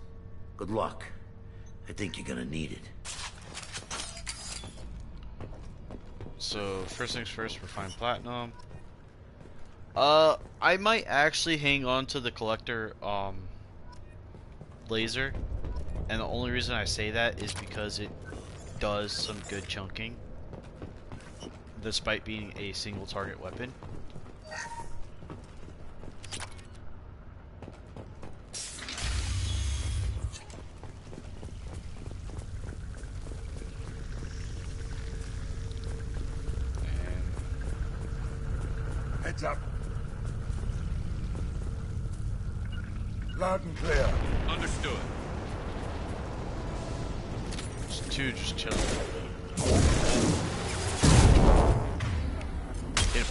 Good luck. I think you're gonna need it. So, first things first, refined platinum. I might actually hang on to the Collector, laser. And the only reason I say that is because it does some good chunking. Despite being a single target weapon. Heads up. Loud and clear. Understood. Just two just chilling. Eat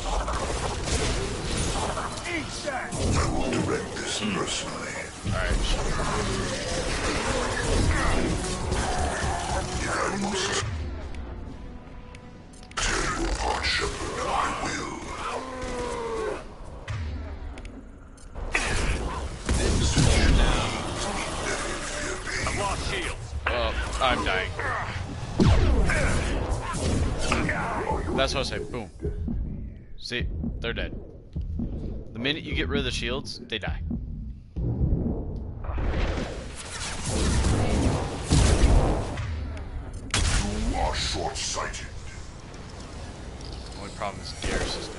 that! I will direct this personally. Alright. If I must tear you apart, Shepard, I will. I've lost shields. Oh, I'm dying. That's what I say. Boom. See, they're dead. The minute you get rid of the shields, they die. You are short-sighted. Only problem is Garrus is down.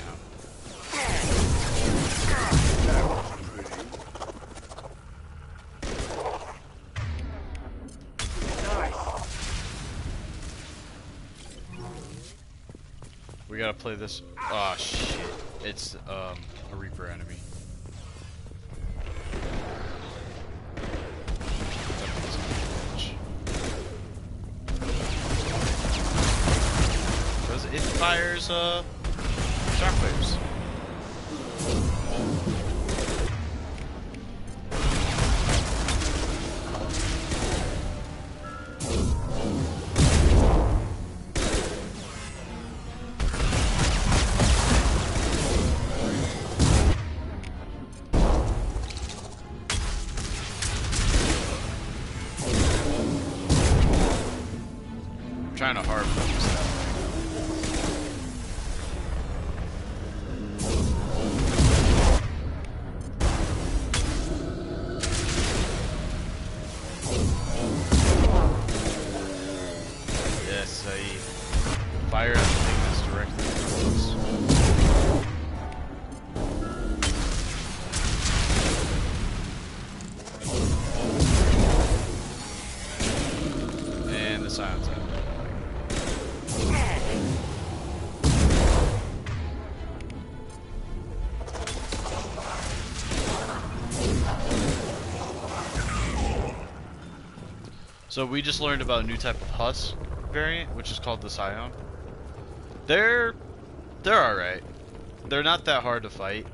We gotta play this. Oh shit! It's a Reaper enemy. Because it fires shockwaves. Trying to hard focus that way. Yes, I fire everything that's directly towards. And the silence out. So we just learned about a new type of husk variant, which is called the Scion. They're alright. They're not that hard to fight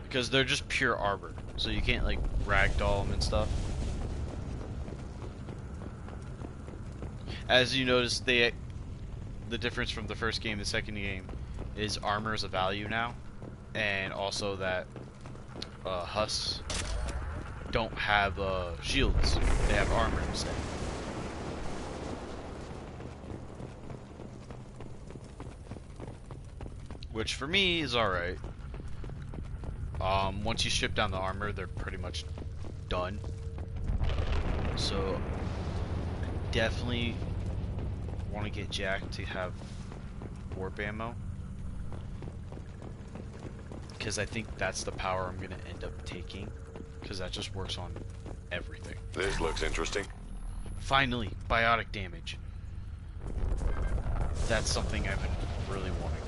because they're just pure armor, so you can't like ragdoll them and stuff. As you notice, the difference from the first game to the second game is armor is a value now, and also that husks don't have shields, they have armor instead. Which for me is alright. Once you strip down the armor, they're pretty much done. So definitely want to get Jack to have warp ammo, because I think that's the power I'm going to end up taking. Because that just works on everything. This looks interesting. Finally, biotic damage. That's something I've been really wanting.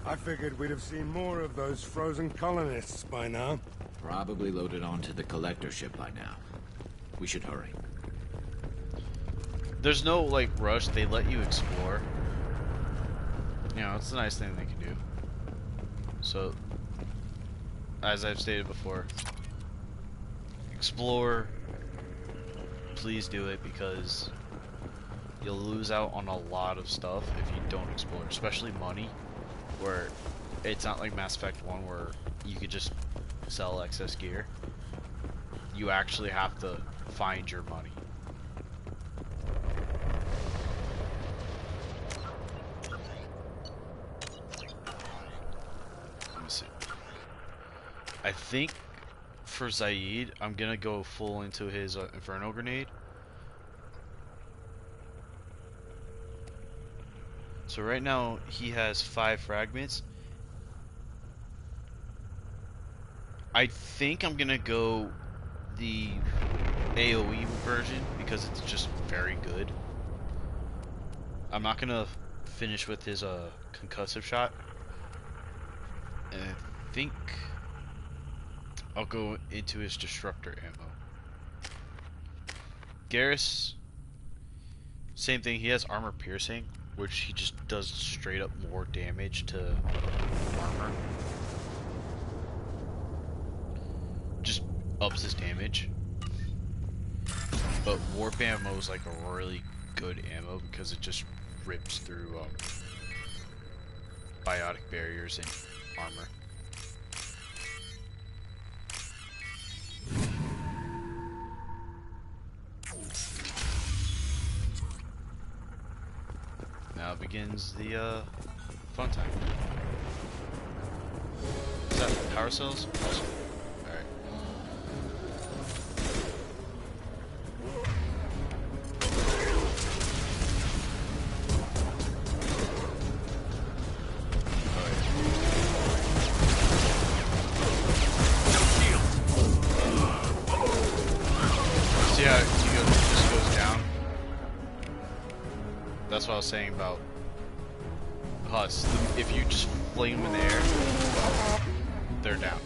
I figured we'd have seen more of those frozen colonists by now. Probably loaded onto the collector ship by now. We should hurry. There's no, like, rush. They let you explore. You know, it's a nice thing they can do. So, as I've stated before, explore. Please do it, because you'll lose out on a lot of stuff if you don't explore, especially money, where it's not like Mass Effect 1 where you could just sell excess gear. You actually have to find your money. Let me see. I think for Zaid, I'm gonna go full into his Inferno Grenade. So right now he has 5 fragments. I think I'm gonna go the AoE version because it's just very good. I'm not gonna finish with his concussive shot, and I think I'll go into his disruptor ammo. Garrus, same thing. He has armor piercing, which he just does straight up more damage to armor. Just ups his damage. But warp ammo is like a really good ammo because it just rips through biotic barriers and armor. Now begins the fun time. Is that power cells? Awesome. Alright. See how it just goes down? what I was saying about Huss. If you just fling them in the air, they're down.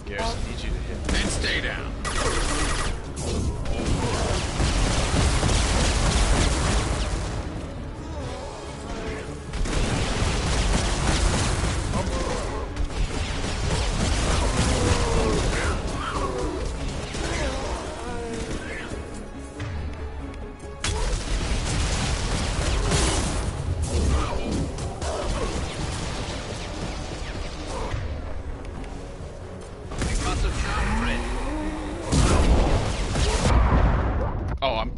Garrison needs you to hit. And stay down.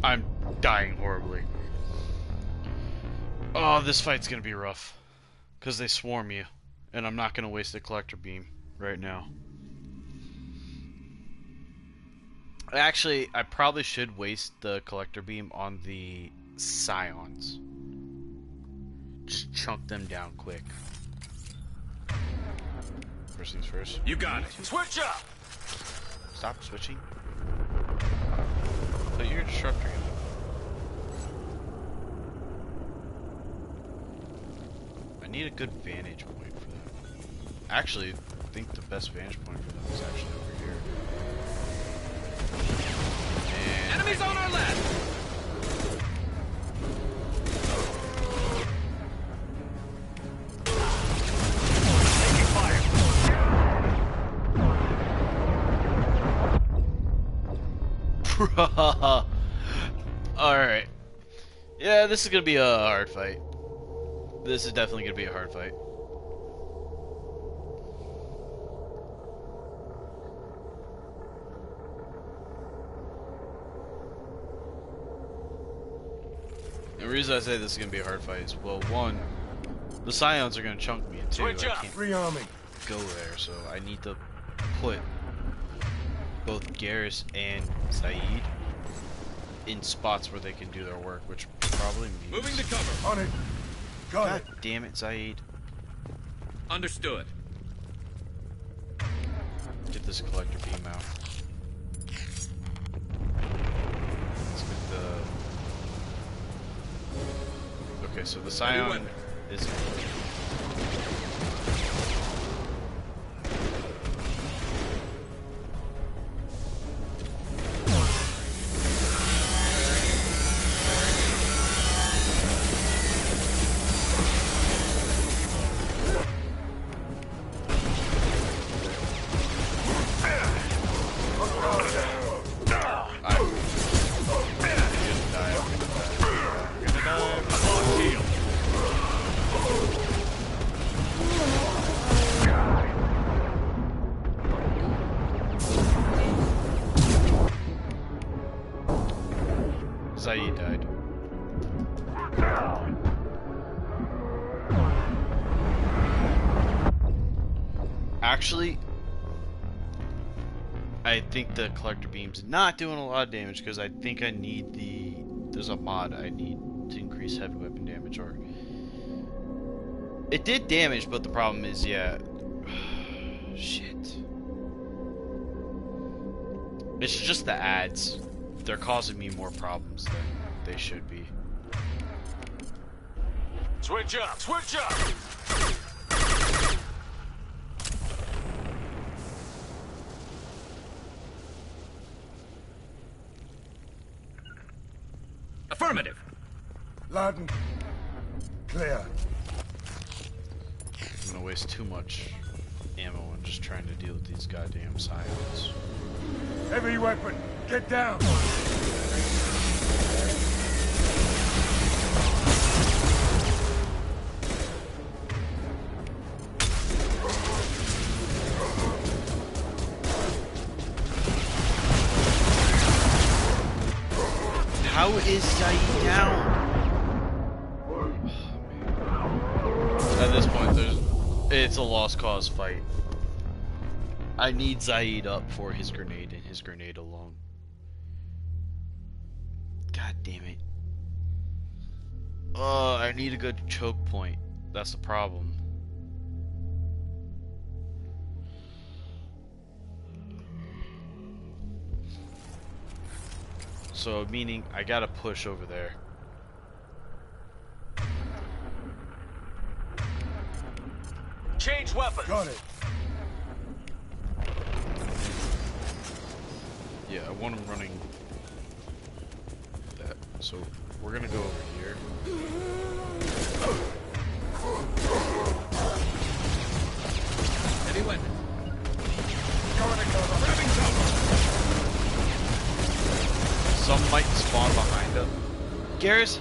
I'm dying horribly. Oh, this fight's gonna be rough. Because they swarm you. And I'm not gonna waste the collector beam right now. Actually, I probably should waste the collector beam on the scions. Just chunk them down quick. First things first. You got it. Switch up! Stop switching. But you're disrupting it. I need a good vantage point for that. Actually, I think the best vantage point for them is actually over here. And enemies on our left! Alright. Yeah, this is gonna be a hard fight. This is definitely gonna be a hard fight. The reason I say this is gonna be a hard fight is, well, one, the scions are gonna chunk me, and two, I can't go there, so I need to put both Garrus and Zaid in spots where they can do their work, which probably means... Moving to cover. On it. God damn it, Zaid. Understood. Get this collector beam out. Let's get the... Okay, so the scion is... Zaid died. Actually, I think the collector beam's not doing a lot of damage because I think I need the... There's a mod I need to increase heavy weapon damage, or... It did damage, but the problem is, yeah... Shit. It's just the ads. They're causing me more problems than they should be. Switch up! Switch up! Affirmative. Loud and clear. I'm gonna waste too much ammo on just trying to deal with these goddamn scions. Heavy weapon, get down! How is Zaid down? At this point, it's a lost cause fight. I need Zaid up for his grenade and his grenade alone. God damn it. I need a good choke point. That's the problem. So, meaning I gotta push over there. Change weapons. Got it. Yeah, I want him running that. So we're gonna go over here. Heavy weapon. Some might spawn behind us. Garrus,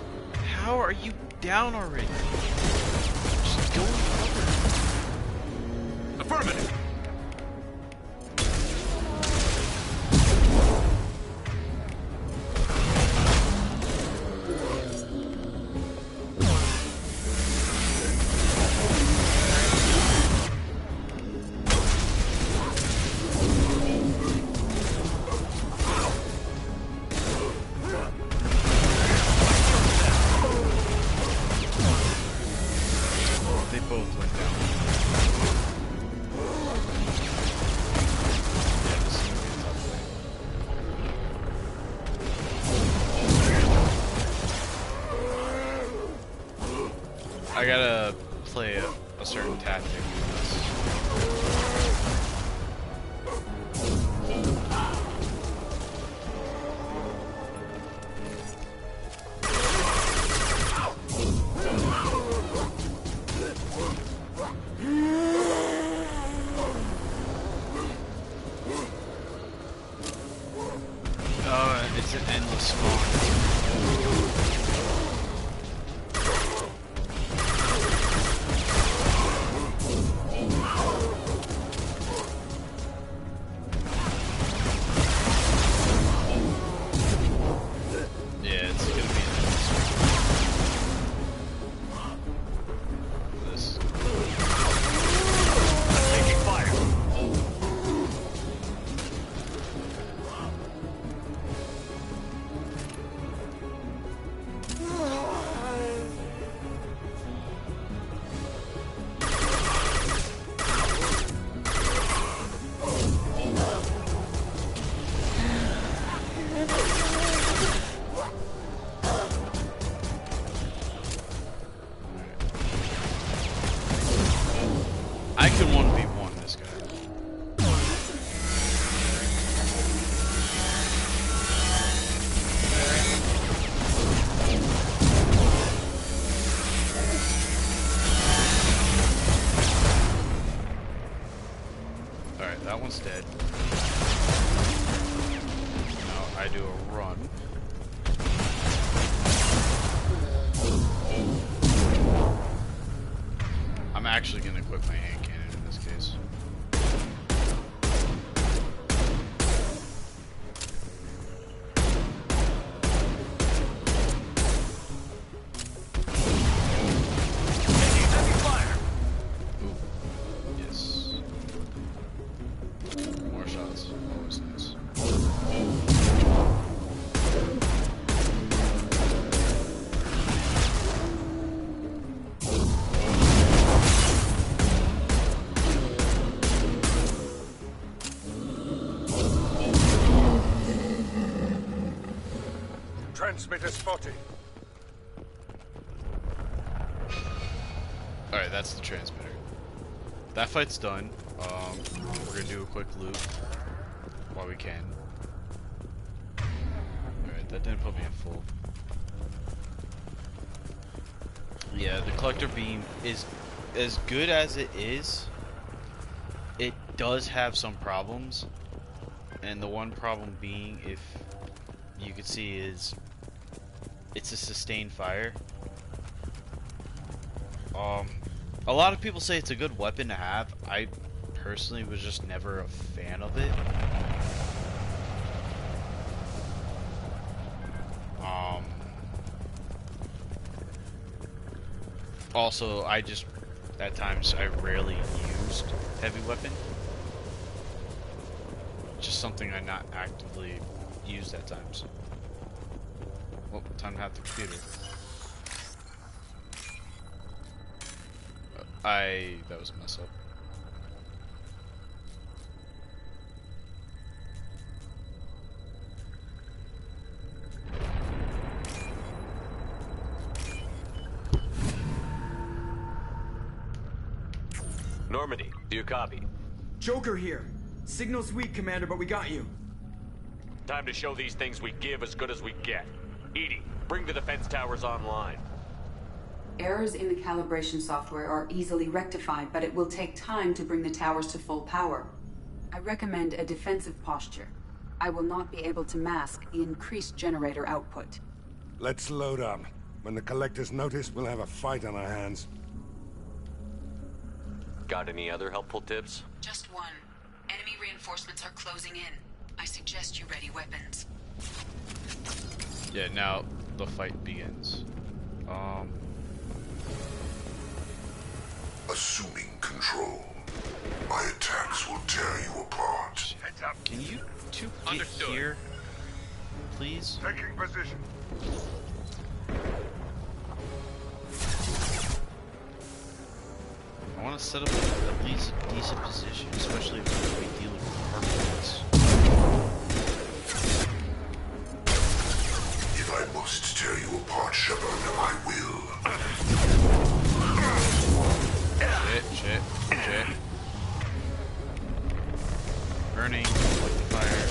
how are you down already? Just go and cover. Affirmative. They both went down. Yeah, this is gonna be a tough fight. I gotta play a certain tactic with this. It's an endless spawn. Yeah, it's gonna be an endless this. Taking fire. I can 1v1 this guy. Alright, that one's dead. Now I do a run. I'm actually gonna equip my hand cannon in this case. Taking heavy fire. Ooh. Yes. More shots. Always nice. Transmitter spotted. Alright, that's the transmitter. That fight's done. We're gonna do a quick loop while we can. Alright, that didn't put me in full. Yeah, the collector beam is as good as it is. It does have some problems, and the one problem being, if you could see, is it's a sustained fire. A lot of people say it's a good weapon to have. I personally was just never a fan of it. Also, at times, I rarely used heavy weapon. Just something I not actively used at times. Well, time to have the computer. That was a mess up. Normandy, do you copy? Joker here. Signal's weak, Commander, but we got you. Time to show these things we give as good as we get. Edie, bring the defense towers online. Errors in the calibration software are easily rectified, but it will take time to bring the towers to full power. I recommend a defensive posture. I will not be able to mask the increased generator output. Let's load up. When the Collectors notice, we'll have a fight on our hands. Got any other helpful tips? Just one. Enemy reinforcements are closing in. I suggest you ready weapons. Yeah, now the fight begins. Assuming control, my attacks will tear you apart. Heads up. Can you two get here, please? Taking position. I want to set up at least a decent position, especially if we're dealing with hardpoints. If I must tear you apart, Shepard, I will. Shit. Burning, like the fire.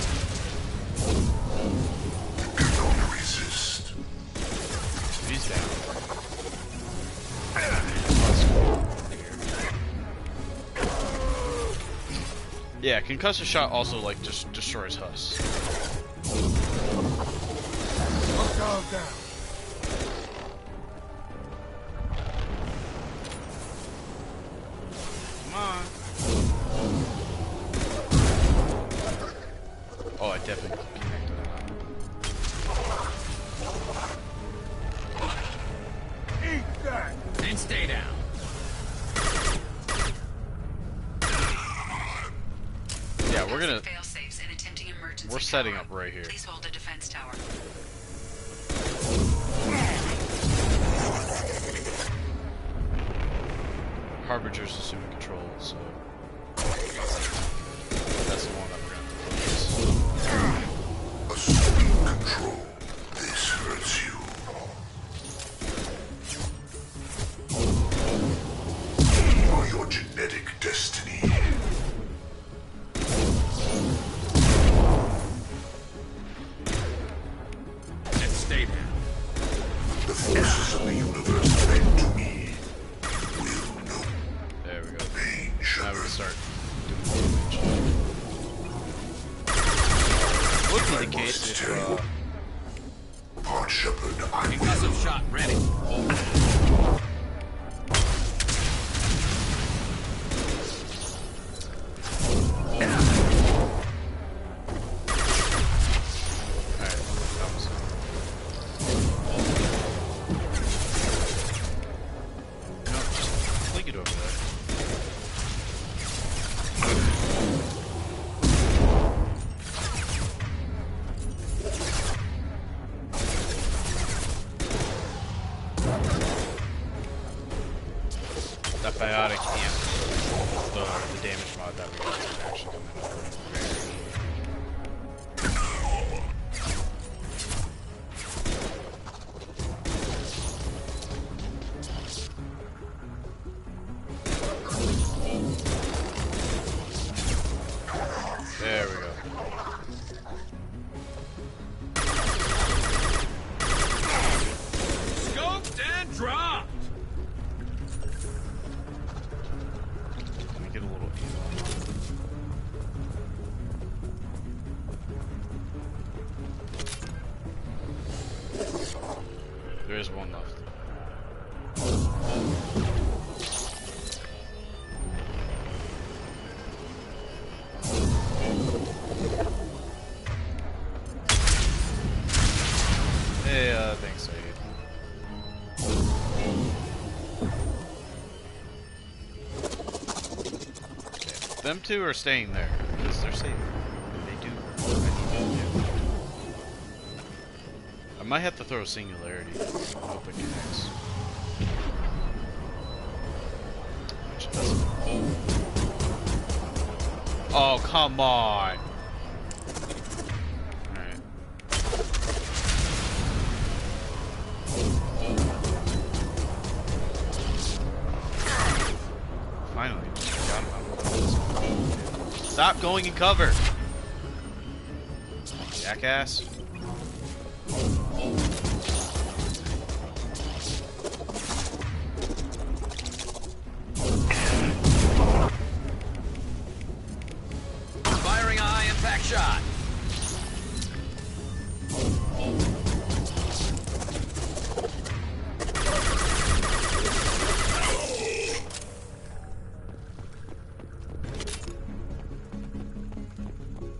You cannot resist. He's down. Yeah, concussive shot also like just destroys husks. Hostile down. Come on. Oh, I definitely connected that. Eat that. And stay down. Yeah, we're gonna. Fail-safes and attempting emergency We're setting power. up right here. Please hold the defense tower. Harbinger's assuming control, so that's the one that we're gonna have to focus. Assuming control. This hurts you. You are your genetic destiny. And stay down. The forces of the universe bend to me. Will know There we go. pain, Now we can Shepard. start doing damage. Would be the case if Apart, Shepard, I will. Concussive shot ready. Alright, that was no, just flick it over there. That biotic amp, the damage mod that we got is actually coming up very. There we go. Scoped and dropped. Let me get a little aim. There is one left. Hey, thanks, Saeed. Okay. Them two are staying there, because they're safe. They do what I need them to do. I might have to throw a singularity. I hope it connects. Which it doesn't. Oh, come on! Alright. Finally. forgot about it. Stop going in cover! Jackass. Firing a high-impact shot.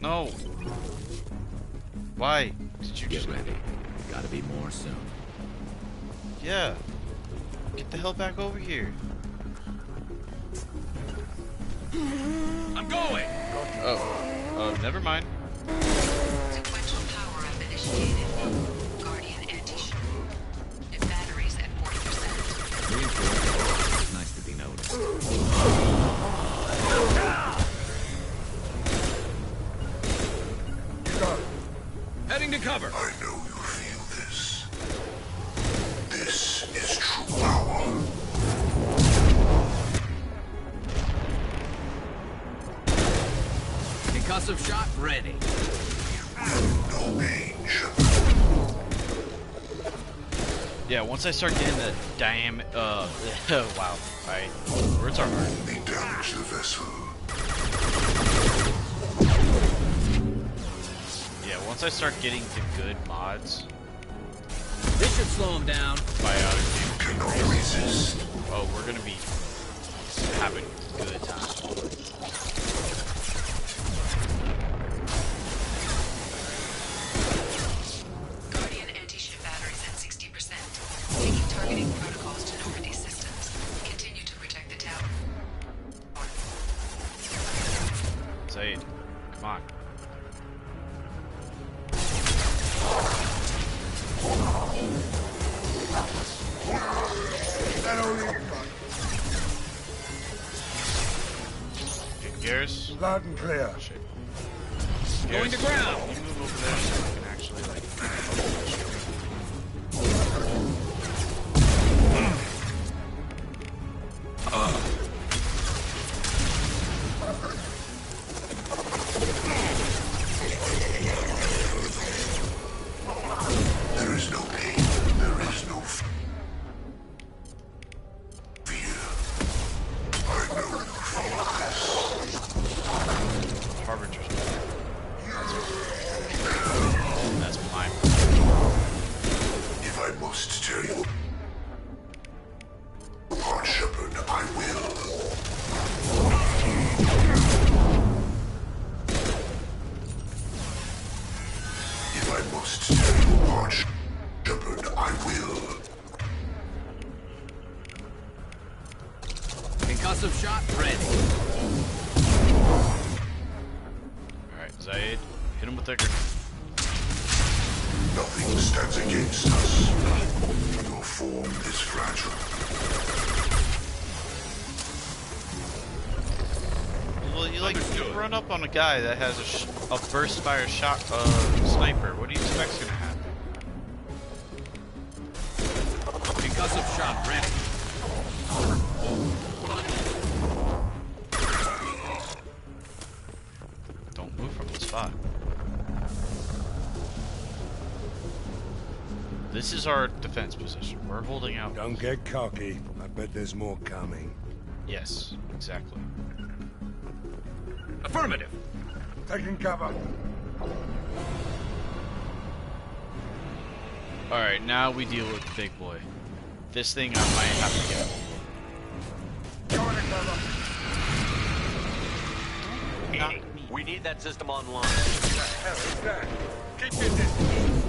No. Why did you Get just... ready. Gotta be more soon. Yeah. Get the hell back over here. I'm going. Oh. Never mind. Sequential power-up initiated. Guardian anti-ship. If batteries at 40%. Reinforced. It's nice to be noticed. Heading to cover. I know you feel this. This is true power. Concussive shot ready. No pain, Yeah, once I start getting the wow. Alright. Words are hard. Only damage the vessel. Yeah, once I start getting the good mods. This should slow him down. Biotic cannot resist. Oh, we're gonna be having a good time. Guardian anti-ship batteries at 60%. Taking targeting protocols to Normandy systems. Continue to protect the tower. Zaid, come on. Get gears. Loud and clear. Shit. Going to ground. Can you move over there so I can actually like... There is no pain. There is no fear. I know you feel this. Harbinger's back. That's mine. If I must tear you apart, Shepard, I will. If I must tear you apart, Shepard, I will. Concussive shot ready. Alright, Zaid, hit him with that grenade. Nothing stands against us. Your form is fragile. Well, you like run up on a guy that has a burst fire shot sniper. What do you expect's gonna happen? Concussive shot ready. Don't move from the spot. This is our defense position. We're holding out. Don't get cocky. I bet there's more coming. Yes, exactly. Affirmative. Taking cover. Alright, now we deal with the big boy. This thing I might have to get. We need that system online. What the hell is that? Keep your distance.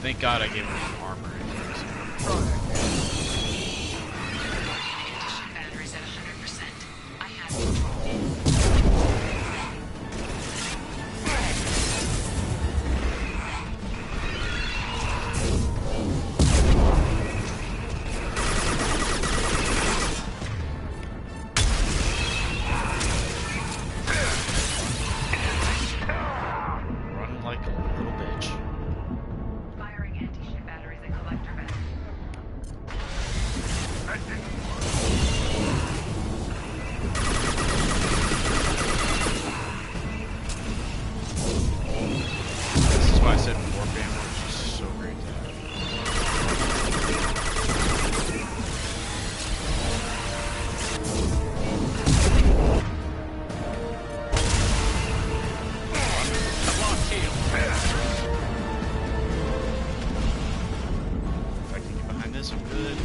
Thank God I gave him some armor. Batteries at 100%. I have control. Running like a little bitch. Firing anti-ship batteries at collector vent. This is why I said warp ammo is just so great to have. If I can get behind this, I'm good.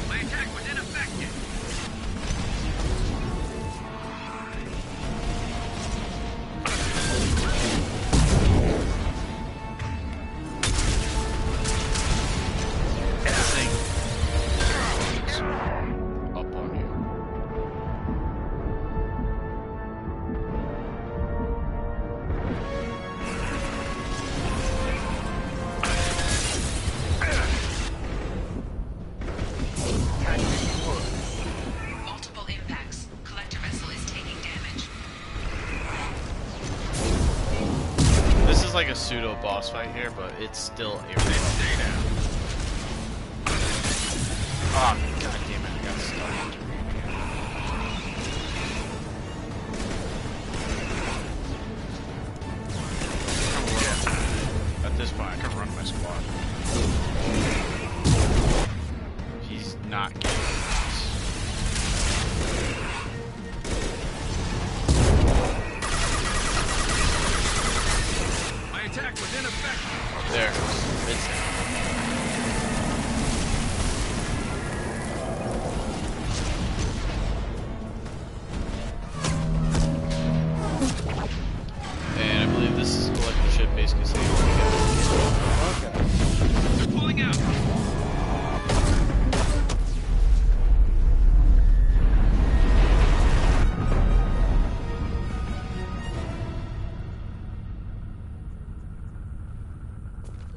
My attack was ineffective. This thing is up on you. Multiple impacts. Collector vessel is taking damage. This is like a pseudo boss fight here, but it's still a stay down. Oh, god damn it, I got stuck. At this point, I can run my squad. He's not getting this. My attack was ineffective. There. It's down. And I believe this is a collector ship basically saying Okay. They're pulling out.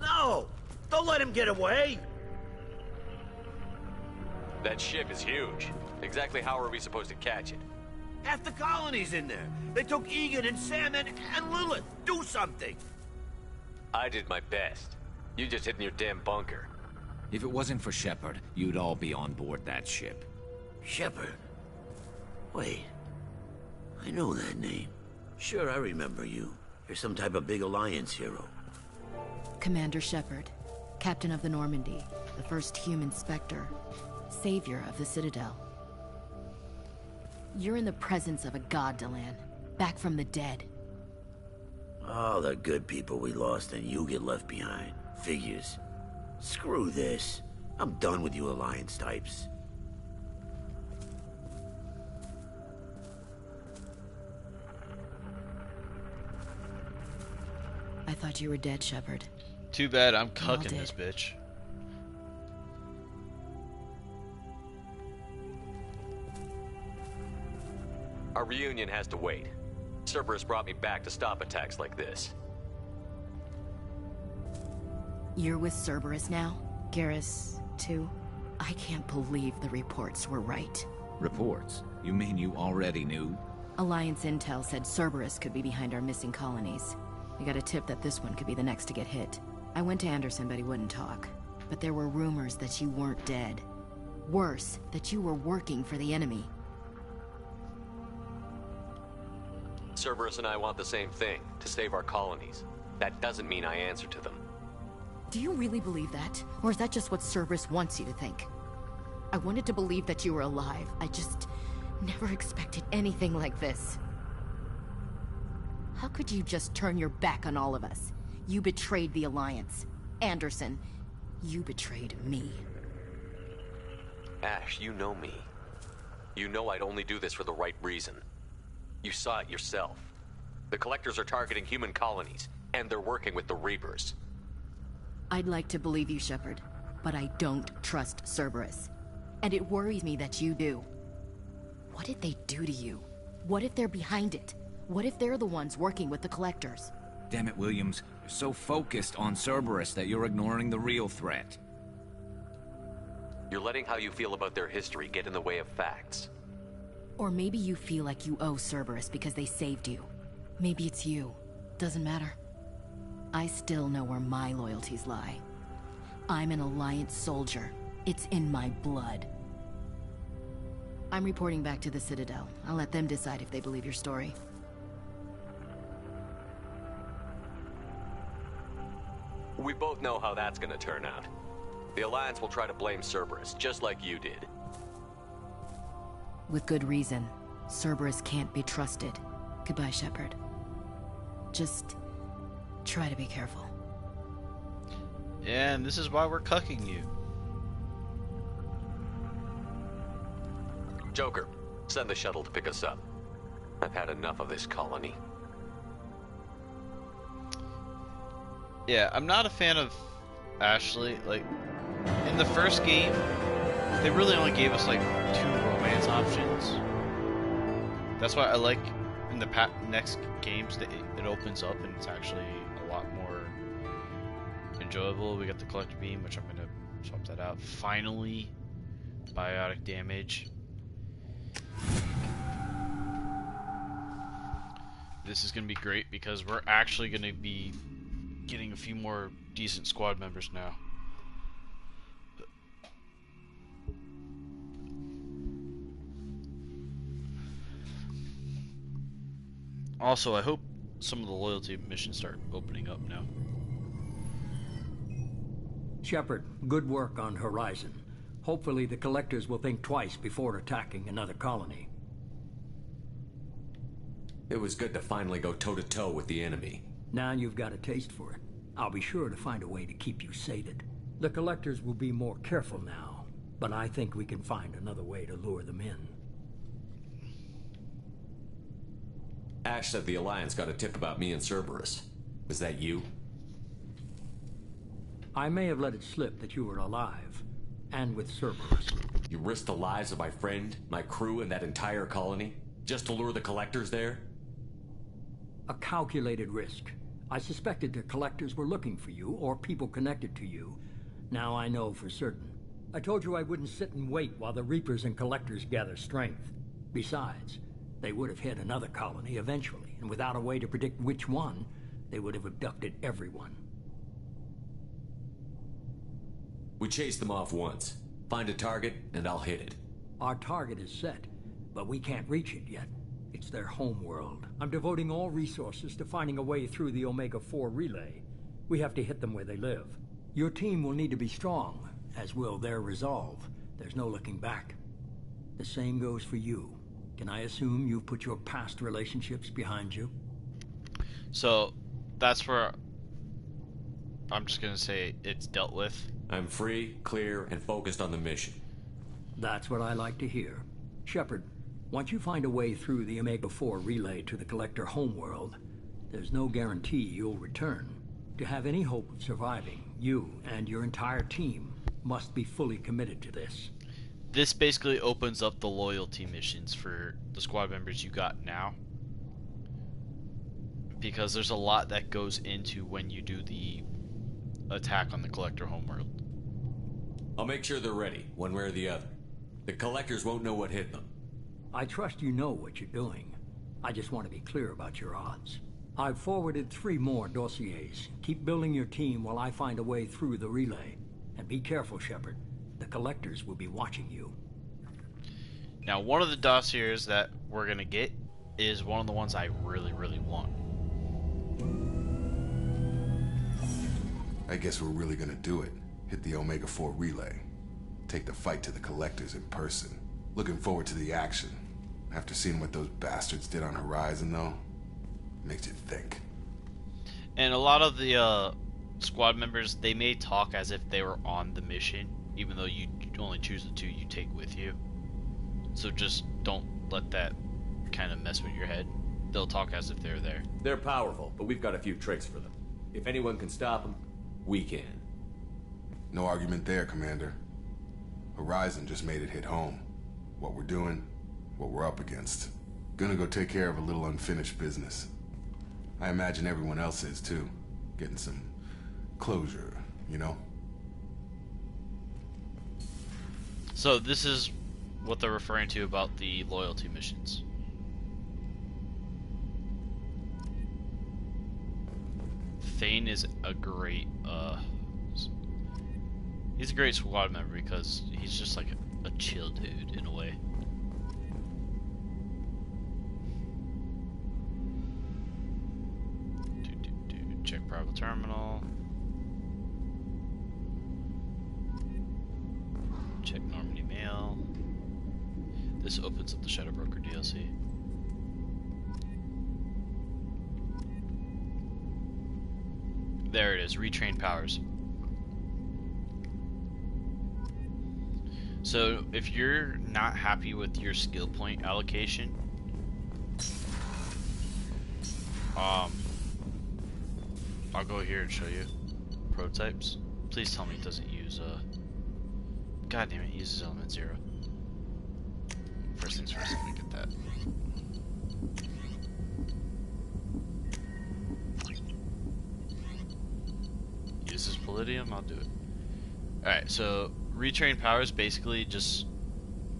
No! Don't let him get away! That ship is huge. Exactly how are we supposed to catch it? Half the colony's in there. They took Egan and Sam and Lilith. Do something! I did my best. You just hid in your damn bunker. If it wasn't for Shepard, you'd all be on board that ship. Shepard? Wait. I know that name. Sure, I remember you. You're some type of big Alliance hero. Commander Shepard, Captain of the Normandy, the first human Spectre, savior of the Citadel. You're in the presence of a god, Delan, back from the dead. All the good people we lost and you get left behind. Figures. Screw this. I'm done with you Alliance types. I thought you were dead, Shepard. too bad I'm All cucking dead. this bitch. Our reunion has to wait. Cerberus brought me back to stop attacks like this. You're with Cerberus now? Garrus, too? I can't believe the reports were right. Reports? You mean you already knew? Alliance intel said Cerberus could be behind our missing colonies. We got a tip that this one could be the next to get hit. I went to Anderson, but he wouldn't talk. But there were rumors that you weren't dead. Worse, that you were working for the enemy. Cerberus and I want the same thing, to save our colonies. That doesn't mean I answer to them. Do you really believe that? Or is that just what Cerberus wants you to think? I wanted to believe that you were alive. I just never expected anything like this. How could you just turn your back on all of us? You betrayed the Alliance. Anderson, you betrayed me. Ash, you know me. You know I'd only do this for the right reason. You saw it yourself. The Collectors are targeting human colonies, and they're working with the Reapers. I'd like to believe you, Shepard, but I don't trust Cerberus. And it worries me that you do. What did they do to you? What if they're behind it? What if they're the ones working with the Collectors? Damn it, Williams. You're so focused on Cerberus that you're ignoring the real threat. You're letting how you feel about their history get in the way of facts. Or maybe you feel like you owe Cerberus because they saved you. Maybe it's you. Doesn't matter. I still know where my loyalties lie. I'm an Alliance soldier. It's in my blood. I'm reporting back to the Citadel. I'll let them decide if they believe your story. We both know how that's gonna turn out. The Alliance will try to blame Cerberus, just like you did. With good reason. Cerberus can't be trusted. Goodbye, Shepard. Just try to be careful. Yeah, and this is why we're cucking you. Joker, send the shuttle to pick us up. I've had enough of this colony. Yeah, I'm not a fan of Ashley. Like, in the first game, they really only gave us like 2 romance options. That's why I like in the next games that it opens up and it's actually a lot more enjoyable. We got the collector beam, which I'm gonna swap that out. Finally, biotic damage. This is gonna be great because we're actually gonna be getting a few more decent squad members now. Also, I hope some of the loyalty missions start opening up now. Shepard, good work on Horizon. Hopefully the Collectors will think twice before attacking another colony. It was good to finally go toe-to-toe with the enemy. Now you've got a taste for it. I'll be sure to find a way to keep you sated. The Collectors will be more careful now, but I think we can find another way to lure them in. Ash said the Alliance got a tip about me and Cerberus. Was that you? I may have let it slip that you were alive, and with Cerberus. You risked the lives of my friend, my crew, and that entire colony, just to lure the Collectors there? A calculated risk. I suspected the Collectors were looking for you, or people connected to you. Now I know for certain. I told you I wouldn't sit and wait while the Reapers and Collectors gather strength. Besides, they would have hit another colony eventually, and without a way to predict which one, they would have abducted everyone. We chased them off once. Find a target, and I'll hit it. Our target is set, but we can't reach it yet. It's their home world. I'm devoting all resources to finding a way through the Omega-4 relay. We have to hit them where they live. Your team will need to be strong, as will their resolve. There's no looking back. The same goes for you. Can I assume you've put your past relationships behind you? So, that's where I'm just gonna say it's dealt with. I'm free, clear, and focused on the mission. That's what I like to hear. Shepard, once you find a way through the Omega-4 relay to the Collector homeworld, there's no guarantee you'll return. To have any hope of surviving, you and your entire team must be fully committed to this. This basically opens up the loyalty missions for the squad members you got now. Because there's a lot that goes into when you do the attack on the Collector homeworld. I'll make sure they're ready, one way or the other. The Collectors won't know what hit them. I trust you know what you're doing. I just want to be clear about your odds. I've forwarded 3 more dossiers. Keep building your team while I find a way through the relay. And be careful, Shepard. The Collectors will be watching you. Now, one of the dossiers that we're gonna get is one of the ones I really, really want. I guess we're really gonna do it. Hit the Omega-4 relay. Take the fight to the Collectors in person. Looking forward to the action. After seeing what those bastards did on Horizon, though, makes you think. And a lot of the squad members, they may talk as if they were on the mission, even though you only choose the 2 you take with you. So just don't let that kind of mess with your head. They'll talk as if they're there. They're powerful, but we've got a few tricks for them. If anyone can stop them, we can. No argument there, Commander. Horizon just made it hit home. What we're doing, what we're up against. Gonna go take care of a little unfinished business. I imagine everyone else is too. Getting some closure, you know? So this is what they're referring to about the loyalty missions. Thane is a great, he's a great squad member because he's just like a chill dude in a way. Check Bravo Terminal. Check Normandy Mail. This opens up the Shadow Broker DLC. There it is, retrain powers. So if you're not happy with your skill point allocation, I'll go here and show you prototypes. Please tell me it doesn't use God damn it, it uses element 0. First things first, let me get that. Uses palladium, I'll do it. Alright, so retrain powers basically just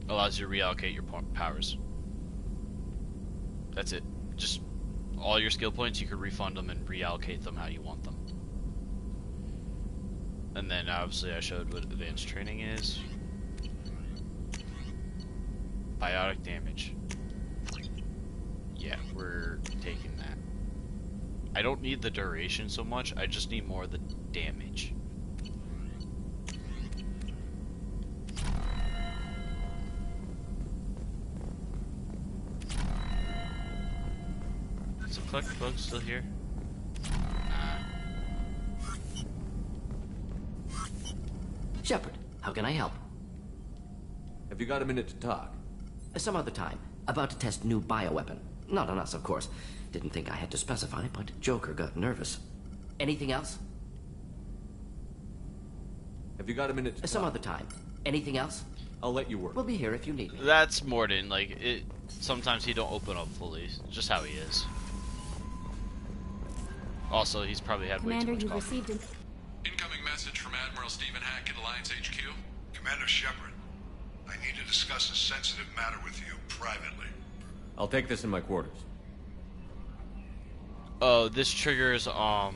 allows you to reallocate your powers. That's it. Just all your skill points, you can refund them and reallocate them how you want them. And then obviously I showed what advanced training is. Biotic damage. Yeah, we're taking that. I don't need the duration so much, I just need more of the damage. Is the collect bug still here? Shepard, how can I help? Have you got a minute to talk? Some other time. About to test new bioweapon. Not on us, of course. Didn't think I had to specify, but Joker got nervous. Anything else? Have you got a minute to Some talk? other time. Anything else? I'll let you work. We'll be here if you need me. That's Morden, like, it. Sometimes he don't open up fully. It's just how he is. Also, he's probably had Commander, way too you've much coffee. received an Incoming message from Admiral Stephen Hackett, Alliance HQ. Commander Shepard, I need to discuss a sensitive matter with you privately. I'll take this in my quarters. Oh, this triggers the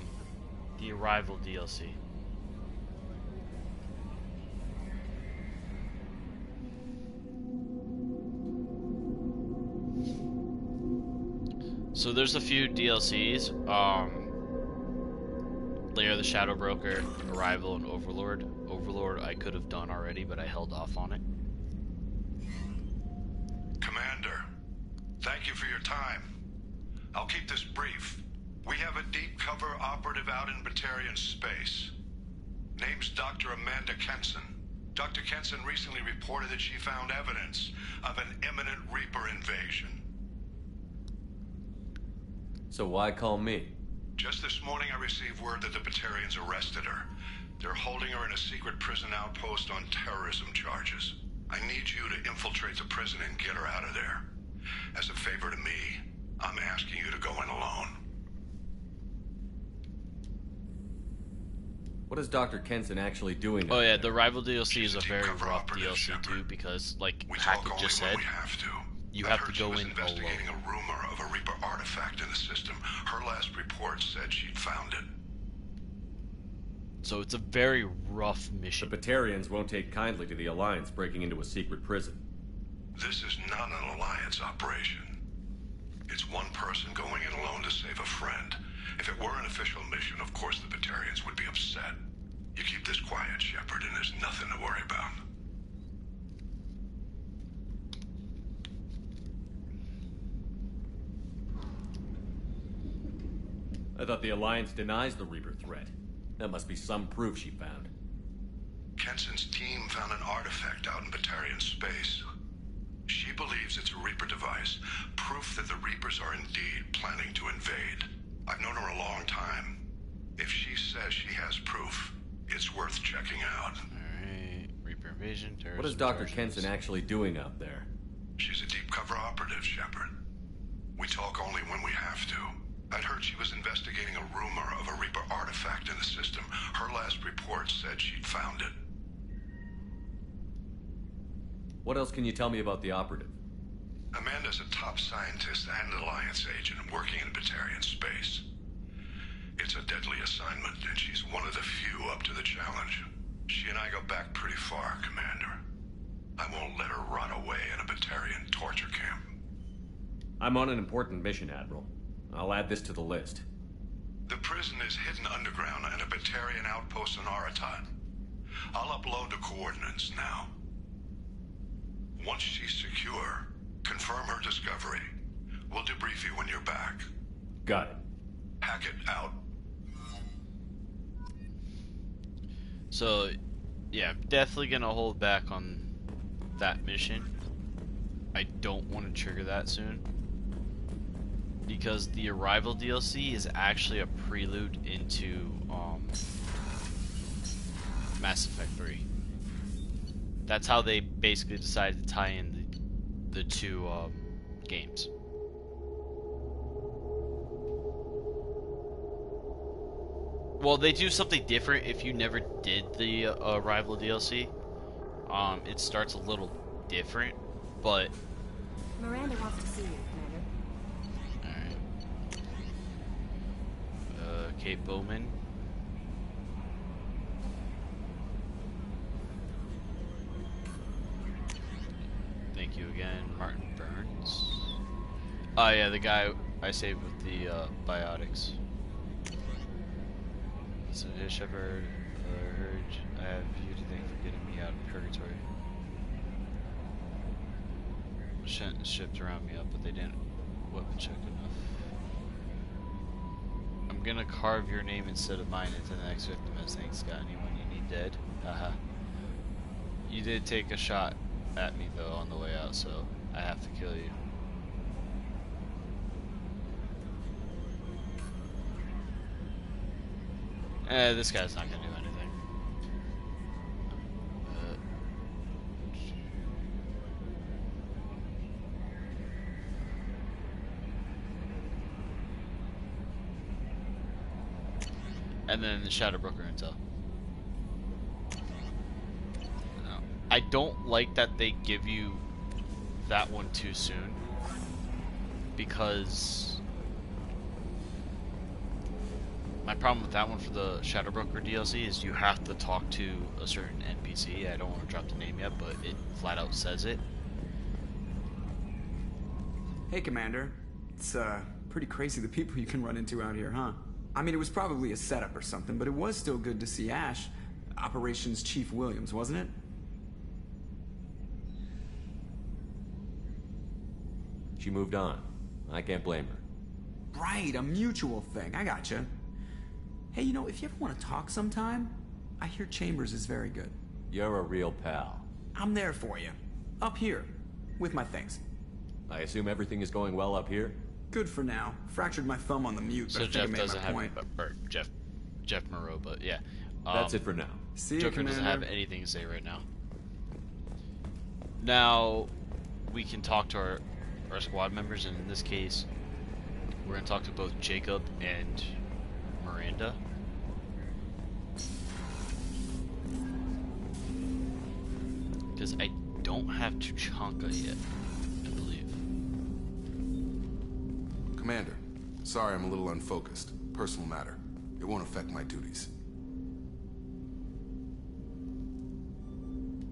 Arrival DLC. So there's a few DLCs, Lair of the Shadow Broker, Arrival, and Overlord. Overlord I could have done already, but I held off on it. Commander, thank you for your time. I'll keep this brief. We have a deep cover operative out in Batarian space. Name's Dr. Amanda Kenson. Dr. Kenson recently reported that she found evidence of an imminent Reaper invasion. So why call me? Just this morning I received word that the Batarians arrested her. They're holding her in a secret prison outpost on terrorism charges. I need you to infiltrate the prison and get her out of there. As a favor to me, I'm asking you to go in alone. What is Dr. Kenson actually doing? Oh yeah, the Rival DLC is a very rough DLC too, because like Hackett just said, you have to go in investigating alone. a rumor of a Reaper artifact in the system. Her last report said she'd found it. So it's a very rough mission. The Batarians won't take kindly to the Alliance breaking into a secret prison. This is not an Alliance operation. It's one person going in alone to save a friend. If it were an official mission, of course the Batarians would be upset. You keep this quiet, Shepard, and there's nothing to worry about. I thought the Alliance denies the Reaper threat. That must be some proof she found. Kenson's team found an artifact out in Batarian space. She believes it's a Reaper device, proof that the Reapers are indeed planning to invade. I've known her a long time. If she says she has proof, it's worth checking out. Alright, Reaper invasion, terrorism. What is Dr. Kenson actually doing out there? She's a deep cover operative, Shepard. We talk only when we have to. I'd heard she was investigating a rumor of a Reaper artifact in the system. Her last report said she'd found it. What else can you tell me about the operative? Amanda's a top scientist and an Alliance agent working in Batarian space. It's a deadly assignment, and she's one of the few up to the challenge. She and I go back pretty far, Commander. I won't let her rot away in a Batarian torture camp. I'm on an important mission, Admiral. I'll add this to the list. The prison is hidden underground in a Batarian outpost on Aratat. I'll upload the coordinates now. Once she's secure, confirm her discovery. We'll debrief you when you're back. Got it. Hackett out. So, yeah, definitely gonna hold back on that mission. I don't want to trigger that soon, because the Arrival DLC is actually a prelude into Mass Effect 3. That's how they basically decided to tie in the two games. Well, they do something different if you never did the Arrival DLC. It starts a little different, but... Miranda wants to see you, Commander. Alright. Kate Bowman. Thank you again, Martin Burns. Oh yeah, the guy I saved with the biotics. So, hey Shepard, I heard I have you to thank for getting me out of purgatory. Shipped around me up, but they didn't weapon check enough. I'm gonna carve your name instead of mine into the next victim as thanks. Got anyone you need dead? Haha. You did take a shot at me though on the way out, so I have to kill you. This guy's not gonna do anything. And then the Shadowbroker intel. No. I don't like that they give you that one too soon, because my problem with that one for the Shadowbroker DLC is you have to talk to a certain NPC. I don't want to drop the name yet, but it flat out says it. Hey, Commander. It's pretty crazy the people you can run into out here, huh? I mean, it was probably a setup or something, but it was still good to see Ash. Operations Chief Williams, wasn't it? She moved on. I can't blame her. Right, a mutual thing. I gotcha. Hey, you know, if you ever want to talk sometime, I hear Chambers is very good. You're a real pal. I'm there for you. Up here. With my things. I assume everything is going well up here? Good for now. Fractured my thumb on the mute, but So I think Jeff I made doesn't my have, point. or Jeff Moreau, but yeah. That's it for now. See you, Joker doesn't have Commander. anything to say right now. Now, we can talk to our squad members, and in this case, we're going to talk to both Jacob and Miranda. Because I don't have Tuchanka yet, I believe. Commander, sorry I'm a little unfocused. Personal matter. It won't affect my duties.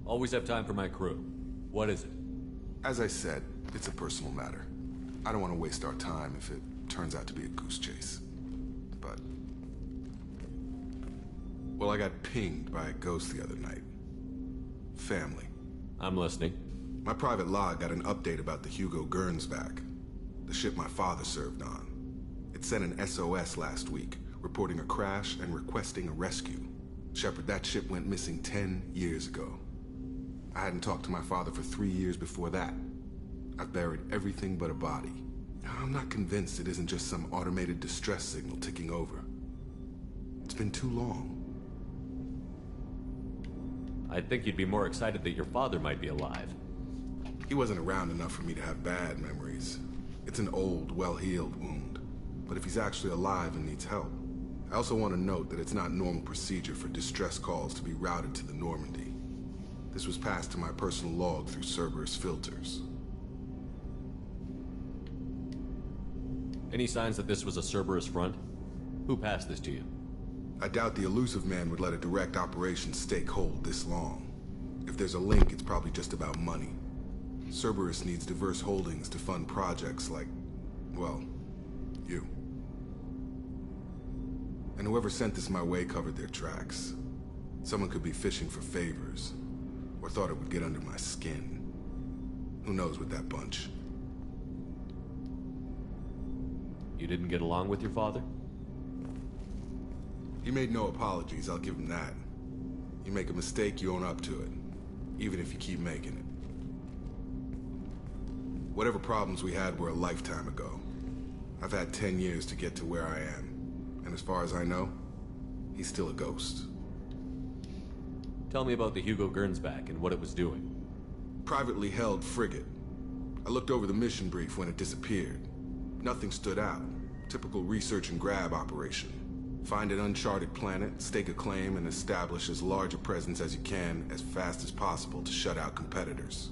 Always have time for my crew. What is it? As I said, it's a personal matter. I don't want to waste our time if it turns out to be a goose chase. But... well, I got pinged by a ghost the other night. Family. I'm listening. My private log got an update about the Hugo Gernsback, the ship my father served on. It sent an SOS last week, reporting a crash and requesting a rescue. Shepard, that ship went missing 10 years ago. I hadn't talked to my father for 3 years before that. I've buried everything but a body. I'm not convinced it isn't just some automated distress signal ticking over. It's been too long. I think you'd be more excited that your father might be alive. He wasn't around enough for me to have bad memories. It's an old, well-healed wound. But if he's actually alive and needs help, I also want to note that it's not normal procedure for distress calls to be routed to the Normandy. This was passed to my personal log through Cerberus filters. Any signs that this was a Cerberus front? Who passed this to you? I doubt the elusive man would let a direct operations stake hold this long. If there's a link, it's probably just about money. Cerberus needs diverse holdings to fund projects like, well, you. And whoever sent this my way covered their tracks. Someone could be fishing for favors, or thought it would get under my skin. Who knows with that bunch? You didn't get along with your father? He made no apologies, I'll give him that. You make a mistake, you own up to it. Even if you keep making it. Whatever problems we had were a lifetime ago. I've had 10 years to get to where I am. And as far as I know, he's still a ghost. Tell me about the Hugo Gernsback and what it was doing. Privately held frigate. I looked over the mission brief when it disappeared. Nothing stood out. Typical research and grab operation. Find an uncharted planet, stake a claim, and establish as large a presence as you can as fast as possible to shut out competitors.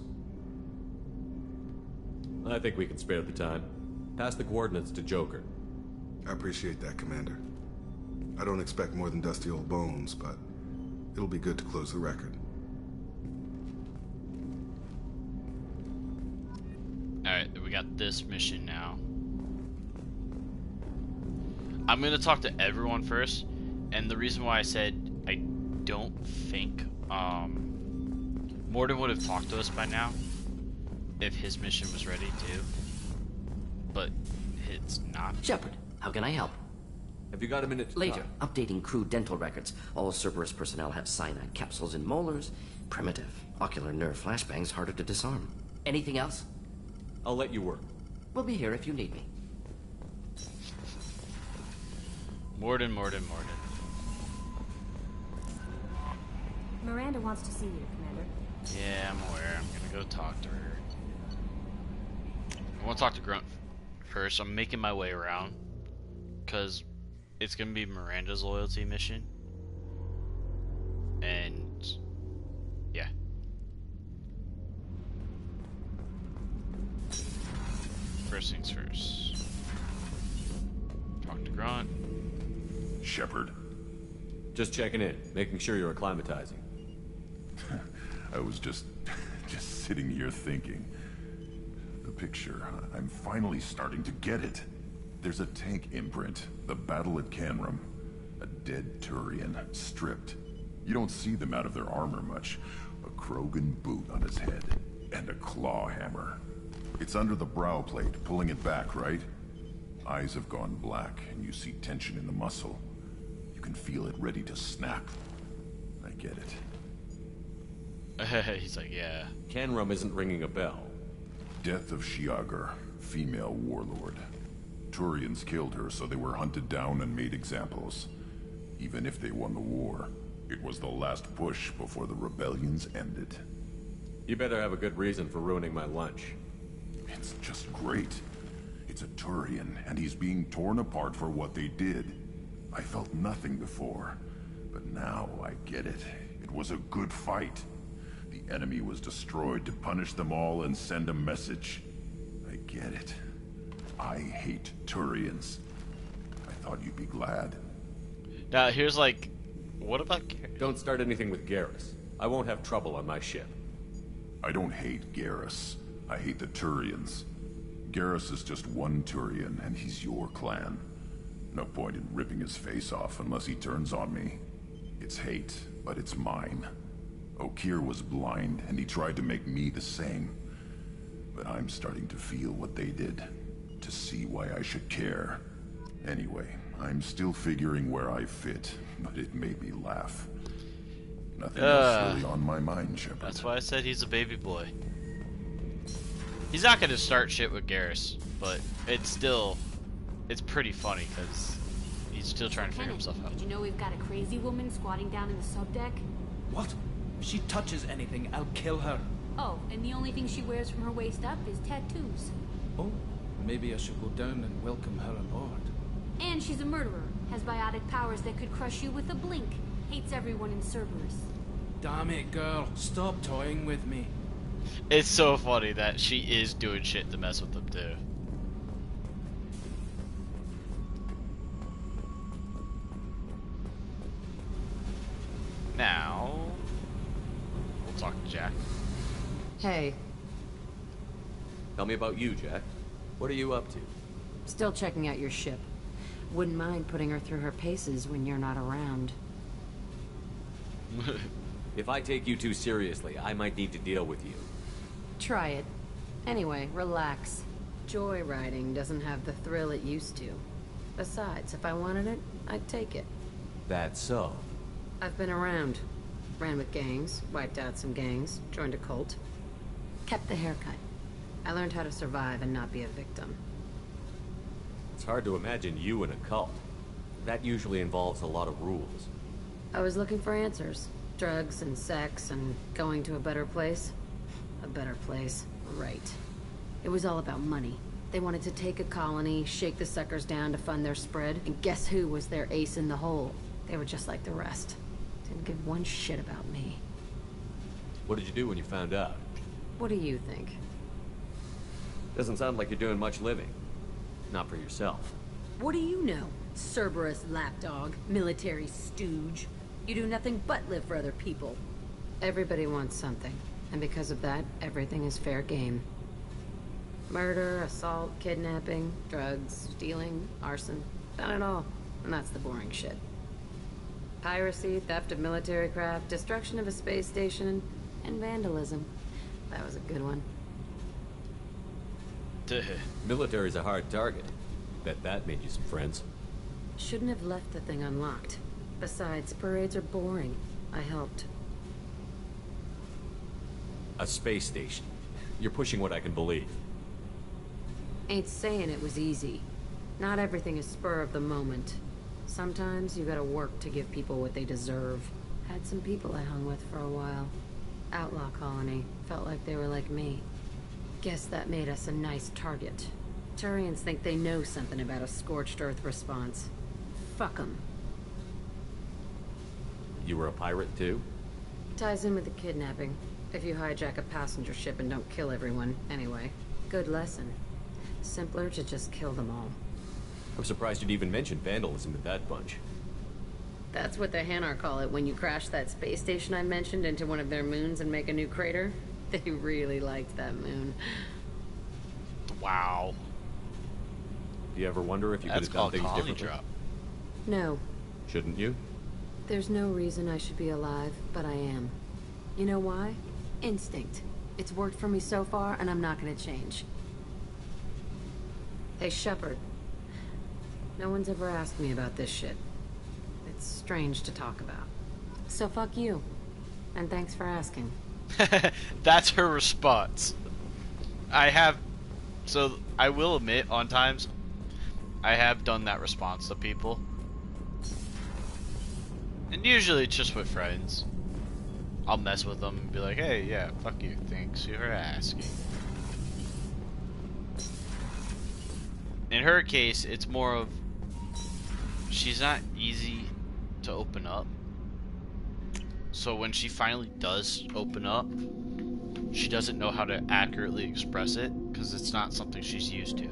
I think we can spare the time. Pass the coordinates to Joker. I appreciate that, Commander. I don't expect more than dusty old bones, but it'll be good to close the record. Alright, we got this mission now. I'm gonna talk to everyone first, and the reason why I said I don't think Morden would have talked to us by now if his mission was ready too, but it's not. Shepard, how can I help? Have you got a minute to Later, talk? updating crew dental records. All Cerberus personnel have cyanide capsules in molars. Primitive. Ocular nerve flashbangs harder to disarm. Anything else? I'll let you work. We'll be here if you need me. Morden. Miranda wants to see you, Commander. Yeah, I'm aware. I'm gonna go talk to her. I want to talk to Grunt first. I'm making my way around because it's gonna be Miranda's loyalty mission, and yeah. First things first. Talk to Grunt. Shepard. Just checking in, making sure you're acclimatizing. I was just sitting here thinking. The picture, I'm finally starting to get it. There's a tank imprint, the battle at Canrum. A dead Turian, stripped. You don't see them out of their armor much. A Krogan boot on his head, and a claw hammer. It's under the brow plate, pulling it back, right? Eyes have gone black, and you see tension in the muscle. You can feel it ready to snap. I get it. He's like, yeah. Canrum isn't ringing a bell. Death of Shiagar, female warlord. Turians killed her, so they were hunted down and made examples. Even if they won the war, it was the last push before the rebellions ended. You better have a good reason for ruining my lunch. It's just great. It's a Turian, and he's being torn apart for what they did. I felt nothing before, but now I get it. It was a good fight. The enemy was destroyed to punish them all and send a message. I get it. I hate Turians. I thought you'd be glad. Now, here's like, what about Garrus? Don't start anything with Garrus. I won't have trouble on my ship. I don't hate Garrus. I hate the Turians. Garrus is just one Turian, and he's your clan. No point in ripping his face off unless he turns on me. It's hate, but it's mine. Okeer was blind, and he tried to make me the same. But I'm starting to feel what they did, to see why I should care. Anyway, I'm still figuring where I fit, but it made me laugh. Nothing else really on my mind, Shepard. That's why I said he's a baby boy. He's not gonna start shit with Garrus, but it's pretty funny because he's still trying to figure himself out. Did you know we've got a crazy woman squatting down in the subdeck? What? If she touches anything, I'll kill her. Oh, and the only thing she wears from her waist up is tattoos. Oh, maybe I should go down and welcome her aboard. And she's a murderer. Has biotic powers that could crush you with a blink. Hates everyone in Cerberus. Damn it, girl. Stop toying with me. It's so funny that she is doing shit to mess with them too. Now, we'll talk to Jack. Hey. Tell me about you, Jack. What are you up to? Still checking out your ship. Wouldn't mind putting her through her paces when you're not around. If I take you too seriously, I might need to deal with you. Try it. Anyway, relax. Joyriding doesn't have the thrill it used to. Besides, if I wanted it, I'd take it. That's so. I've been around. Ran with gangs, wiped out some gangs, joined a cult. Kept the haircut. I learned how to survive and not be a victim. It's hard to imagine you in a cult. That usually involves a lot of rules. I was looking for answers. Drugs and sex and going to a better place. A better place, right. It was all about money. They wanted to take a colony, shake the suckers down to fund their spread, and guess who was their ace in the hole? They were just like the rest. Didn't give one shit about me. What did you do when you found out? What do you think? Doesn't sound like you're doing much living. Not for yourself. What do you know? Cerberus lapdog, military stooge. You do nothing but live for other people. Everybody wants something, and because of that, everything is fair game. Murder, assault, kidnapping, drugs, stealing, arson. Done it all. And that's the boring shit. Piracy, theft of military craft, destruction of a space station, and vandalism. That was a good one. Military's a hard target. Bet that made you some friends. Shouldn't have left the thing unlocked. Besides, parades are boring. I helped. A space station. You're pushing what I can believe. Ain't saying it was easy. Not everything is spur of the moment. Sometimes you gotta work to give people what they deserve. Had some people I hung with for a while. Outlaw colony. Felt like they were like me. Guess that made us a nice target. Turians think they know something about a scorched earth response. Fuck 'em. You were a pirate too? Ties in with the kidnapping. If you hijack a passenger ship and don't kill everyone, anyway. Good lesson. Simpler to just kill them all. I'm surprised you'd even mention vandalism in that bunch. That's what the Hanar call it when you crash that space station I mentioned into one of their moons and make a new crater. They really liked that moon. Wow. Do you ever wonder if you could have done things differently? Drop. No. Shouldn't you? There's no reason I should be alive, but I am. You know why? Instinct. It's worked for me so far, and I'm not gonna change. Hey, Shepard. No one's ever asked me about this shit. It's strange to talk about. So fuck you. And thanks for asking. That's her response. So I will admit, on times, I have done that response to people. And usually it's just with friends. I'll mess with them and be like, hey, yeah, fuck you, thanks for asking. In her case, it's more of, she's not easy to open up. So when she finally does open up, she doesn't know how to accurately express it because it's not something she's used to.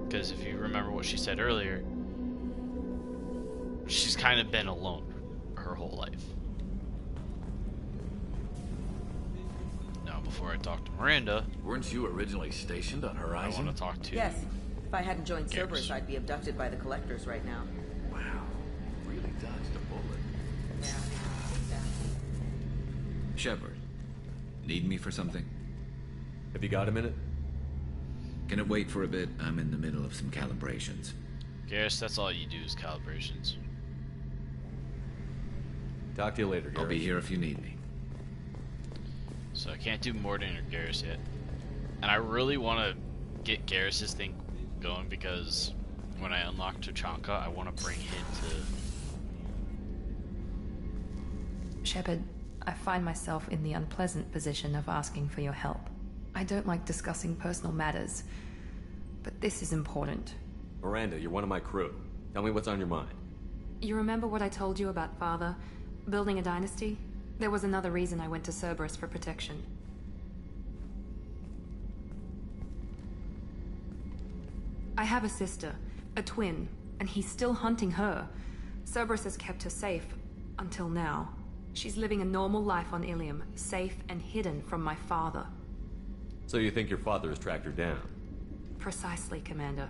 Because if you remember what she said earlier, she's kind of been alone her whole life. Now, before I talk to Miranda, weren't you originally stationed on Horizon? I want to talk to Yes. If I hadn't joined Garrus. Cerberus, I'd be abducted by the Collectors right now. Wow, really dodged a bullet. Yeah. Shepard, need me for something? Have you got a minute? Can it wait for a bit? I'm in the middle of some calibrations. Garrus, that's all you do is calibrations. Talk to you later, Garrus. I'll be here if you need me. So I can't do Mordin or Garrus yet. And I really want to get Garrus's thing going because when I unlock Tuchanka, I want to bring him to... Shepard, I find myself in the unpleasant position of asking for your help. I don't like discussing personal matters, but this is important. Miranda, you're one of my crew. Tell me what's on your mind. You remember what I told you about Father? Building a dynasty? There was another reason I went to Cerberus for protection. I have a sister, a twin, and he's still hunting her. Cerberus has kept her safe, until now. She's living a normal life on Ilium, safe and hidden from my father. So you think your father has tracked her down? Precisely, Commander.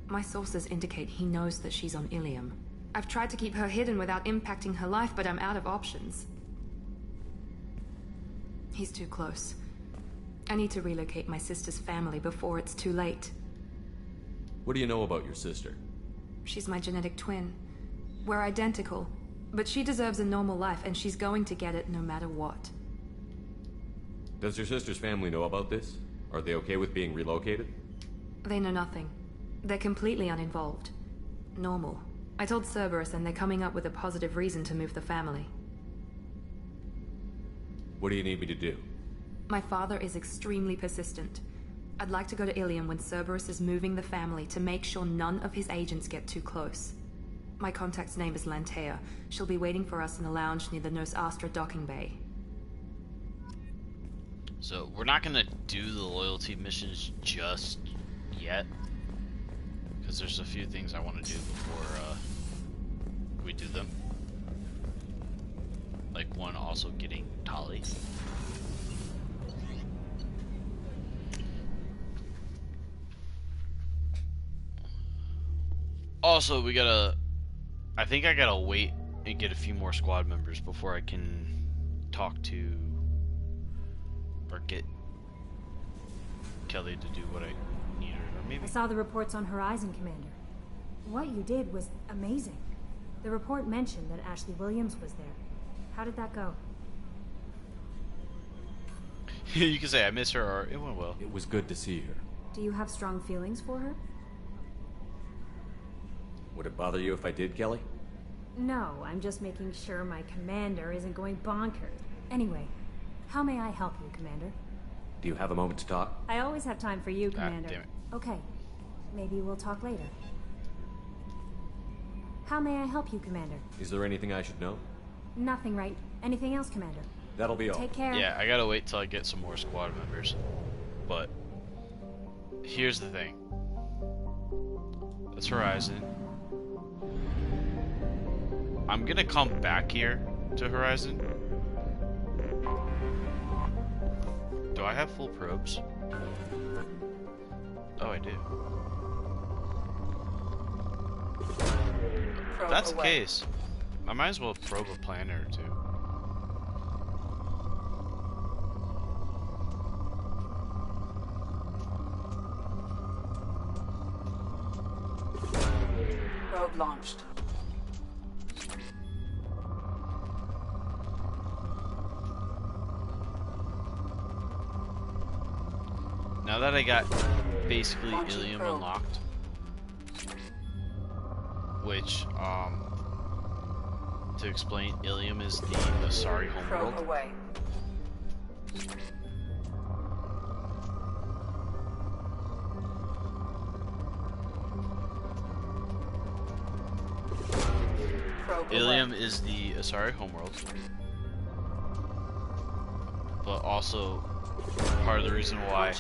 My sources indicate he knows that she's on Ilium. I've tried to keep her hidden without impacting her life, but I'm out of options. He's too close. I need to relocate my sister's family before it's too late. What do you know about your sister? She's my genetic twin. We're identical, but she deserves a normal life, and she's going to get it no matter what. Does your sister's family know about this? Are they okay with being relocated? They know nothing. They're completely uninvolved. Normal. I told Cerberus, and they're coming up with a positive reason to move the family. What do you need me to do? My father is extremely persistent. I'd like to go to Ilium when Cerberus is moving the family to make sure none of his agents get too close. My contact's name is Lantea. She'll be waiting for us in a lounge near the Nos Astra docking bay. So, we're not gonna do the loyalty missions just yet. Because there's a few things I want to do before we do them. Like one, also getting Tali. Also, we gotta... I think I gotta wait and get a few more squad members before I can talk to... or get Kelly to do what I need her. Or maybe... I saw the reports on Horizon, Commander. What you did was amazing. The report mentioned that Ashley Williams was there. How did that go? You can say I miss her, or it went well. It was good to see her. Do you have strong feelings for her? Would it bother you if I did, Kelly? No, I'm just making sure my commander isn't going bonkers. Anyway, how may I help you, Commander? Do you have a moment to talk? I always have time for you, Commander. Damn it. Okay, maybe we'll talk later. How may I help you, Commander? Is there anything I should know? Nothing, right? Anything else, Commander? That'll be all. Take care. Yeah, I gotta wait till I get some more squad members. But here's the thing. That's Horizon. I'm gonna come back here to Horizon. Do I have full probes? Oh, I do. If that's the case, I might as well probe a planet or two. Probe launched. Now that I got basically Ilium unlocked, which, to explain, Ilium is the Asari homeworld. Probe away. Ilium is the Asari homeworld, but also part of the reason why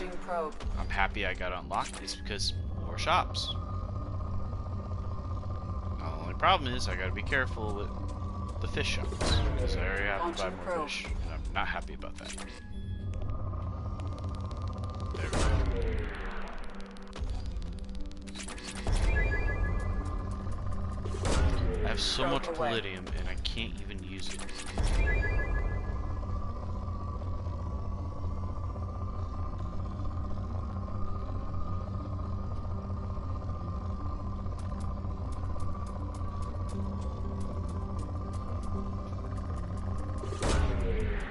I'm happy I got unlocked is because more shops. The only problem is I gotta be careful with the fish shops, because I already have to buy more fish, and I'm not happy about that. There we go. I have so much palladium and I can't even use it.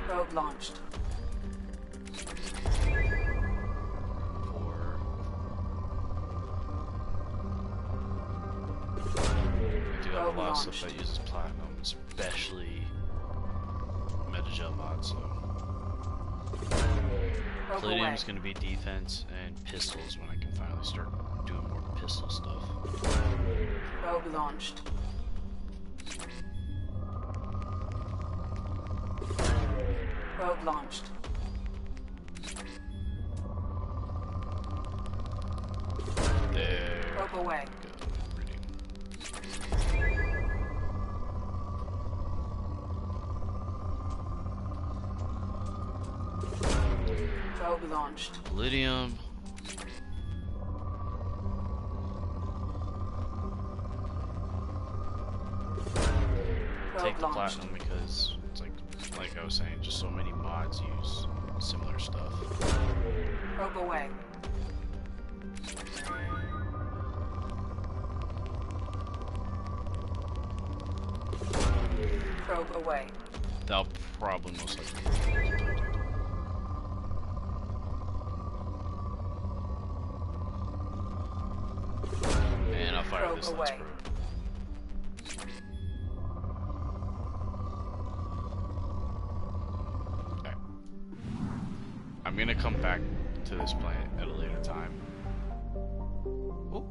Probe launched. A lot of stuff that uses platinum, especially Metagel mod, so Palladium's gonna be defense and pistols when I can finally start doing more pistol stuff. Probe launched. Probe launched. There. Probe away. Probe launched. Palladium. take the platinum because it's like I was saying, just so many mods use similar stuff. Probe away. Probe away. That'll probably most likely. And I'll fire this last probe. Okay. I'm gonna come back to this planet at a later time. Oh.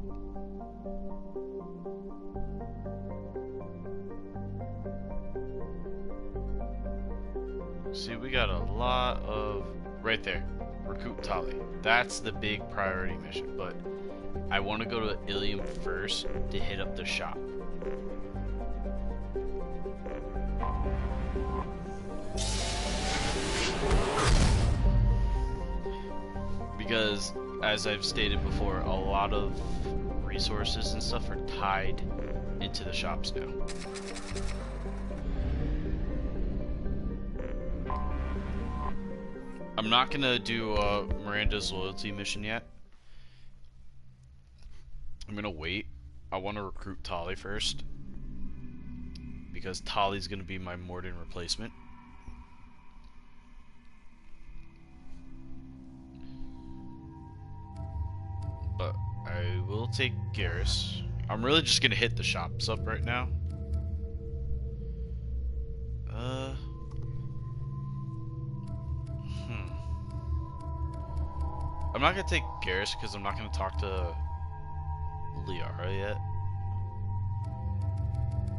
See, we got a lot of... Right there. Recruit Tali. That's the big priority mission, but I want to go to Ilium first to hit up the shop. Because, as I've stated before, a lot of resources and stuff are tied into the shops now. I'm not gonna do Miranda's loyalty mission yet. I'm gonna wait. I want to recruit Tali first, because Tali's gonna be my Morden replacement. But I will take Garrus. I'm really just gonna hit the shops up right now. I'm not gonna take Garrus because I'm not gonna talk to Liara yet.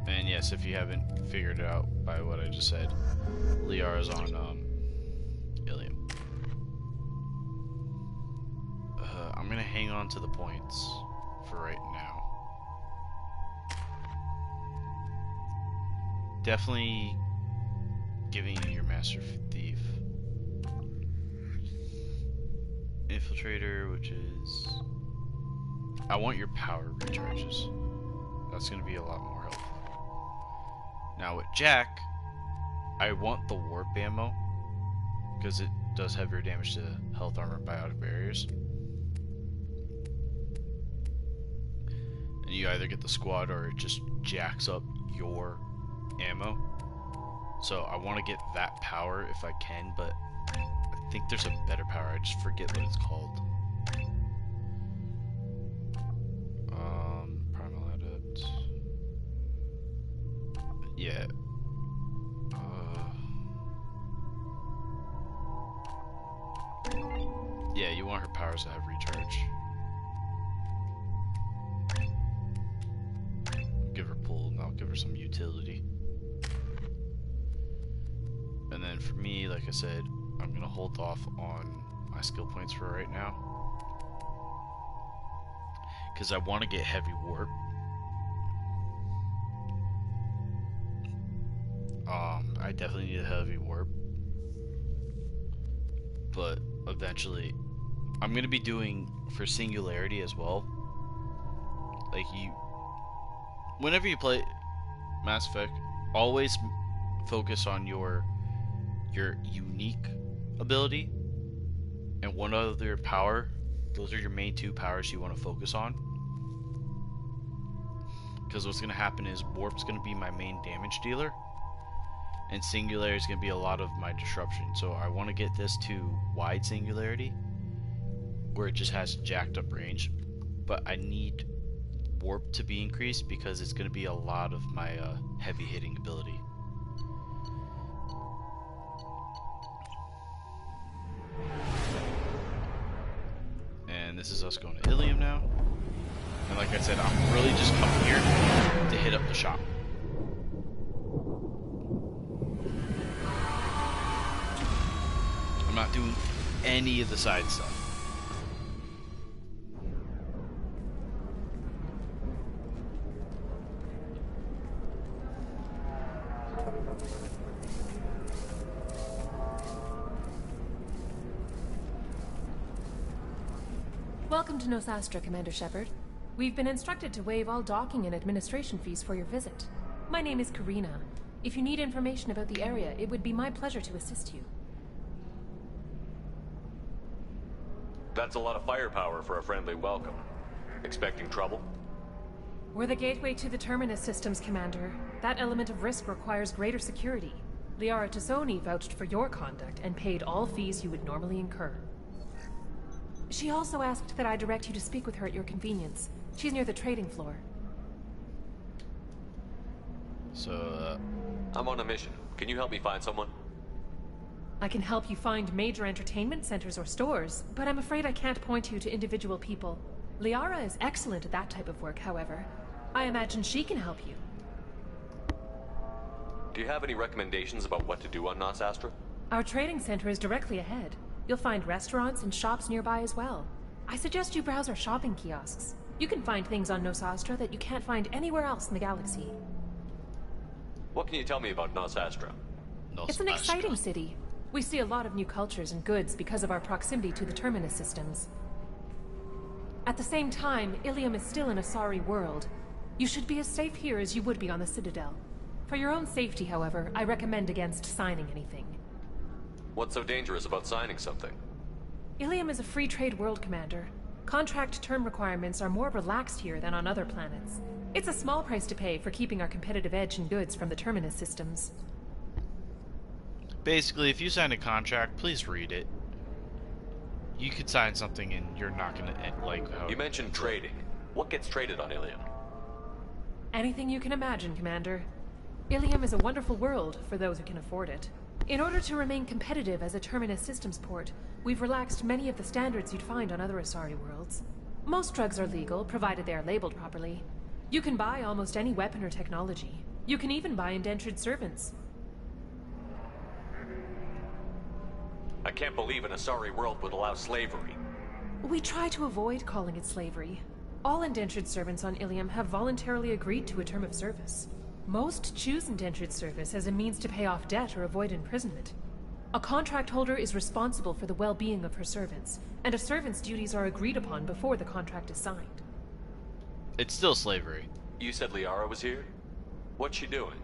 And yes, if you haven't figured it out by what I just said, Liara's on Ilium. I'm gonna hang on to the points for right now. Definitely giving you your Master Thief. Infiltrator, which is... I want your power recharges. That's going to be a lot more helpful. Now with Jack, I want the warp ammo, because it does heavier damage to health armor and biotic barriers. And you either get the squad or it just jacks up your ammo. So I want to get that power if I can, but I think there's a better power. I just forget what it's called. Primal Adept. Yeah. Yeah, you want her powers to have recharge. Give her pull, and I'll give her some utility. And then for me, like I said, I'm gonna hold off on my skill points for right now, because I want to get heavy warp. I definitely need a heavy warp, but eventually, I'm gonna be doing for singularity as well. Like whenever you play Mass Effect, always focus on your unique ability and one other power. Those are your main two powers you want to focus on, because what's going to happen is warp's going to be my main damage dealer and singularity is going to be a lot of my disruption. So I want to get this to wide singularity where it just has jacked up range, but I need warp to be increased because it's going to be a lot of my heavy hitting ability. And this is us going to Ilium now. And like I said, I'm really just coming here to hit up the shop. I'm not doing any of the side stuff. Welcome to Nosastra, Commander Shepard. We've been instructed to waive all docking and administration fees for your visit. My name is Karina. If you need information about the area, it would be my pleasure to assist you. That's a lot of firepower for a friendly welcome. Expecting trouble? We're the gateway to the Terminus systems, Commander. That element of risk requires greater security. Liara Tassoni vouched for your conduct and paid all fees you would normally incur. She also asked that I direct you to speak with her at your convenience. She's near the trading floor. So, I'm on a mission. Can you help me find someone? I can help you find major entertainment centers or stores, but I'm afraid I can't point you to individual people. Liara is excellent at that type of work, however. I imagine she can help you. Do you have any recommendations about what to do on Nos Astra? Our trading center is directly ahead. You'll find restaurants and shops nearby as well. I suggest you browse our shopping kiosks. You can find things on Nos Astra that you can't find anywhere else in the galaxy. What can you tell me about Nos Astra? It's an exciting city. We see a lot of new cultures and goods because of our proximity to the Terminus systems. At the same time, Ilium is still an Asari world. You should be as safe here as you would be on the Citadel. For your own safety, however, I recommend against signing anything. What's so dangerous about signing something? Ilium is a free trade world, Commander. Contract term requirements are more relaxed here than on other planets. It's a small price to pay for keeping our competitive edge in goods from the Terminus systems. basically, if you sign a contract, please read it. You could sign something and you're not gonna like how... You mentioned trading. What gets traded on Ilium? Anything you can imagine, Commander. Ilium is a wonderful world for those who can afford it. In order to remain competitive as a Terminus systems port, we've relaxed many of the standards you'd find on other Asari worlds. Most drugs are legal, provided they are labeled properly. You can buy almost any weapon or technology. You can even buy indentured servants. I can't believe an Asari world would allow slavery. We try to avoid calling it slavery. All indentured servants on Ilium have voluntarily agreed to a term of service. Most choose indentured service as a means to pay off debt or avoid imprisonment. A contract holder is responsible for the well-being of her servants, and a servant's duties are agreed upon before the contract is signed. It's still slavery. You said Liara was here? What's she doing?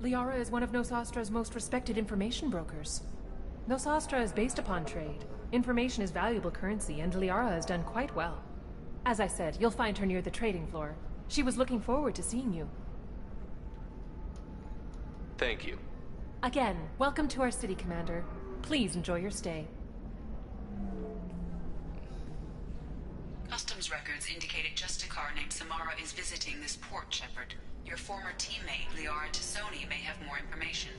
Liara is one of Nos Astra's most respected information brokers. Nos Astra is based upon trade. Information is valuable currency, and Liara has done quite well. As I said, you'll find her near the trading floor. She was looking forward to seeing you. Thank you. Again, welcome to our city, Commander. Please enjoy your stay. Customs records indicated just a car named Samara is visiting this port, Shepard. Your former teammate, Liara Tassoni, may have more information.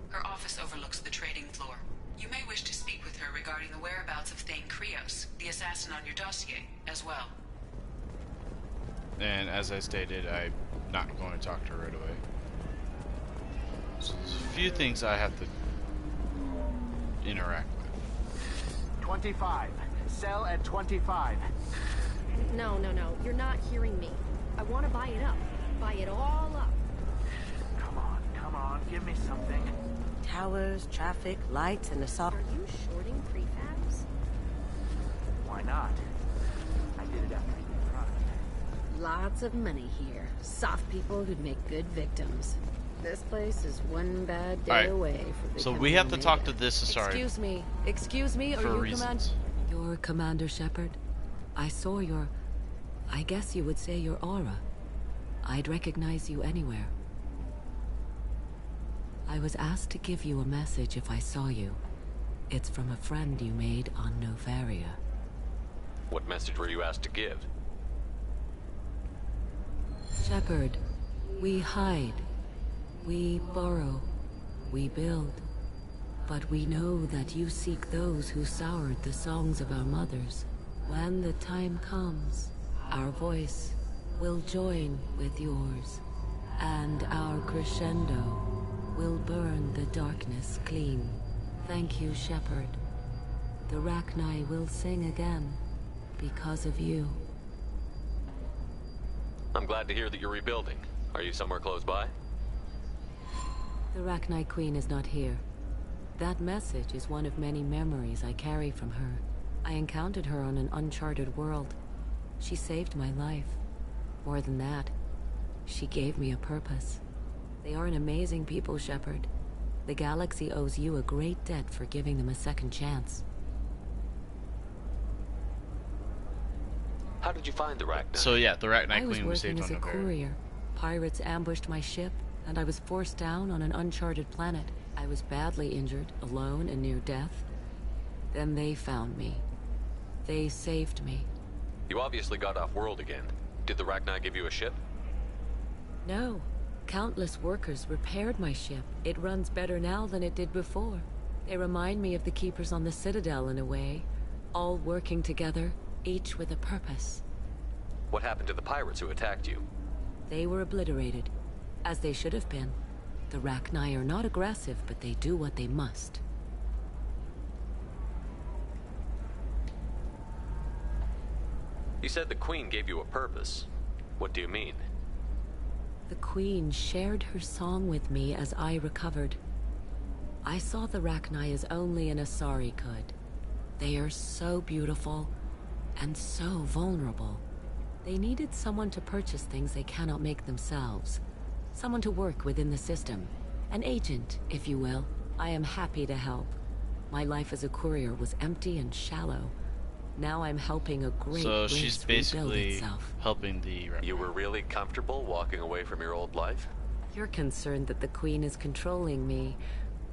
Her office overlooks the trading floor. You may wish to speak with her regarding the whereabouts of Thane Krios, the assassin on your dossier, as well. And as I stated, I'm not going to talk to her right away. So there's a few things I have to interact with. 25. Sell at 25. No. You're not hearing me. I want to buy it up. Buy it all up. Come on. Give me something. Towers, traffic, lights, and the soft... Are you shorting prefabs? Why not? I did it after the product. Lots of money here. Soft people who'd make good victims. This place is one bad day away from so we have to talk to this Asari. Excuse me, are you reasons. You're Commander Shepard? I saw your... I guess you would say your aura. I'd recognize you anywhere. I was asked to give you a message if I saw you. It's from a friend you made on Novaria. What message were you asked to give? Shepard, we hide. We borrow. We build. But we know that you seek those who soured the songs of our mothers. When the time comes, our voice will join with yours, and our crescendo will burn the darkness clean. Thank you, Shepard. The Rachni will sing again because of you. I'm glad to hear that you're rebuilding. Are you somewhere close by? The Rachni Queen is not here. That message is one of many memories I carry from her. I encountered her on an uncharted world. She saved my life. More than that, she gave me a purpose. They are an amazing people, Shepard. The galaxy owes you a great debt for giving them a second chance. How did you find the Rachni? So yeah, the Rachni I was Queen was working saved as on a Navarre. courier. Pirates ambushed my ship, and I was forced down on an uncharted planet. I was badly injured, alone and near death. Then they found me. They saved me. You obviously got off world again. Did the Rachni give you a ship? No. Countless workers repaired my ship. It runs better now than it did before. They remind me of the Keepers on the Citadel in a way. All working together, each with a purpose. What happened to the pirates who attacked you? They were obliterated, as they should have been. The Rachni are not aggressive, but they do what they must. You said the Queen gave you a purpose. What do you mean? The Queen shared her song with me as I recovered. I saw the Rachni as only an Asari could. They are so beautiful and so vulnerable. They needed someone to purchase things they cannot make themselves. Someone to work within the system. An agent, if you will. I am happy to help. My life as a courier was empty and shallow. Now I'm helping a great So race she's rebuild basically itself. helping the Rachni. You were really comfortable walking away from your old life? You're concerned that the Queen is controlling me.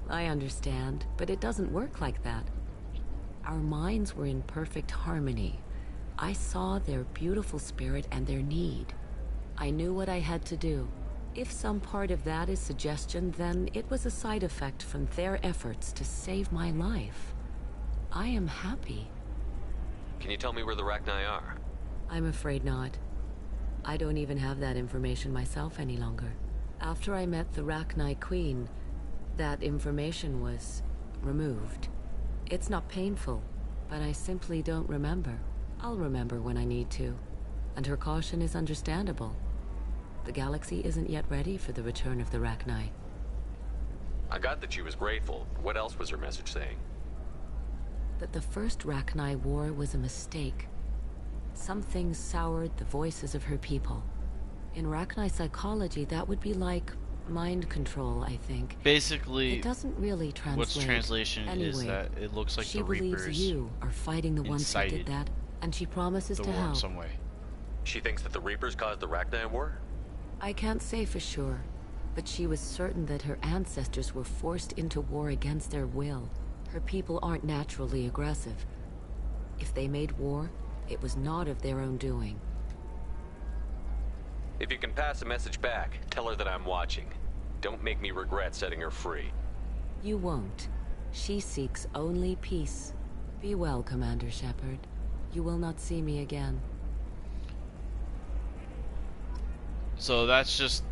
I understand, but it doesn't work like that. Our minds were in perfect harmony. I saw their beautiful spirit and their need. I knew what I had to do. If some part of that is suggestion, then it was a side effect from their efforts to save my life. I am happy. Can you tell me where the Rachni are? I'm afraid not. I don't even have that information myself any longer. After I met the Rachni Queen, that information was removed. It's not painful, but I simply don't remember. I'll remember when I need to, and her caution is understandable. The galaxy isn't yet ready for the return of the Rachni. I got that she was grateful. What else was her message saying? That the first Rachni war was a mistake. Something soured the voices of her people. In Rachni psychology, that would be like mind control, I think. Basically, it doesn't really translate. What's translation anyway, is that it looks like she the Reapers believes you are fighting the ones who did incited that, and she promises the to war in help. some way. She thinks that the Reapers caused the Rachni war? I can't say for sure, but she was certain that her ancestors were forced into war against their will. Her people aren't naturally aggressive. If they made war, it was not of their own doing. If you can pass a message back, tell her that I'm watching. Don't make me regret setting her free. You won't. She seeks only peace. Be well, Commander Shepard. You will not see me again. So that's just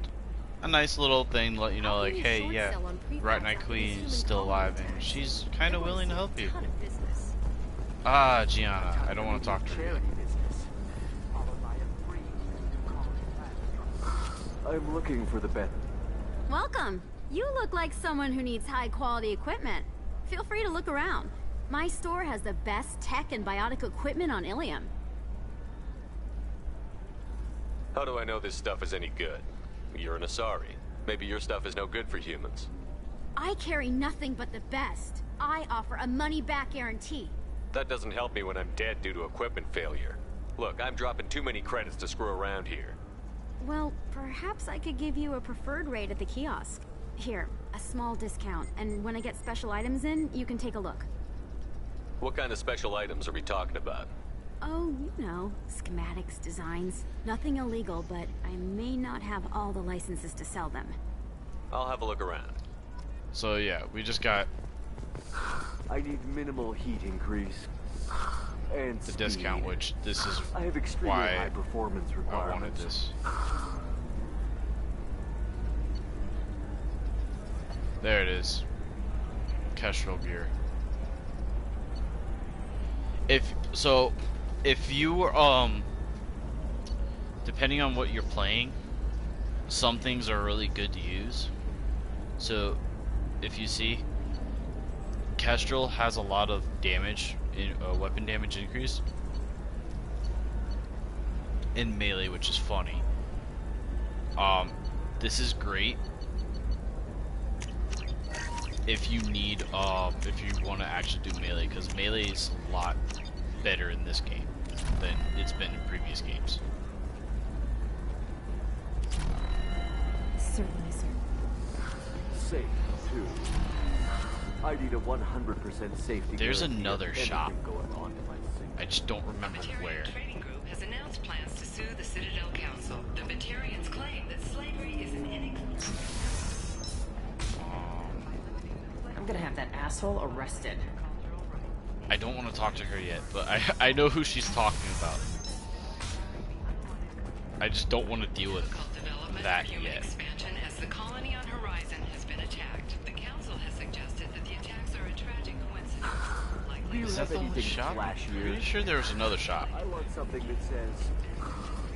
a nice little thing to let you know, like, hey, yeah, Rachni Queen is still alive and she's kind of willing to help you. Ah, Gianna, I don't want to talk to her. I'm looking for the bed. Welcome. You look like someone who needs high-quality equipment. Feel free to look around. My store has the best tech and biotic equipment on Ilium. How do I know this stuff is any good? You're an Asari. Maybe your stuff is no good for humans. I carry nothing but the best. I offer a money-back guarantee. That doesn't help me when I'm dead due to equipment failure. Look, I'm dropping too many credits to screw around here. Well, perhaps I could give you a preferred rate at the kiosk. Here, a small discount, and when I get special items in, you can take a look. What kind of special items are we talking about? Oh, you know, schematics, designs. Nothing illegal, but I may not have all the licenses to sell them. I'll have a look around. So yeah, we just got I need minimal heat increase. And the speed. discount, which this is I have extremely why high performance I wanted requirements. this. There it is. Kestrel gear. If you were depending on what you're playing, some things are really good to use. So if you see, Kestrel has a lot of damage in weapon damage increase in melee, which is funny. This is great if you need, if you want to actually do melee, because melee is a lot better in this game than it's been in previous games. Certainly, sir. Safe, too. I need a 100% safety. There's guarantee another of shop. anything going on in my thing. I just don't remember where. Trading Group has announced plans to sue the Citadel Council. The Batarians claim that slavery is an inexcusable. I'm gonna have that asshole arrested. I don't want to talk to her yet, but I know who she's talking about. I just don't want to deal with that yet. Expansion as the colony on Horizon has been attacked. The council has suggested that the attacks are a tragic coincidence. Likely Is that the only shop? I'm pretty sure there was another shop. I want something that says,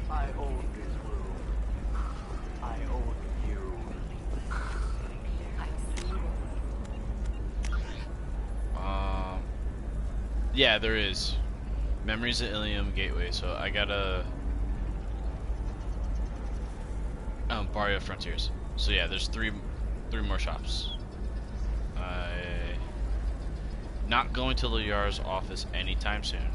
I own this room. I own you. Yeah, there is. Memories of Ilium Gateway, so I gotta... Barrio Frontiers. So yeah, there's three more shops. Not going to Liar's office anytime soon.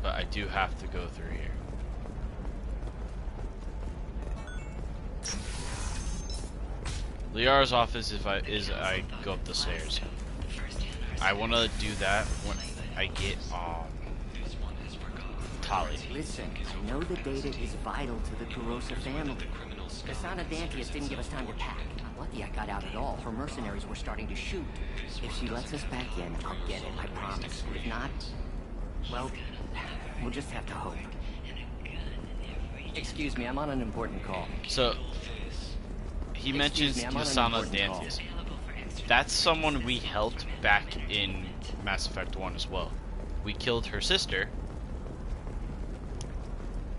But I do have to go through here. Liar's office is I go up the stairs. I want to do that when I get Tali. Listen, I know the data is vital to the Kurosa family. Kasana Dantius didn't give us time to pack. I'm lucky I got out at all. Her mercenaries were starting to shoot. If she lets us back in, I'll get it, I promise. If not, well, we'll just have to hope. Excuse me, I'm on an important call. So, he mentions Kasana Dantius. That's someone we helped back in Mass Effect 1 as well. We killed her sister.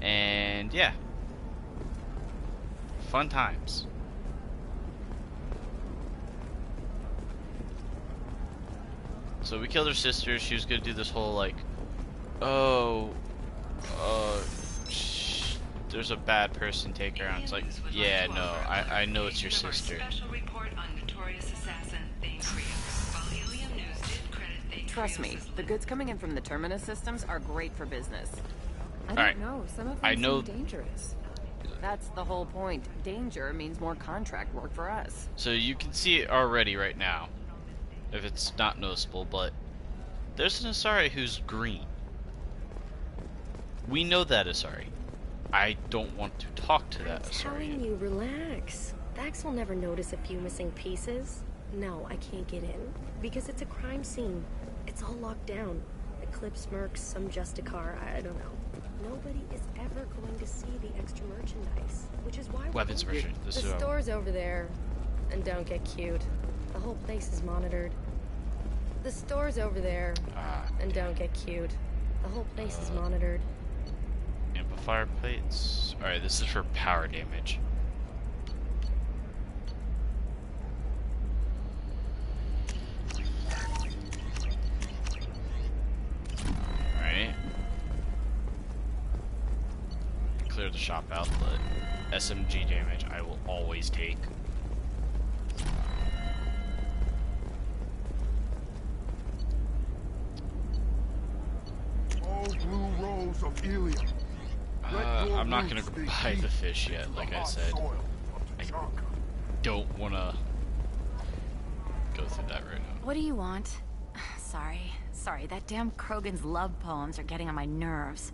And yeah. Fun times. So we killed her sister. She was gonna do this whole like, oh, there's a bad person, take her out. It's like, yeah, no, I know it's your sister. Trust me, the goods coming in from the Terminus systems are great for business. I don't know, some of them seem dangerous. That's the whole point. Danger means more contract work for us. So you can see it already right now, if it's not noticeable, but there's an Asari who's green. We know that Asari. I don't want to talk to that Asari. I'm telling you, relax. Vax will never notice a few missing pieces. No, I can't get in, because it's a crime scene. It's all locked down. Eclipse mercs, some Justicar, I don't know. Nobody is ever going to see the extra merchandise, which is why weapons merchant. The store's over there, and don't get cute. The whole place is monitored. The store's over there, and don't get cute. The whole place is monitored. Amplifier plates. Alright, this is for power damage. Alright. Clear the shop out, but SMG damage I will always take. Oh, blue rose of Ilium. I'm not gonna buy the fish yet, like I said. I don't wanna go through that right now. What do you want? Sorry, that damn Krogan's love poems are getting on my nerves.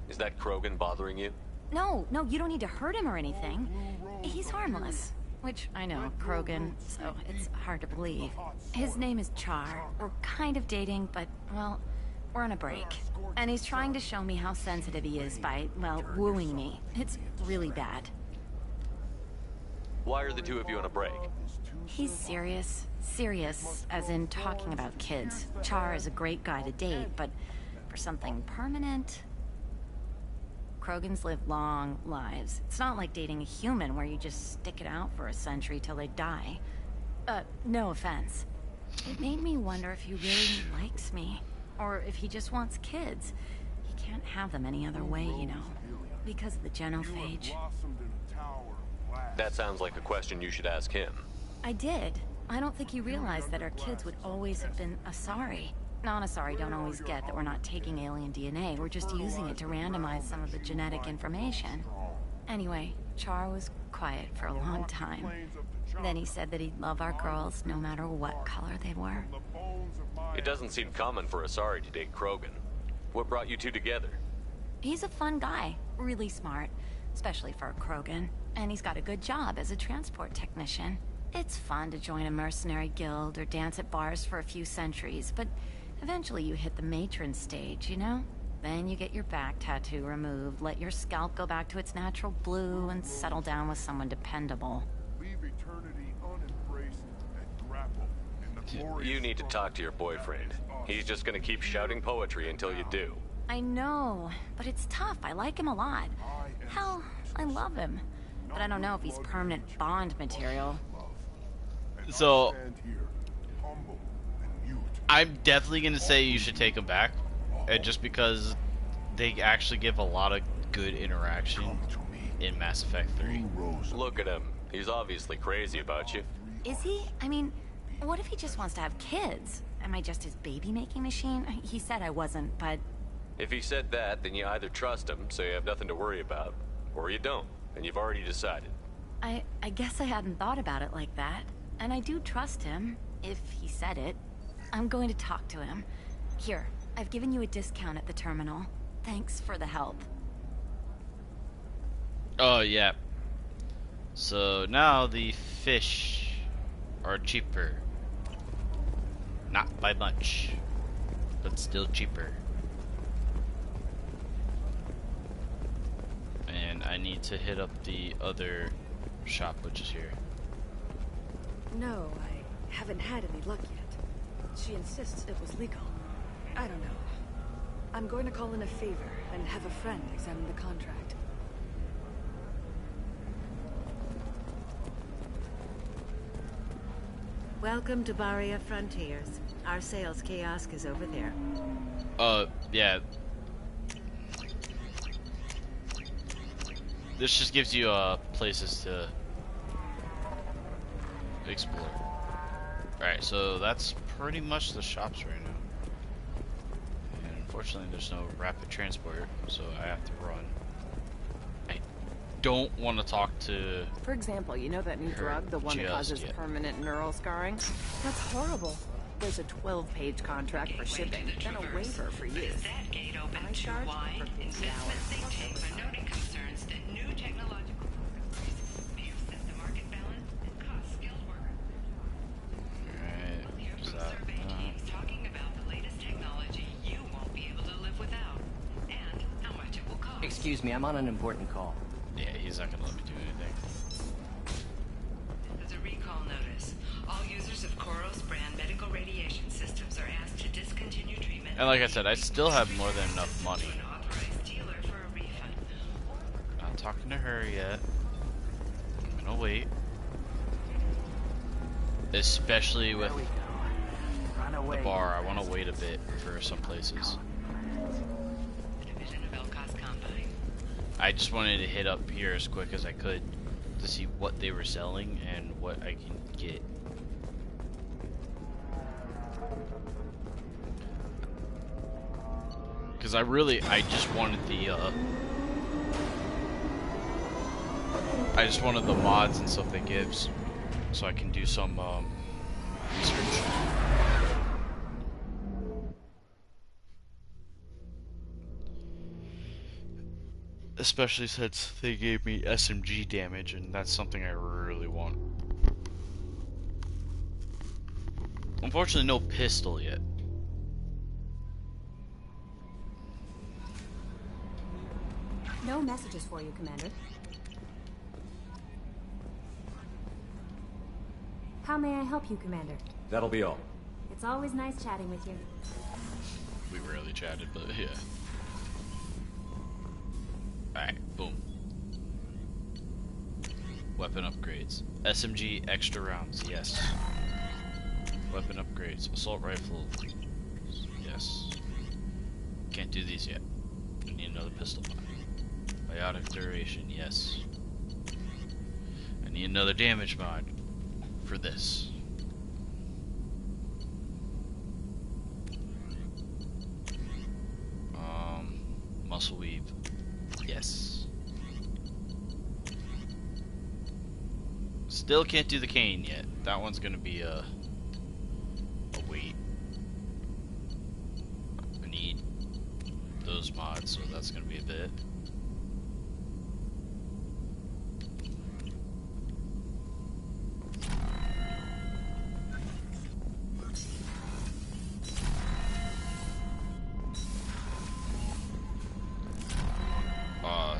Is that Krogan bothering you? No, you don't need to hurt him or anything. He's harmless. Which, I know, Krogan, so it's hard to believe. His name is Char. We're kind of dating, but, well, we're on a break. And he's trying to show me how sensitive he is by, well, wooing me. It's really bad. Why are the two of you on a break? He's serious. Serious, as in talking about kids. Char is a great guy to date, but for something permanent... Krogans live long lives. It's not like dating a human where you just stick it out for a century till they die. No offense. It made me wonder if he really likes me. Or if he just wants kids. He can't have them any other way, you know. Because of the genophage. That sounds like a question you should ask him. I did. I don't think you realized that our kids would always have been Asari. Non-Asari don't always get that we're not taking alien DNA, we're just using it to randomize some of the genetic information. Anyway, Char was quiet for a long time. Then he said that he'd love our girls no matter what color they were. It doesn't seem common for Asari to date Krogan. What brought you two together? He's a fun guy, really smart, especially for a Krogan. And he's got a good job as a transport technician. It's fun to join a mercenary guild or dance at bars for a few centuries, but eventually you hit the matron stage, you know? Then you get your back tattoo removed, let your scalp go back to its natural blue, and settle down with someone dependable. You need to talk to your boyfriend. He's just gonna keep shouting poetry until you do. I know, but it's tough. I like him a lot. Hell, I love him. But I don't know if he's permanent Bond material. So, I'm definitely gonna say you should take him back, just because they actually give a lot of good interaction in Mass Effect 3. Look at him. He's obviously crazy about you. Is he? I mean, what if he just wants to have kids? Am I just his baby-making machine? He said I wasn't, but... If he said that, then you either trust him, so you have nothing to worry about, or you don't, and you've already decided. I guess I hadn't thought about it like that. And I do trust him, if he said it. I'm going to talk to him. Here, I've given you a discount at the terminal. Thanks for the help. Oh, yeah. So now the fish are cheaper. Not by much, but still cheaper. And I need to hit up the other shop, which is here. No, I haven't had any luck yet. She insists it was legal. I don't know. I'm going to call in a favor and have a friend examine the contract. Welcome to Barria Frontiers. Our sales kiosk is over there. Yeah. This just gives you places to explore. Alright, so that's pretty much the shops right now. And unfortunately there's no rapid transport, so I have to run. I don't want to talk to... For example, you know that new drug, the one that causes permanent neural scarring? That's horrible. There's a 12-page contract for shipping, then a waiver for use. That gate open I charge wide, for 50 investment hours. think tanks are noting concerns that new technological abuse system market balance and cost skilled workers. Alright, From survey teams talking about the latest technology you won't be able to live without, and how much it will cost. Excuse me, I'm on an important call. Yeah, he's not gonna let me do anything. This is a recall notice. All users of Koros brand medical radiation systems are asked to discontinue treatment. And like I said, I still have more than enough money. Authorized dealer for a refund. Not talking to her yet. I'm gonna wait. Especially with the bar, I want to wait a bit for some places. Division of Elcos Combine. I just wanted to hit up here as quick as I could to see what they were selling and what I can get. Because I just wanted the mods and stuff it gives, so I can do some research. Especially since they gave me SMG damage, and that's something I really want. Unfortunately, no pistol yet. No messages for you, Commander. How may I help you, Commander? That'll be all. It's always nice chatting with you. We rarely chatted, but yeah. Alright, boom. Weapon upgrades. SMG extra rounds, yes. Weapon upgrades. Assault rifle, yes. Can't do these yet. Need another pistol. Biotic duration, yes. need another damage mod for this. Muscle weave. Yes. Still can't do the cane yet. That one's gonna be a wait. I need those mods, so that's gonna be a bit.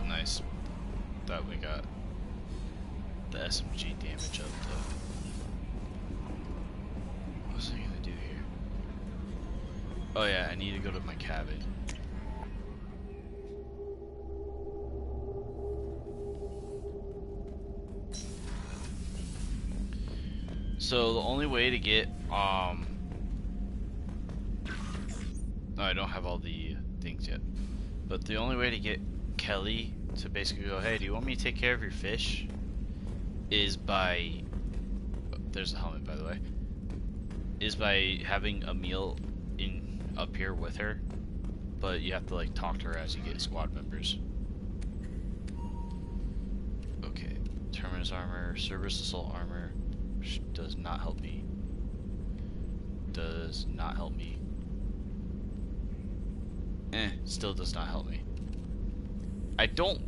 Nice. That we got the SMG damage up though. What was I gonna do here? Oh yeah, I need to go to my cabin. So the only way to get no, I don't have all the things yet. But the only way to get Kelly to basically go, hey, do you want me to take care of your fish? Is by, there's a helmet by the way, is by having a meal in up here with her, but you have to like talk to her as you get squad members. Okay, Terminus armor, Cerberus assault armor, which does not help me. Does not help me. Still does not help me. I don't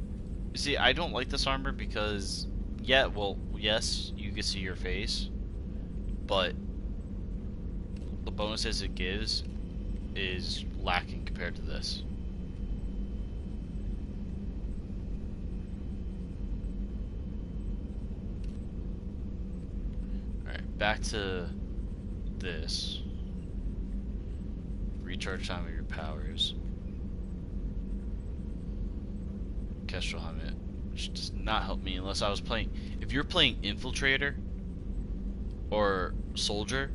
like this armor because, yeah, well, yes, you can see your face, but the bonuses it gives is lacking compared to this. Alright, back to this. Recharge time of your powers. Kestrel helmet, which does not help me unless I was playing. If you're playing Infiltrator or Soldier,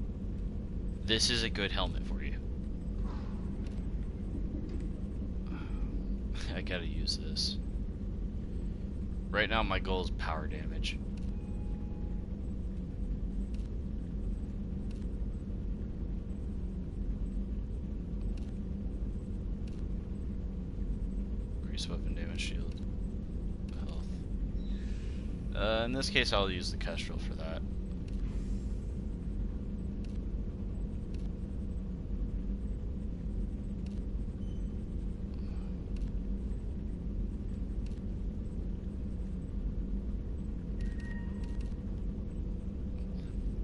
this is a good helmet for you. I gotta use this. Right now my goal is power damage. Increase weapon damage, shield. In this case, I'll use the Kestrel for that.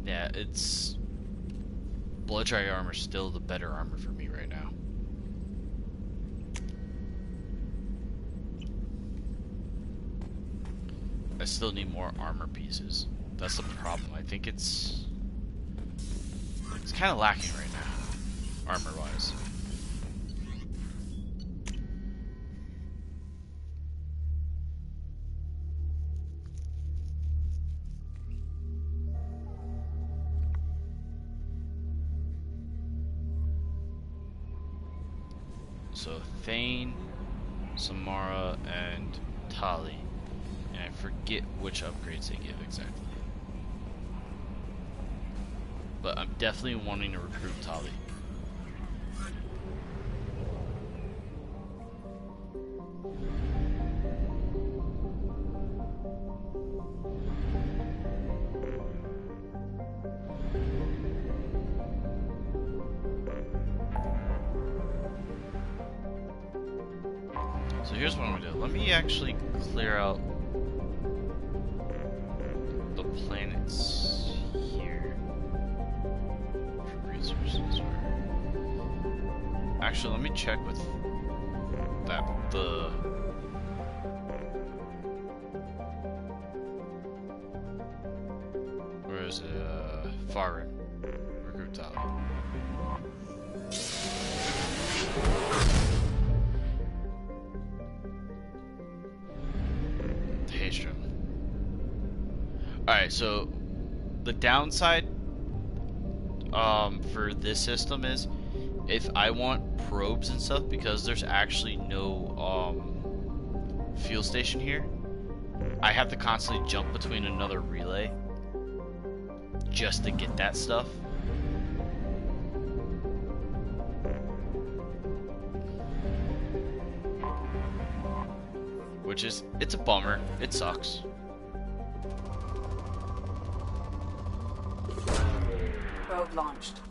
Yeah, it's Blood Dragon armor is still the better armor for me right now. I still need more armor pieces. That's the problem. I think it's kind of lacking right now, armor-wise. So Thane, Samara, and Tali. And I forget which upgrades they give exactly. But I'm definitely wanting to recruit Tali. So here's what I'm gonna do. Let me actually clear out the planets here for resources. Actually, let me check with the where is it? Farin. Recruit Tali. Alright, so the downside for this system is if I want probes and stuff, because there's actually no fuel station here, I have to constantly jump between another relay just to get that stuff. Which is, it's a bummer. It sucks. Probe launched.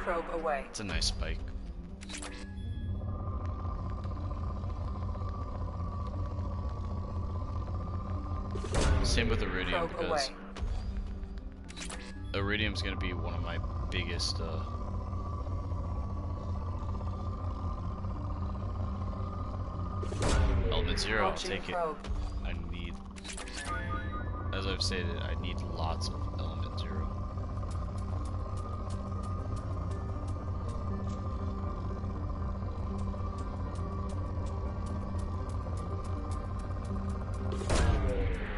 Probe away. It's a nice spike. Same with Iridium, Probe because away. Iridium's gonna be one of my biggest Element 0, I'll Launching take it. probe. I need, as I've stated, I need lots of Element 0.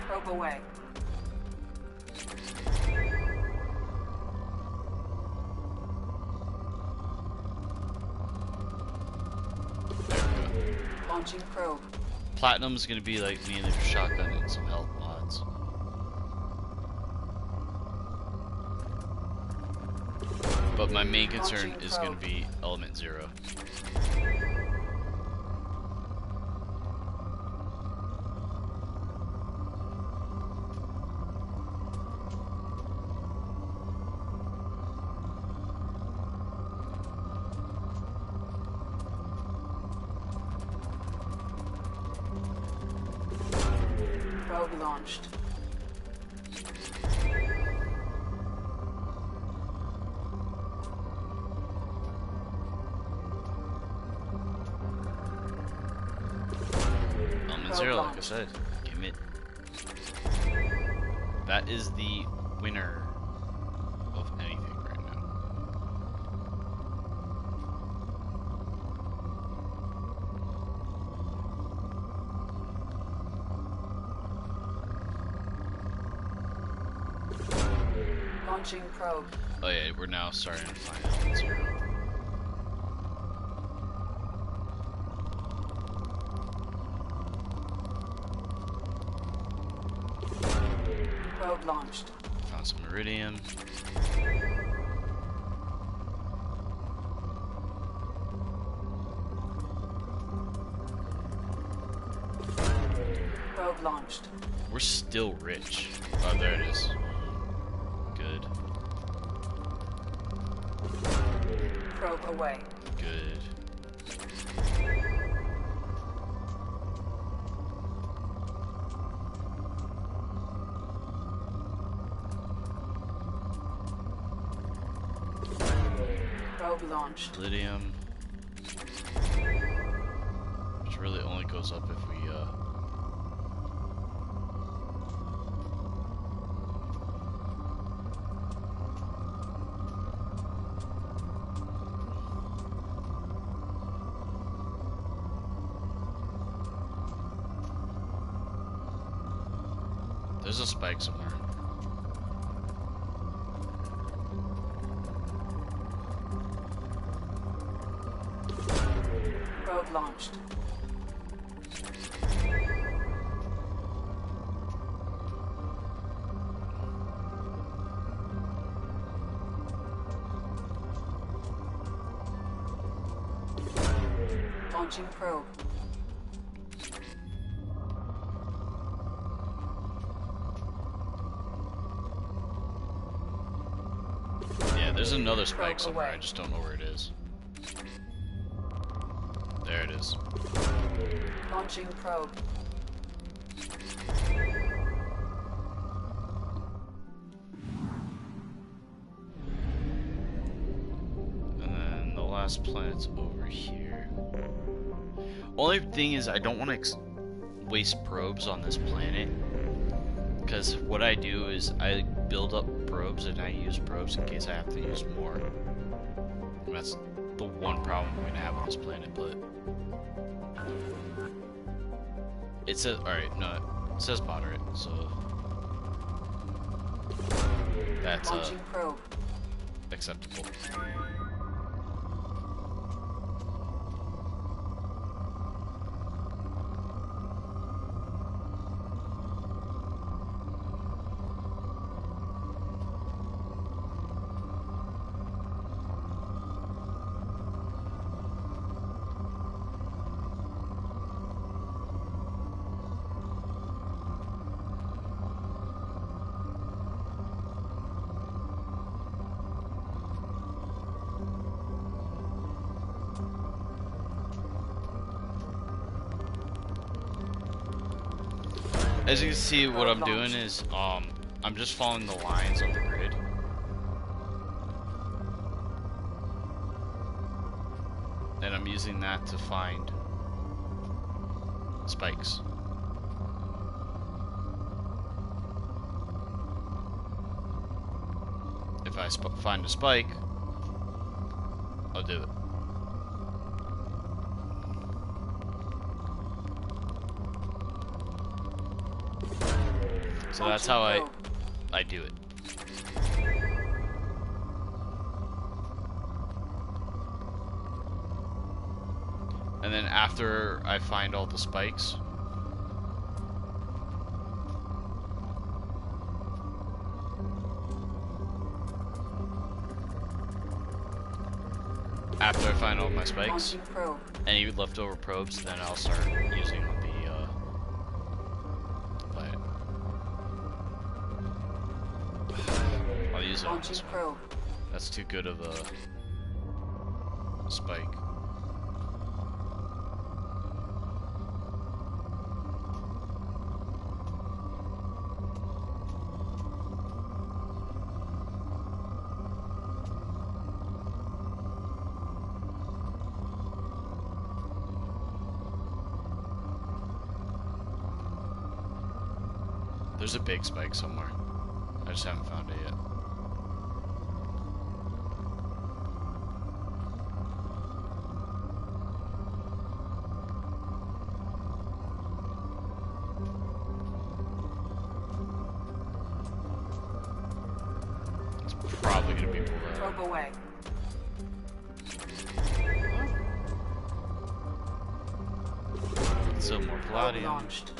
Probe away. Launching probe. Platinum's gonna be like mainly for shotgun and some health mods. But my main concern is gonna be Element 0. Probe launched. Element 0, like I said, give it. That is the winner of anything right now. Launching probe. Oh yeah, we're now starting to find Element 0. Probe launched. Found some Iridium. Probe launched. We're still rich. Oh, there it is. Good. Probe away. Good. Probe launched. Iridium. Which really only goes up if we there's a spike somewhere. Probe launched. Launching probe. Yeah, there's another spike somewhere. I just don't know where it is. There it is. Launching probe. And then the last planet's over here. Only thing is, I don't want to waste probes on this planet. Because what I do is I build up probes and I use probes in case I have to use more. And that's the one problem we're going to have with this planet, but... It says, alright, no, it says moderate, so... That's, Launching probe. acceptable. As you can see, what I'm doing is I'm just following the lines on the grid. And I'm using that to find spikes. If I find a spike, I'll do it. So that's how I do it. And then after I find all the spikes, after I find all my spikes, any leftover probes, then I'll start using the light. I'll use it on this one. That's too good of a spike. There's a big spike somewhere. I just haven't found it yet. It's probably gonna be below. Probe away. Still more palladium. Launched.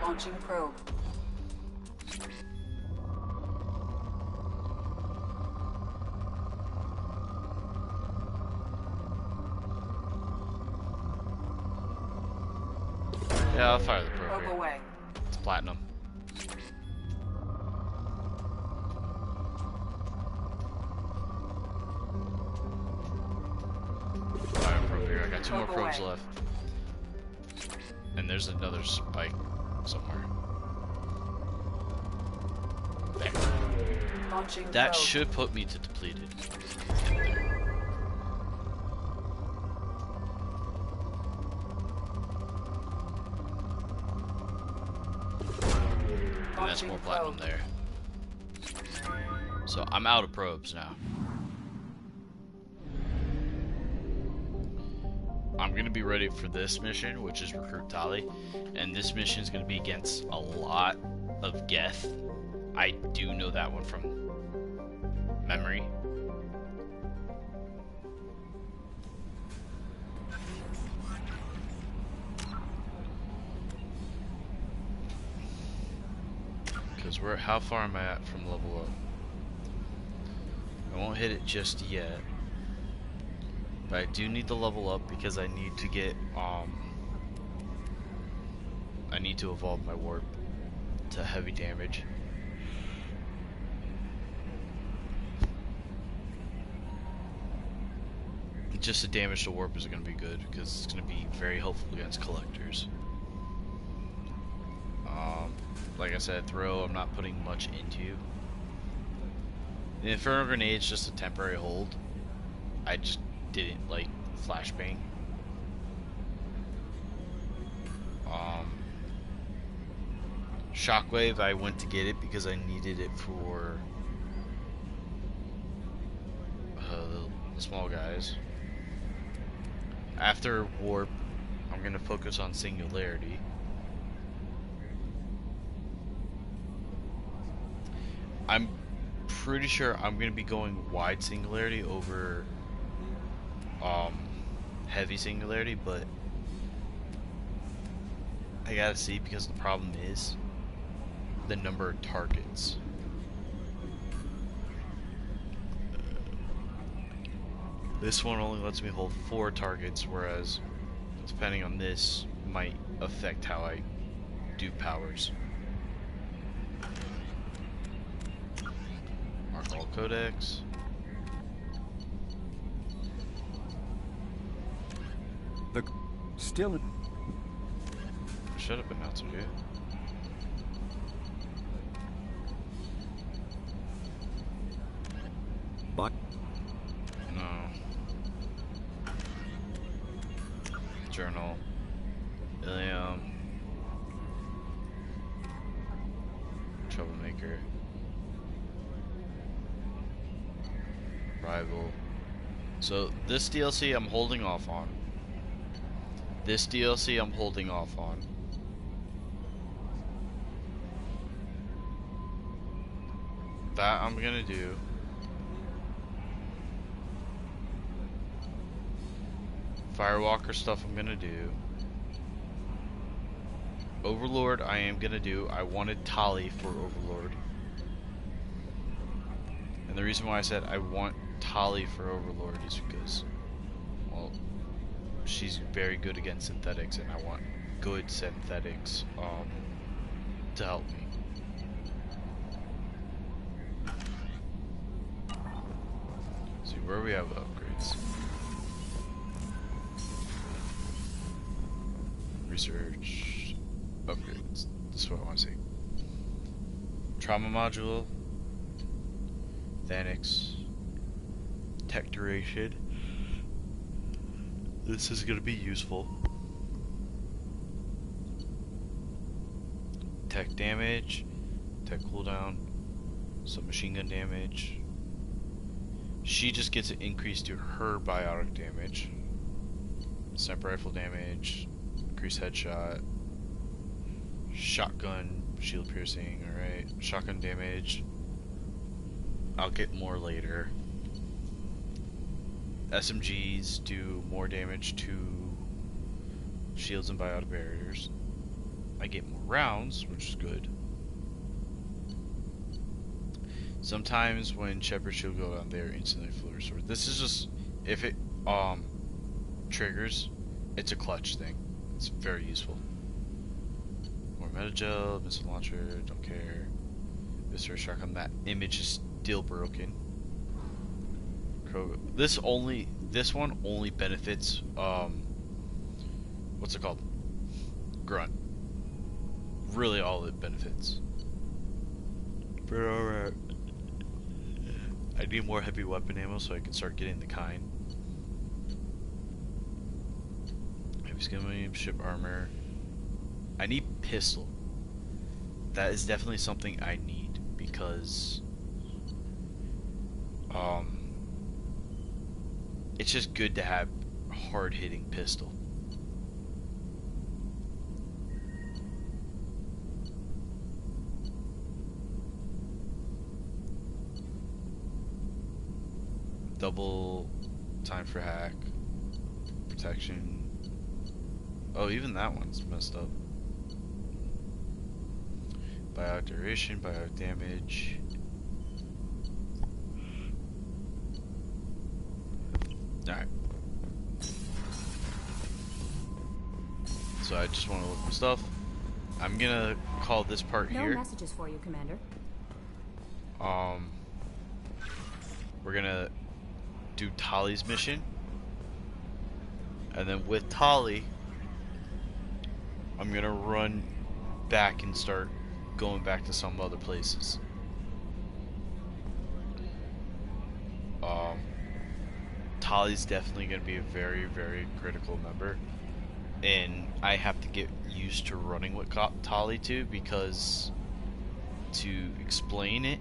Launching probe. Yeah, I'll fire the probe Probe here. away. It's platinum. Fire the probe here. I got 2 more probes left. And there's another spike somewhere. There. Launching That probe. should put me to depleted. And that's more platinum there. So I'm out of probes now. I'm gonna be ready for this mission, which is Recruit Tali, and this mission is gonna be against a lot of Geth. I do know that one from memory. Because how far am I at from level up? I won't hit it just yet. But I do need to level up because I need to get, I need to evolve my warp to heavy damage. Just the damage to warp is going to be good because it's going to be very helpful against collectors. Like I said, throw I'm not putting much into. The Inferno Grenade's just a temporary hold. I just didn't like flashbang. Shockwave, I went to get it because I needed it for the small guys. After warp, I'm gonna focus on singularity. I'm pretty sure I'm gonna be going wide singularity over heavy singularity, but I gotta see because the problem is the number of targets. This one only lets me hold 4 targets, whereas depending on this, might affect how I do powers. Mark all codex. Still. Shut up, announcer, dude. But no. Journal. Ilium. Troublemaker. Rival. So this DLC I'm holding off on. This DLC I'm holding off on. That I'm gonna do. Firewalker stuff I'm gonna do. Overlord I am gonna do. I wanted Tali for Overlord. And the reason why I said I want Tali for Overlord is because, well, she's very good against synthetics, and I want good synthetics to help me. See where we have upgrades. Research upgrades. This is what I want to see. Trauma module. Thanix. Tech duration. This is going to be useful. Tech damage, tech cooldown, some machine gun damage. She just gets an increase to her biotic damage. Sniper rifle damage, increased headshot, shotgun, shield piercing, alright. Shotgun damage, I'll get more later. SMGs do more damage to shields and biotic barriers. I get more rounds, which is good. Sometimes when Shepard's shield go down, they're instantly full restored. This is just, if it triggers, it's a clutch thing. It's very useful. More metagel, missile launcher, don't care. Mr. Shotgun, that image is still broken. This one only benefits what's it called? Grunt. Really all it benefits. But alright. I need more heavy weapon ammo so I can start getting the kind. Heavy skin, ship armor. I need pistol. That is definitely something I need because it's just good to have hard-hitting pistol. Double time for hack, protection. Oh, even that one's messed up. Biotic duration, biotic damage. Alright. So I just want to look for stuff. I'm gonna call this part here. No messages for you, Commander. We're gonna do Tali's mission. And then with Tali, I'm gonna run back and start going back to some other places. Tali's definitely going to be a very, very critical member, and I have to get used to running with Tali too, because to explain it,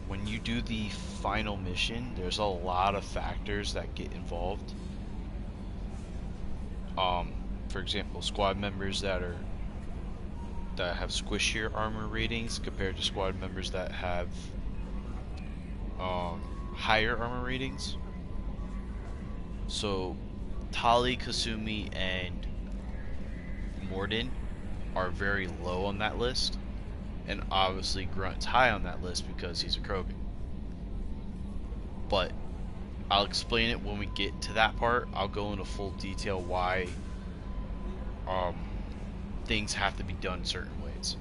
when you do the final mission, there's a lot of factors that get involved. For example, squad members that have squishier armor ratings compared to squad members that have higher armor ratings. So Tali, Kasumi, and Morden are very low on that list, and obviously Grunt's high on that list because he's a Krogan. But I'll explain it when we get to that part. I'll go into full detail why things have to be done certain ways.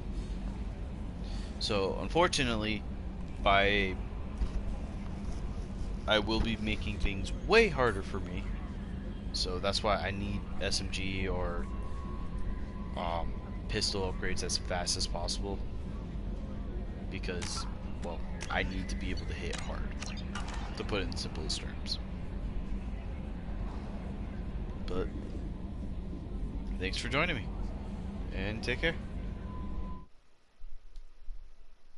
So unfortunately, I will be making things way harder for me. So that's why I need SMG or pistol upgrades as fast as possible. Because, well, I need to be able to hit hard. To put it in simplest terms. But thanks for joining me. And take care.